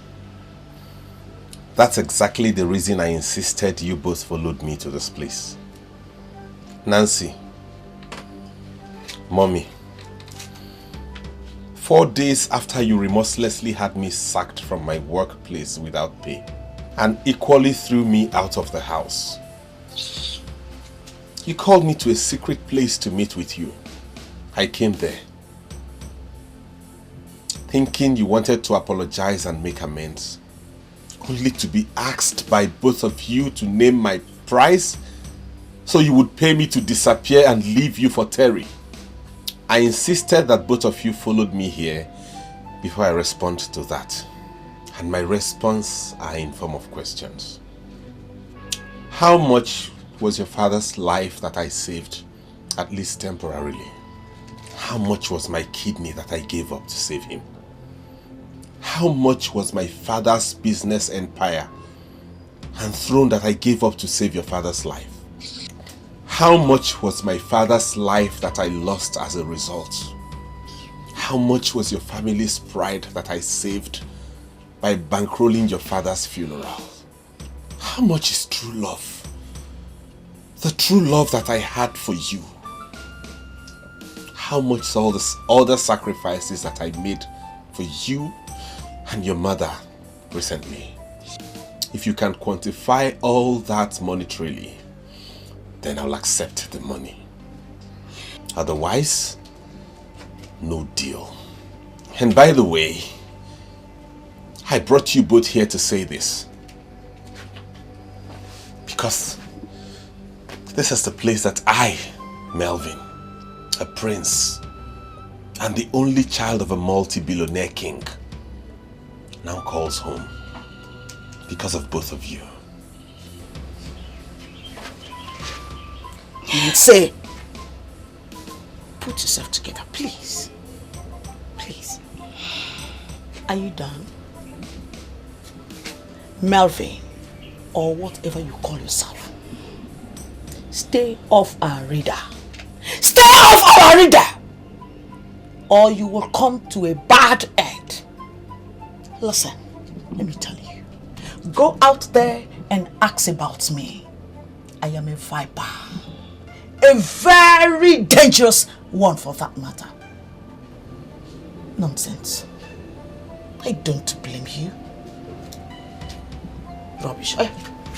That's exactly the reason I insisted you both followed me to this place. Nancy, Mommy, 4 days after you remorselessly had me sacked from my workplace without pay and equally threw me out of the house, you called me to a secret place to meet with you. I came there, thinking you wanted to apologize and make amends, only to be asked by both of you to name my price so you would pay me to disappear and leave you for Terry. I insisted that both of you followed me here before I respond to that. And my response are in form of questions. How much was your father's life that I saved, at least temporarily? How much was my kidney that I gave up to save him? How much was my father's business empire and throne that I gave up to save your father's life? How much was my father's life that I lost as a result? How much was your family's pride that I saved by bankrolling your father's funeral? How much is true love? The true love that I had for you. How much is all the other sacrifices that I made for you and your mother recently? If you can quantify all that monetarily, then I'll accept the money. Otherwise, no deal. And by the way, I brought you both here to say this, because this is the place that I, Melvin, a prince, and the only child of a multi-billionaire king, now calls home because of both of you. Say, put yourself together, please. Please. Are you done? Melvin, or whatever you call yourself, stay off our radar. Stay off our radar! Or you will come to a bad end. Listen, let me tell you. Go out there and ask about me. I am a viper. A very dangerous one for that matter. Nonsense. I don't blame you. Rubbish.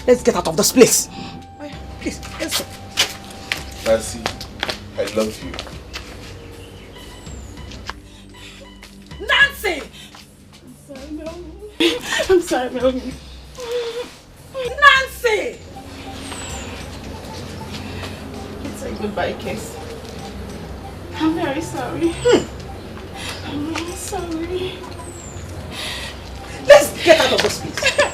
Let's get out of this place. Please, let's go. Nancy, I love you. Nancy! I'm sorry, Melvin. Nancy! It's a goodbye kiss. I'm very sorry. I'm really sorry. Let's get out of this place.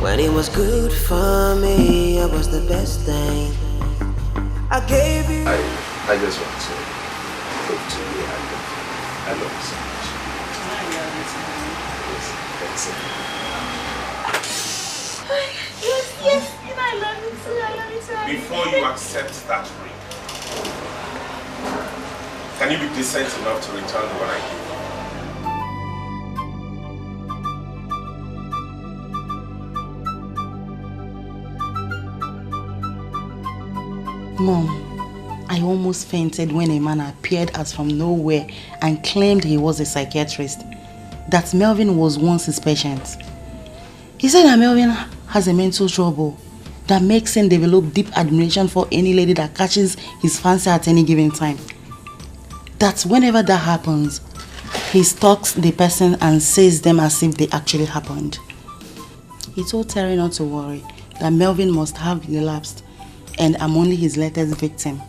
When it was good for me, it was the best thing. I gave you. I just want to talk to you. I love you so much. I love you so much. Yes, you know I love you too. I love you too. Before you accept that ring, can you be decent enough to return the one I gave you? Mom, I almost fainted when a man appeared as from nowhere and claimed he was a psychiatrist, that Melvin was once his patient. He said that Melvin has a mental trouble that makes him develop deep admiration for any lady that catches his fancy at any given time. That whenever that happens, he stalks the person and says them as if they actually happened. He told Terry not to worry, that Melvin must have relapsed and I'm only his latest victim.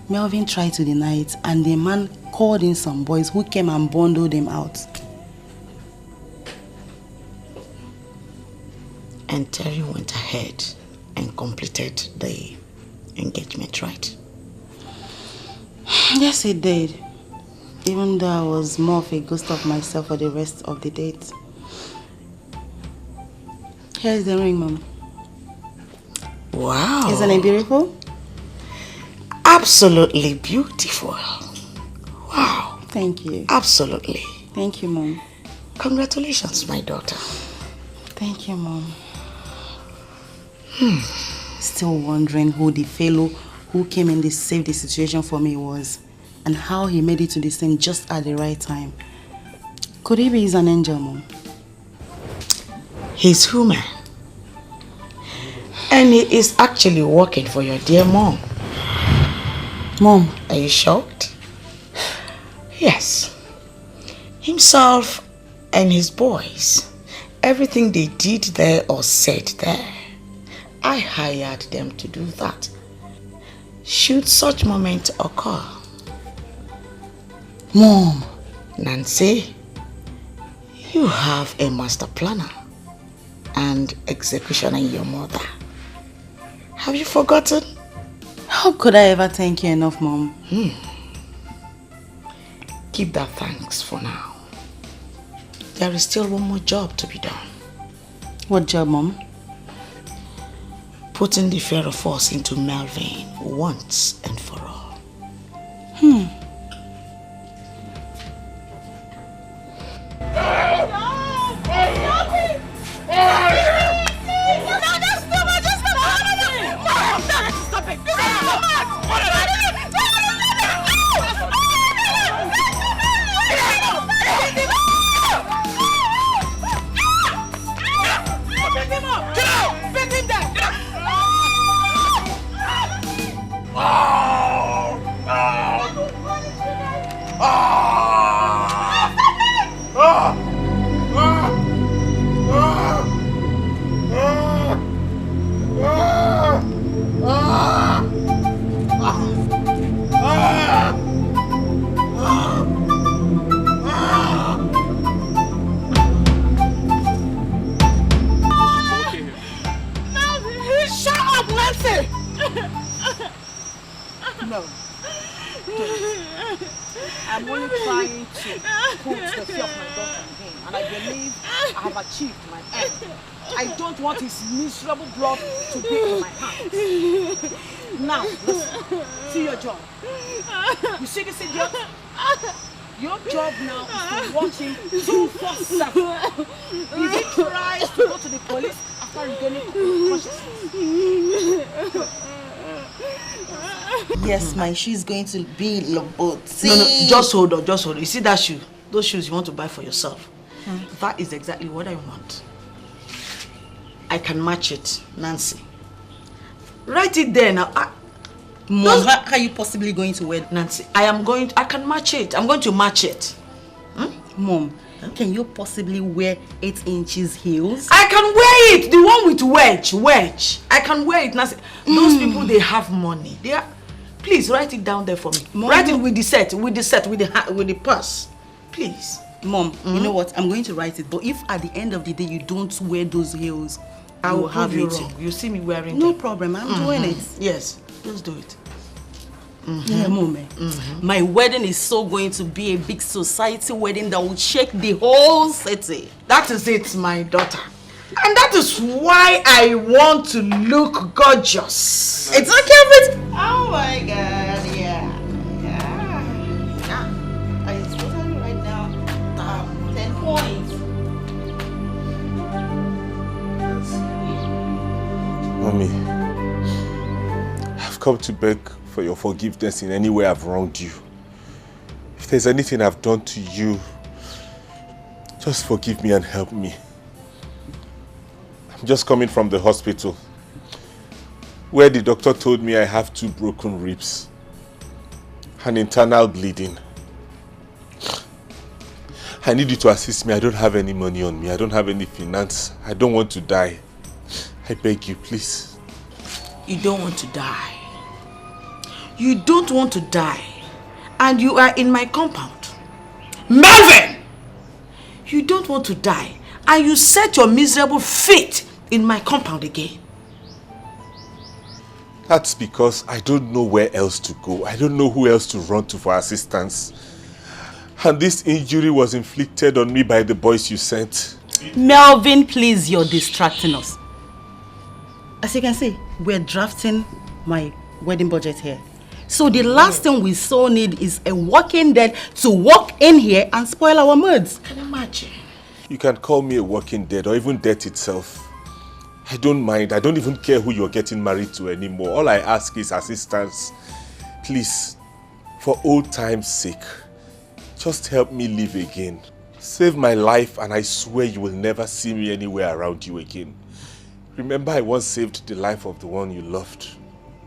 Melvin tried to deny it, and the man called in some boys who came and bundled him out. And Terry went ahead and completed the engagement, right? Yes, he did. Even though I was more of a ghost of myself for the rest of the date. Here's the ring, Mom. Wow. Isn't it beautiful? Absolutely beautiful. Wow. Thank you. Absolutely. Thank you, Mom. Congratulations, my daughter. Thank you, Mom. Still wondering who the fellow who came in to save the situation for me was and how he made it to the scene just at the right time. Could he be an angel, Mom? He's human. And he is actually working for your dear mom. Mom, are you shocked? Yes. Himself and his boys, everything they did there or said there, I hired them to do that. Should such moment occur. Mom, Nancy, you have a master planner and executioner in your mother. Have you forgotten? How could I ever thank you enough, Mom? Keep that thanks for now. There is still one more job to be done. What job, Mom? Putting the fear of us into Melvin once and for all. Nancy! No. I'm only trying to put the fear of my daughter in him, and I believe I have achieved my end. I don't want his miserable blood to be in my hands. Now, listen, see your job. You see this idiot? Your job now is to watch him 247. If he tries to go to the police after regaining consciousness. Yes, my shoe is going to be Loboti. No, just hold on, just hold on. You see that shoe? Those shoes you want to buy for yourself. That is exactly what I want. I can match it, Nancy. Write it there now. Mom, how are you possibly going to wear Nancy? I can match it. I'm going to match it. Mom, can you possibly wear 8 inches heels? I can wear it. The one with wedge. I can wear it, Nancy. Those people, they have money. Please write it down there for me. Mom, write it with the purse. Please. Mom, you know what? I'm going to write it. But if at the end of the day you don't wear those heels, I will have you wrong. You see me wearing no them. problem. I'm doing it. Yes, just do it. Yeah, Mom. My wedding is so going to be a big society wedding that will shake the whole city. That is it, my daughter. And that is why I want to look gorgeous. It's okay, but... Oh my God, yeah. I totally right now 10 points. Mommy, I've come to beg for your forgiveness in any way I've wronged you. If there's anything I've done to you, just forgive me and help me. I'm just coming from the hospital, where the doctor told me I have 2 broken ribs and internal bleeding. I need you to assist me. I don't have any money on me. I don't have any finance. I don't want to die. I beg you, please. You don't want to die. You don't want to die. And you are in my compound. Melvin! You don't want to die. And you set your miserable feet in my compound again. That's because I don't know where else to go. I don't know who else to run to for assistance. And this injury was inflicted on me by the boys you sent. Melvin, please, you're distracting us. As you can see, we're drafting my wedding budget here. So the last thing we so need is a walking dead to walk in here and spoil our moods. Can you imagine? You can call me a walking dead or even death itself. I don't mind. I don't even care who you're getting married to anymore. All I ask is assistance. Please, for old time's sake, just help me live again. Save my life and I swear you will never see me anywhere around you again. Remember, I once saved the life of the one you loved.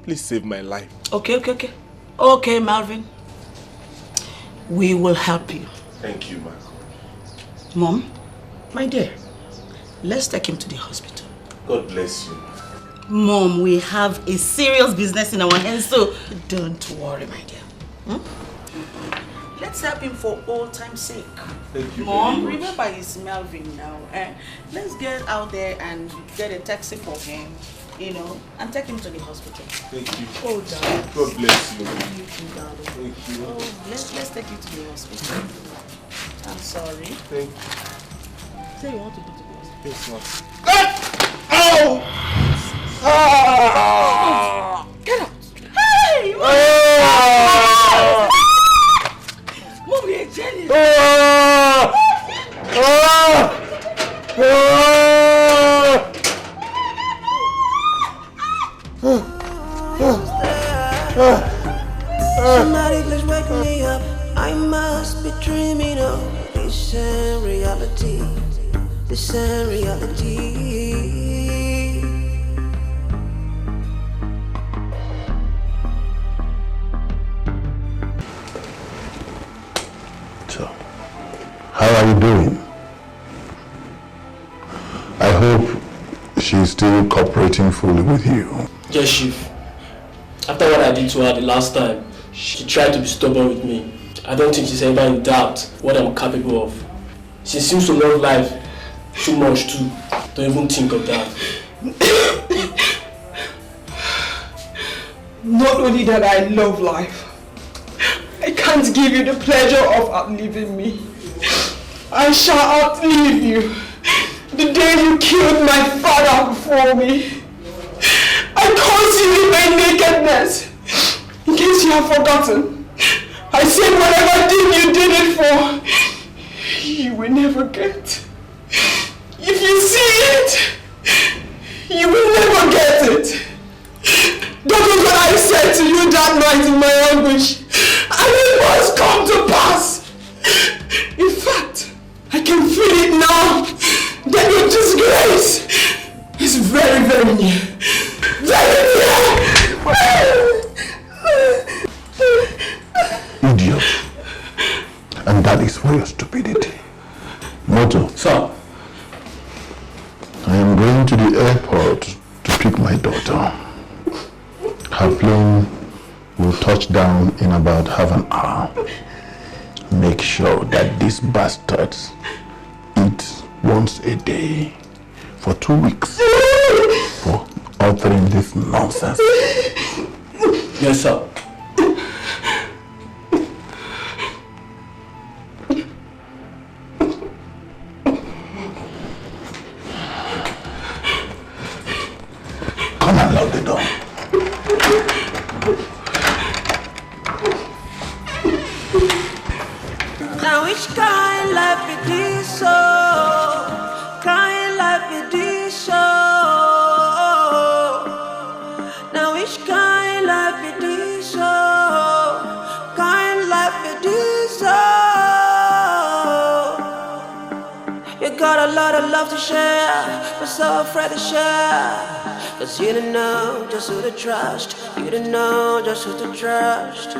Please save my life. Okay. Okay, Melvin. We will help you. Thank you, ma. Mom, my dear, let's take him to the hospital. God bless you. Mom, we have a serious business in our hands, so don't worry, my dear. Let's help him for old time's sake. Thank you. Mom, remember he's Melvin now. Let's get out there and get a taxi for him, and take him to the hospital. Thank you. Oh, darling. God bless you. Thank you, darling. Thank you. Oh, let's take you to the hospital. I'm sorry. Thank you. Say you want to go to the hospital. Yes, ma'am. Oh! Ah! Get out! Hey! Mom, you're jelly! Somebody please wake me up. I must be dreaming of this ain't reality. This ain't reality. So, how are you doing? I hope she's still cooperating fully with you. Yes, Chief. After what I did to her the last time, she tried to be stubborn with me. I don't think she's ever in doubt what I'm capable of. She seems to love life too much too. Don't even think of that. Not only that I love life, I can't give you the pleasure of outliving me. I shall outlive you the day you killed my father before me. I caused you in my nakedness. In case you have forgotten, I said whatever thing you did it for, you will never get. If you see it, you will never get it. That was what I said to you that night in my anguish, and it must come to pass. In fact, I can feel it now that your disgrace is very, very near. Very near! Idiot. And that is for your stupidity. Moto. Sir. I am going to the airport to pick my daughter. Her plane will touch down in about half an hour. Make sure that these bastards eat once a day for 2 weeks for uttering this nonsense. Yes, sir. Come and lock the door. Now which kind life it is so? Kind life it is so? Now which kind life it is so? Kind life it is so? You got a lot of love to share, but so afraid to share. Cause you don't know just who to trust. You don't know just who to trust.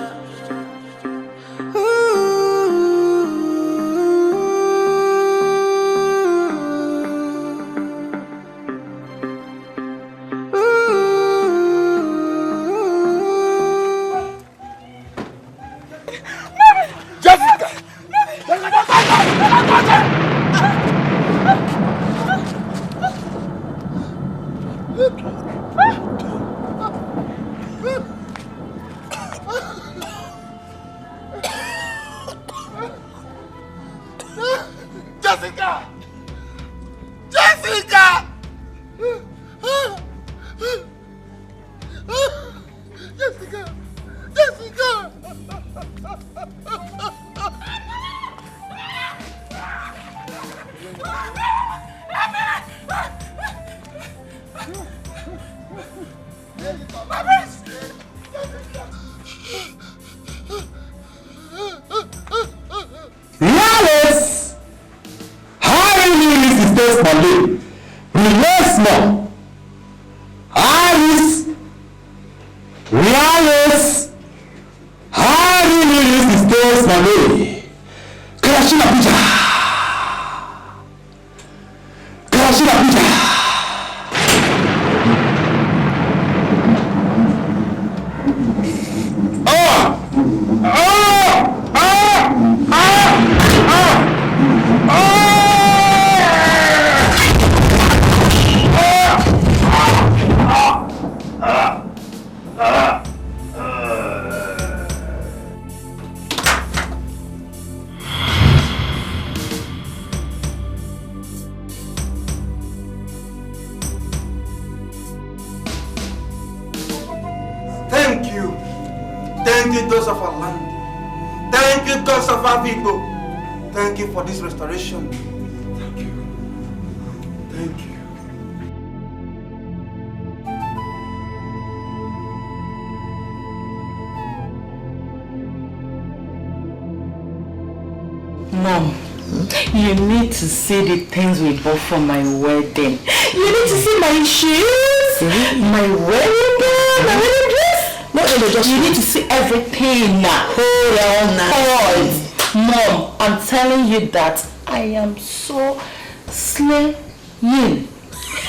To see the things we bought for my wedding. You need to see my shoes, my wedding gown, my wedding dress. No, just you need to see everything now. Hold on. Mom, I'm telling you that I am so slaying.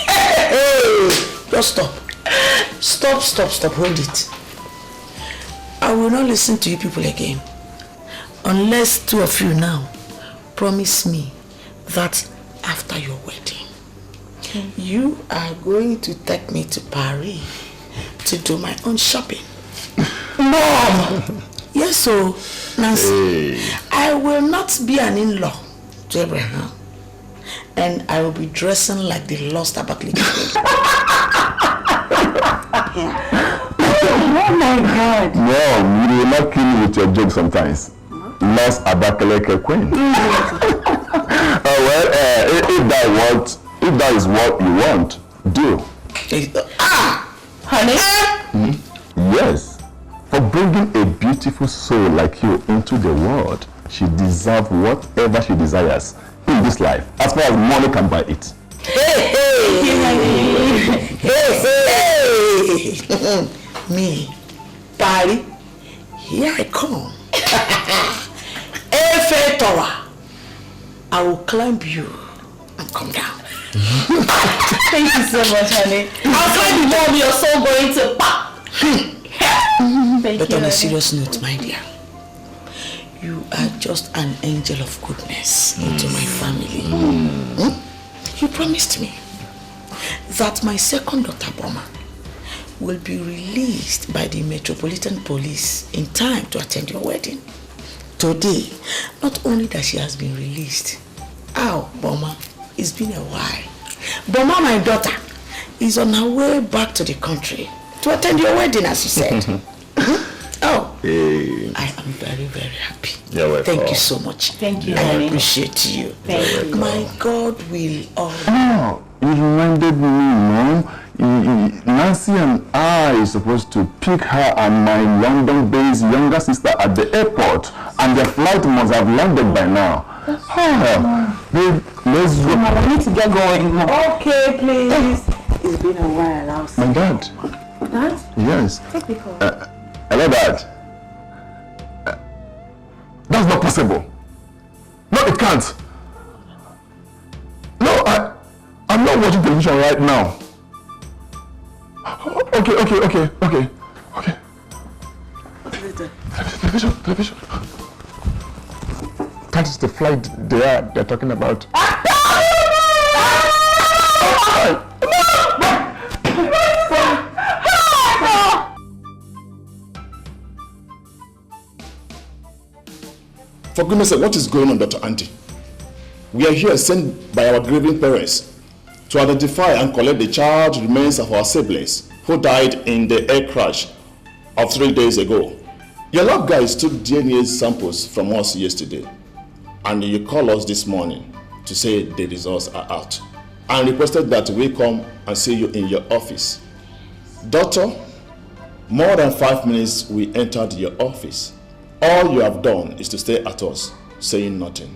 Hey, just stop. Stop, hold it. I will not listen to you people again. Unless two of you now promise me that after your wedding, you are going to take me to Paris to do my own shopping. Mom! Yes, so, Nancy, hey. I will not be an in-law to Abraham. And I will be dressing like the lost Abakaliki. Oh my God. Mom, you will not kill me with your jokes sometimes. Lost Abakaliki queen. If that is what you want, do. Honey? Yes. For bringing a beautiful soul like you into the world, she deserves whatever she desires in this life, as far as money can buy it. Hey! Me, Barry, here I come. I will climb you and come down. Thank you so much, honey. I'll climb the wall you're so going to pop. But on a serious note, my dear, you are just an angel of goodness into my family. You promised me that my second daughter, Boma, will be released by the Metropolitan Police in time to attend your wedding. Today, not only that she has been released, Boma, it's been a while. Boma, my daughter, is on her way back to the country to attend your wedding, as you said. Hey. I am very, very happy. Thank you so much. Thank you. I appreciate you. Thank you. My God will always. Oh, you reminded me, Mom. Nancy and I are supposed to pick her and my London-based younger sister at the airport, and their flight must have landed by now. Let's go. I need to get going. Okay, please. It's been a while. My dad. Dad? Yes. Take the call. Hello, Dad. That's not possible. No, it can't. No, I'm not watching television right now. Okay. Television. That is the flight they're talking about. For goodness sake, what is going on, Dr. Auntie? We are here sent by our grieving parents to identify and collect the charred remains of our siblings who died in the air crash of 3 days ago. Your lab guys took DNA samples from us yesterday, and you called us this morning to say the results are out and requested that we come and see you in your office. Doctor, more than 5 minutes we entered your office. All you have done is to stay at us, saying nothing.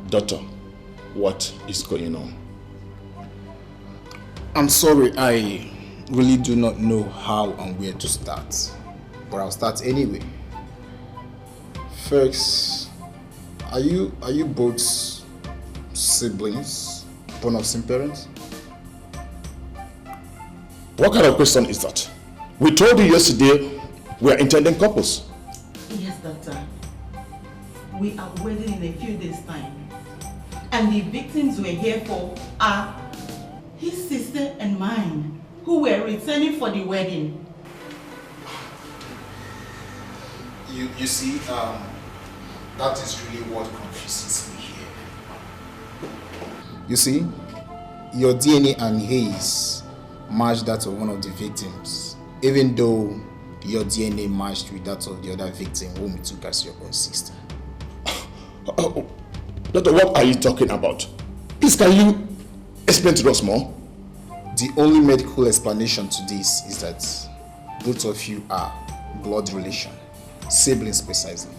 Doctor, what is going on? I'm sorry, I really do not know how and where to start, but I'll start anyway. First, are you both siblings, born of same parents? What kind of question is that? We told you yesterday we are intending couples. Yes, Doctor. We are wedding in a few days' time. And the victims we're here for are his sister and mine, who were returning for the wedding. You see, that is really what confuses me here. You see, your DNA and his matched that of one of the victims, even though your DNA matched with that of the other victim whom you took as your own sister. Doctor, what are you talking about? Please, can you explain to us more? The only medical explanation to this is that both of you are blood relation, siblings precisely.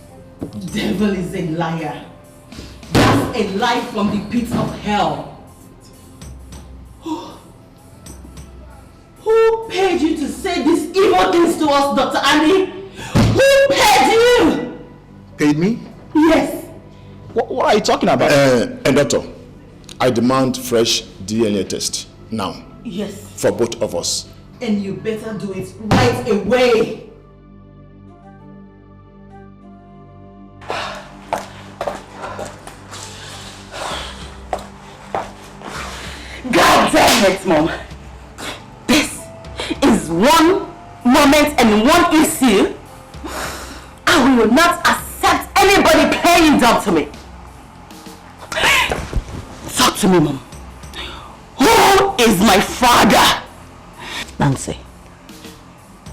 Devil is a liar. That's a lie from the pits of hell. Who paid you to say these evil things to us, Dr. Annie? Who paid you? Paid me? Yes. What are you talking about? And doctor, I demand fresh DNA test now. Yes. For both of us. And you better do it right away. God damn it, Mom. This is one moment and one issue, I will not accept anybody playing down to me. Talk to me, Mom. Who is my father? Nancy,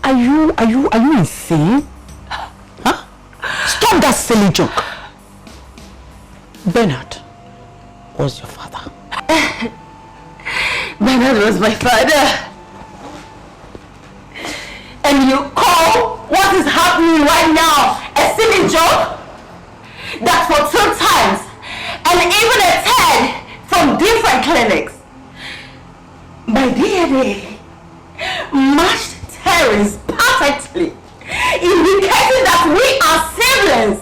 are you insane? Huh? Stop that silly joke. Bernard was your father. Bernard was my father. And you call what is happening right now a silly joke? That for 2 times and even a 10 from different clinics, my DNA matched Terry's perfectly, indicating that we are siblings.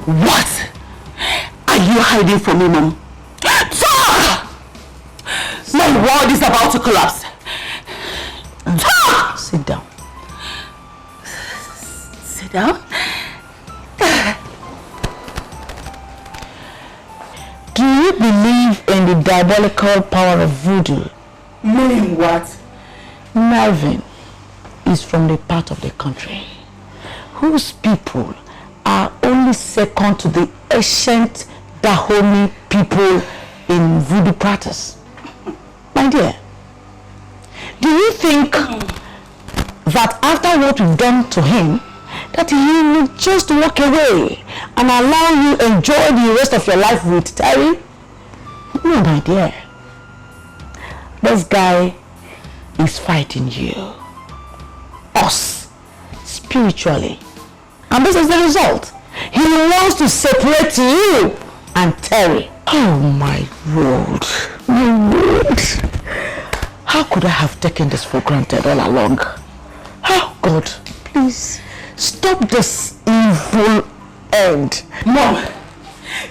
What are you hiding from me, Mom? Talk! My world is about to collapse. Talk! Sit down. Sit down. Do you believe in the diabolical power of voodoo? Meaning what? Marvin is from the part of the country whose people are only second to the ancient Dahomey people in voodoo practice. My dear, do you think that after what we've done to him, that he will just walk away and allow you enjoy the rest of your life with Terry? No, my dear. This guy is fighting you. Us. Spiritually. And this is the result. He wants to separate you and Terry. Oh my Lord. My Lord. How could I have taken this for granted all along? Oh God, please stop this evil end. Mom,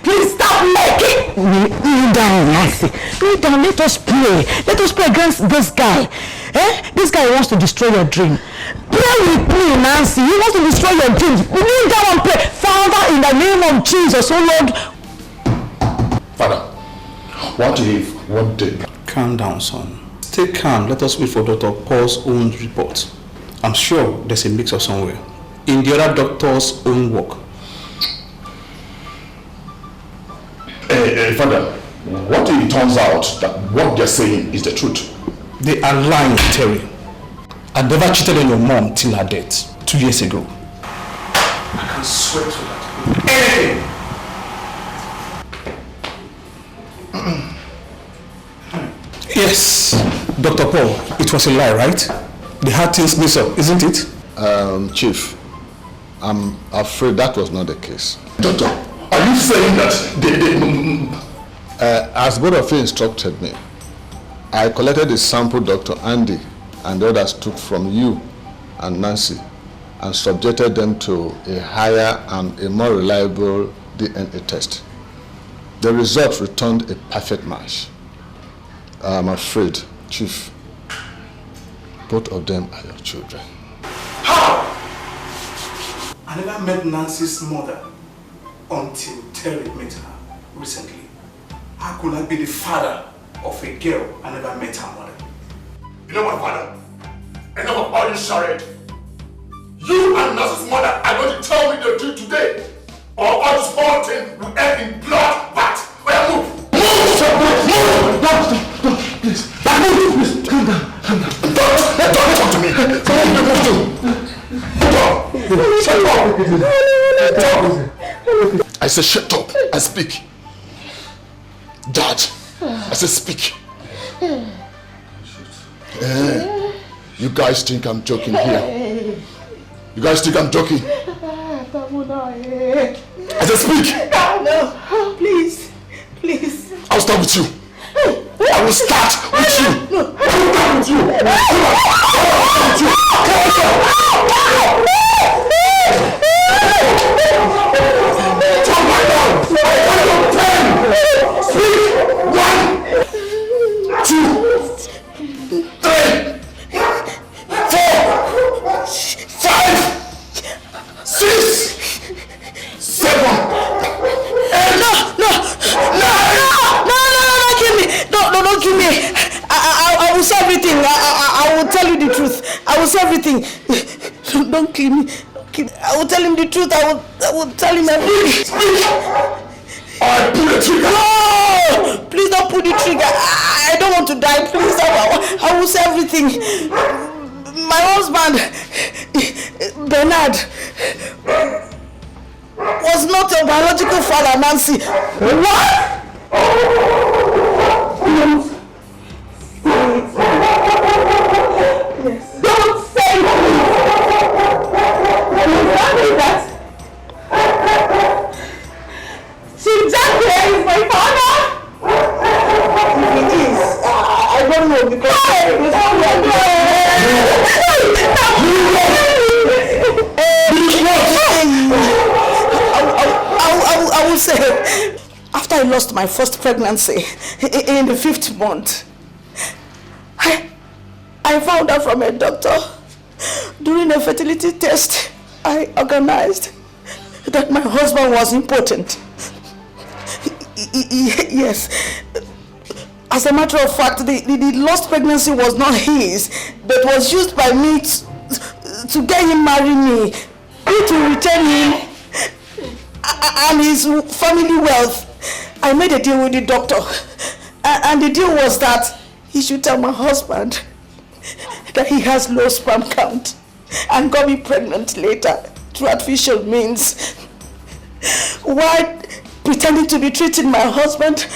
please stop making me. Kneel down, Nancy. Kneel down, let us pray. Let us pray against this guy. This guy wants to destroy your dream. Pray with me, Nancy. He wants to destroy your dreams. Kneel down and pray. Father, in the name of Jesus, oh Lord. Father, what if one day? Calm down, son. Stay calm. Let us wait for Dr. Paul's own report. I'm sure there's a mix-up somewhere in the other doctor's own work. Father, what if it turns out that what they're saying is the truth? They are lying, Terry. I never cheated on your mom till her death 2 years ago. I can swear to that. Anything! Yes, Dr. Paul, it was a lie, right? They had things mixed up, isn't it? Chief, I'm afraid that was not the case. Doctor, are you saying that as both of you instructed me, I collected the sample Dr. Andy and the others took from you and Nancy and subjected them to a higher and a more reliable DNA test. The result returned a perfect match. I'm afraid, Chief, both of them are your children. How? I never met Nancy's mother until Terry met her recently. How could I be the father of a girl I never met her mother? You know what, Father? Enough of all you charade. You and Nancy's mother are going to tell me the truth today, or all this whole thing will end in blood bath. Where move? Move! Don't, please. Please, calm down, calm down. Don't talk to me. Shut up. I said shut up and speak. Dad, I said speak. You guys think I'm joking here? You guys think I'm joking? I said speak. No, please, please. I'll start with you. I will start with you. No. I will start with you. Turn my down. Speak. 1, 2, 3, 4, 5, 6, 7, 8. No, don't give me. I will say everything will say everything. Don't kill me. Don't kill me. I will tell him the truth. I will tell him everything. I pull the trigger. No! Please don't pull the trigger. I don't want to die. Please, I will say everything. My husband, Bernard, was not a biological father, Nancy. What? Yes. Don't say that. Exactly, is my father. If it is, I don't know because I will say, after I lost my first pregnancy in the 5th month, I found out from a doctor during a fertility test I organized that my husband was impotent. Yes. As a matter of fact, the lost pregnancy was not his, but was used by me to get him marry me, to return him and his family wealth. I made a deal with the doctor, and the deal was that he should tell my husband that he has low sperm count and got me pregnant later through artificial means. Why? Pretending to be treating my husband.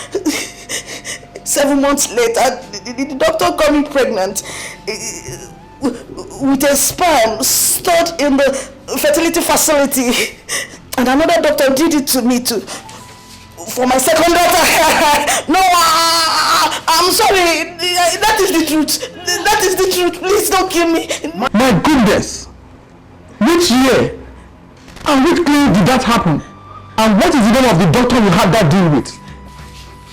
7 months later, the doctor got me pregnant with a sperm stored in the fertility facility, and another doctor did it to me too for my second daughter. No, I'm sorry. That is the truth. That is the truth. Please don't kill me. My goodness! Which year and which clinic did that happen? And what is the name of the doctor you had that deal with?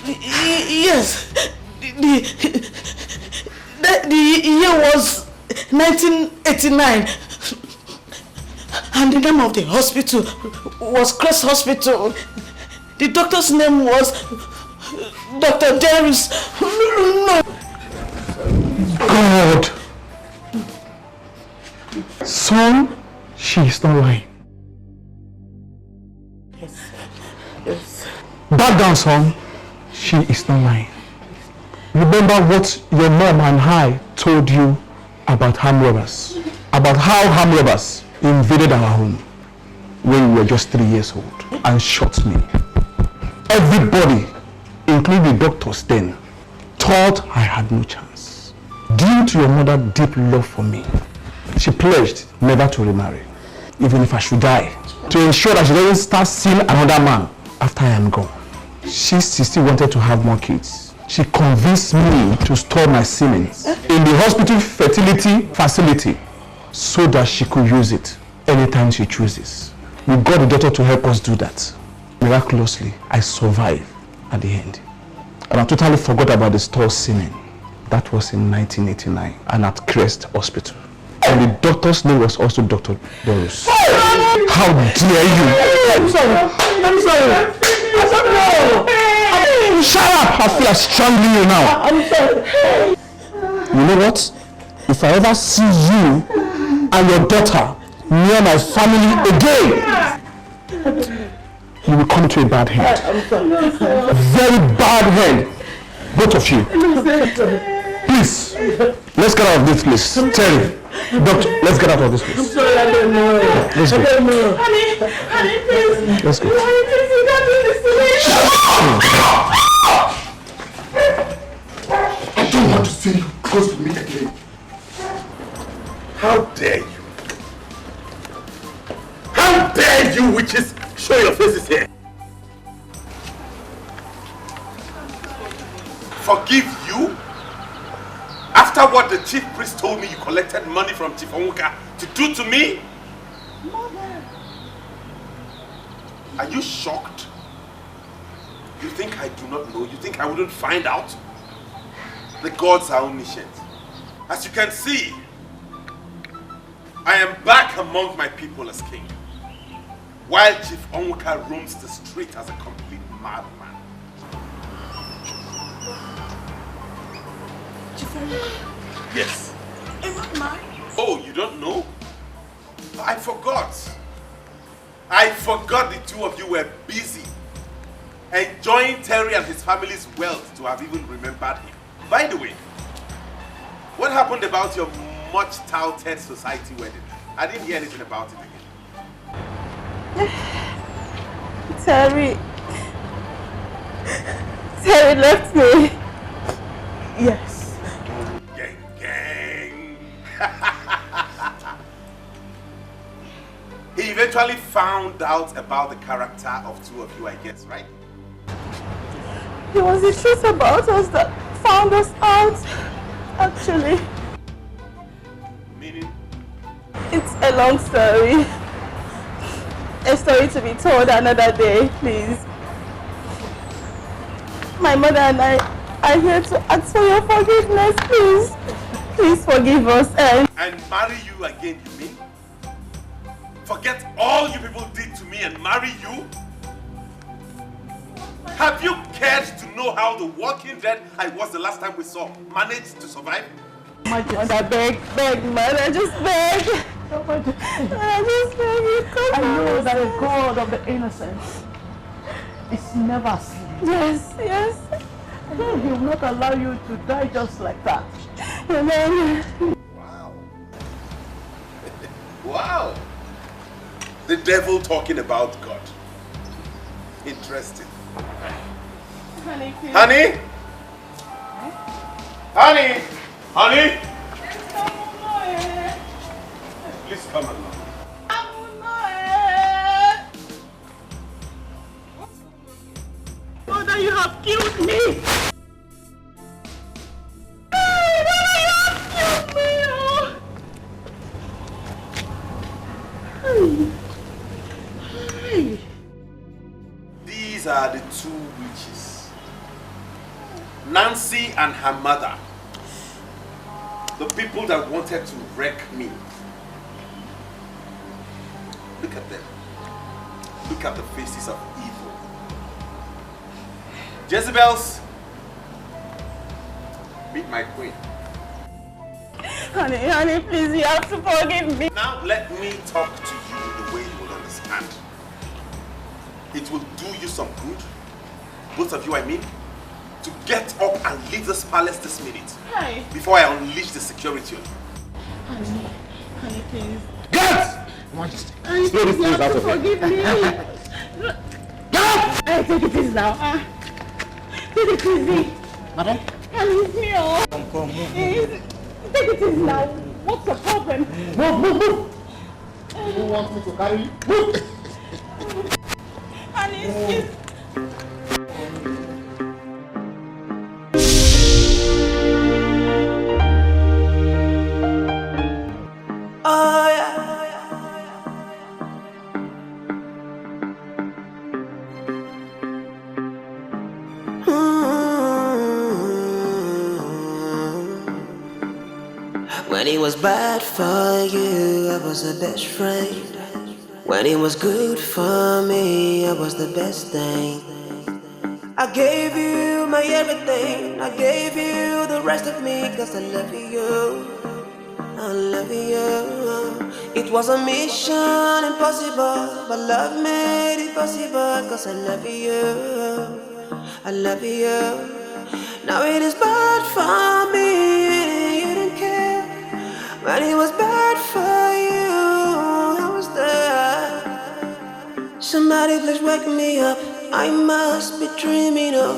Yes, the year was 1989, and the name of the hospital was Crest Hospital. The doctor's name was Dr. Darius. No. God! Son, she is not lying. Yes. Back down, son. She is not lying. Remember what your mom and I told you about armed robbers. About how armed robbers invaded our home when we were just 3 years old and shot me. Everybody, including the doctors then, thought I had no chance. Due to your mother's deep love for me, she pledged never to remarry, even if I should die, to ensure that she doesn't start seeing another man after I am gone. She still wanted to have more kids. She convinced me to store my semen in the hospital fertility facility so that she could use it anytime she chooses. We got the doctor to help us do that. Miraculously, I survived at the end. And I totally forgot about the stored semen. That was in 1989 and at Crest Hospital. And the doctor's name was also Dr. Doros. How dare you! I'm sorry. I'm sorry. Shut up! I feel like strangling you now. I'm sorry. You know what? If I ever see you and your daughter near my family again, you will come to a bad end. Very bad end. Both of you. Please, let's get out of this place. Terry, doctor, let's get out of this place. I'm sorry, I don't know. Let's go. I don't know. Honey, please. Let's go. Honey, please, you can't do this to me. I don't want to see you close to me again. How dare you? How dare you witches show your faces here? Forgive you? After what the chief priest told me you collected money from Chief Onwuka to do to me? Mother. Are you shocked? You think I do not know? You think I wouldn't find out? The gods are omniscient. As you can see, I am back among my people as king, while Chief Onwuka roams the street as a complete madman. Chief Onwuka? Yes. Am I mine? Oh, don't know? I forgot. I forgot the two of you were busy enjoying Terry and his family's wealth to have even remembered him. By the way, what happened about your much touted society wedding? I didn't hear anything about it again. Terry left me. Yes. Gang, gang. He eventually found out about the character of two of you, I guess, right? It was the truth about us that found us out, actually. Meaning? It's a long story. A story to be told another day, please. My mother and I are here to ask for your forgiveness, please. Please forgive us and marry you again, you mean? Forget all you people did to me and marry you? Have you cared to know how the walking dead I was the last time we saw managed to survive? Mother, beg, mother, just beg. I just beg you, come I know on. that the God of the innocent is never asleep. Yes. He will not allow you to die just like that. Amen. Wow. The devil talking about God. Interesting. Honey, please. Honey? Honey? Honey? Please come along. Mother, you have killed me. These are the two witches, Nancy and her mother, the people that wanted to wreck me. Look at them. Look at the faces of evil. Jezebels, meet my queen. Honey, please, you have to forgive me. Now let me talk to you the way you will understand. It will do you some good, both of you I mean, to get up and leave this palace this minute. Hi. Before I unleash the security on you. Honey, please. Get! Honey, Slow please, this you have out to of here. forgive me. Hey, take it easy now. Take it easy. Madam? Honey, it's me, oh. Come. Take it easy now. What's the problem? Move. Who wants me to carry you? Move. Honey, excuse me. Oh yeah. When it was bad for you, I was the best friend. When it was good for me, I was the best thing. I gave you my everything. I gave you the rest of me, 'cause I love you. I love you. It was a mission impossible, but love made it possible, 'cause I love you. I love you. Now it is bad for me, you didn't care. When it was bad for you, I was there. Somebody please wake me up, I must be dreaming of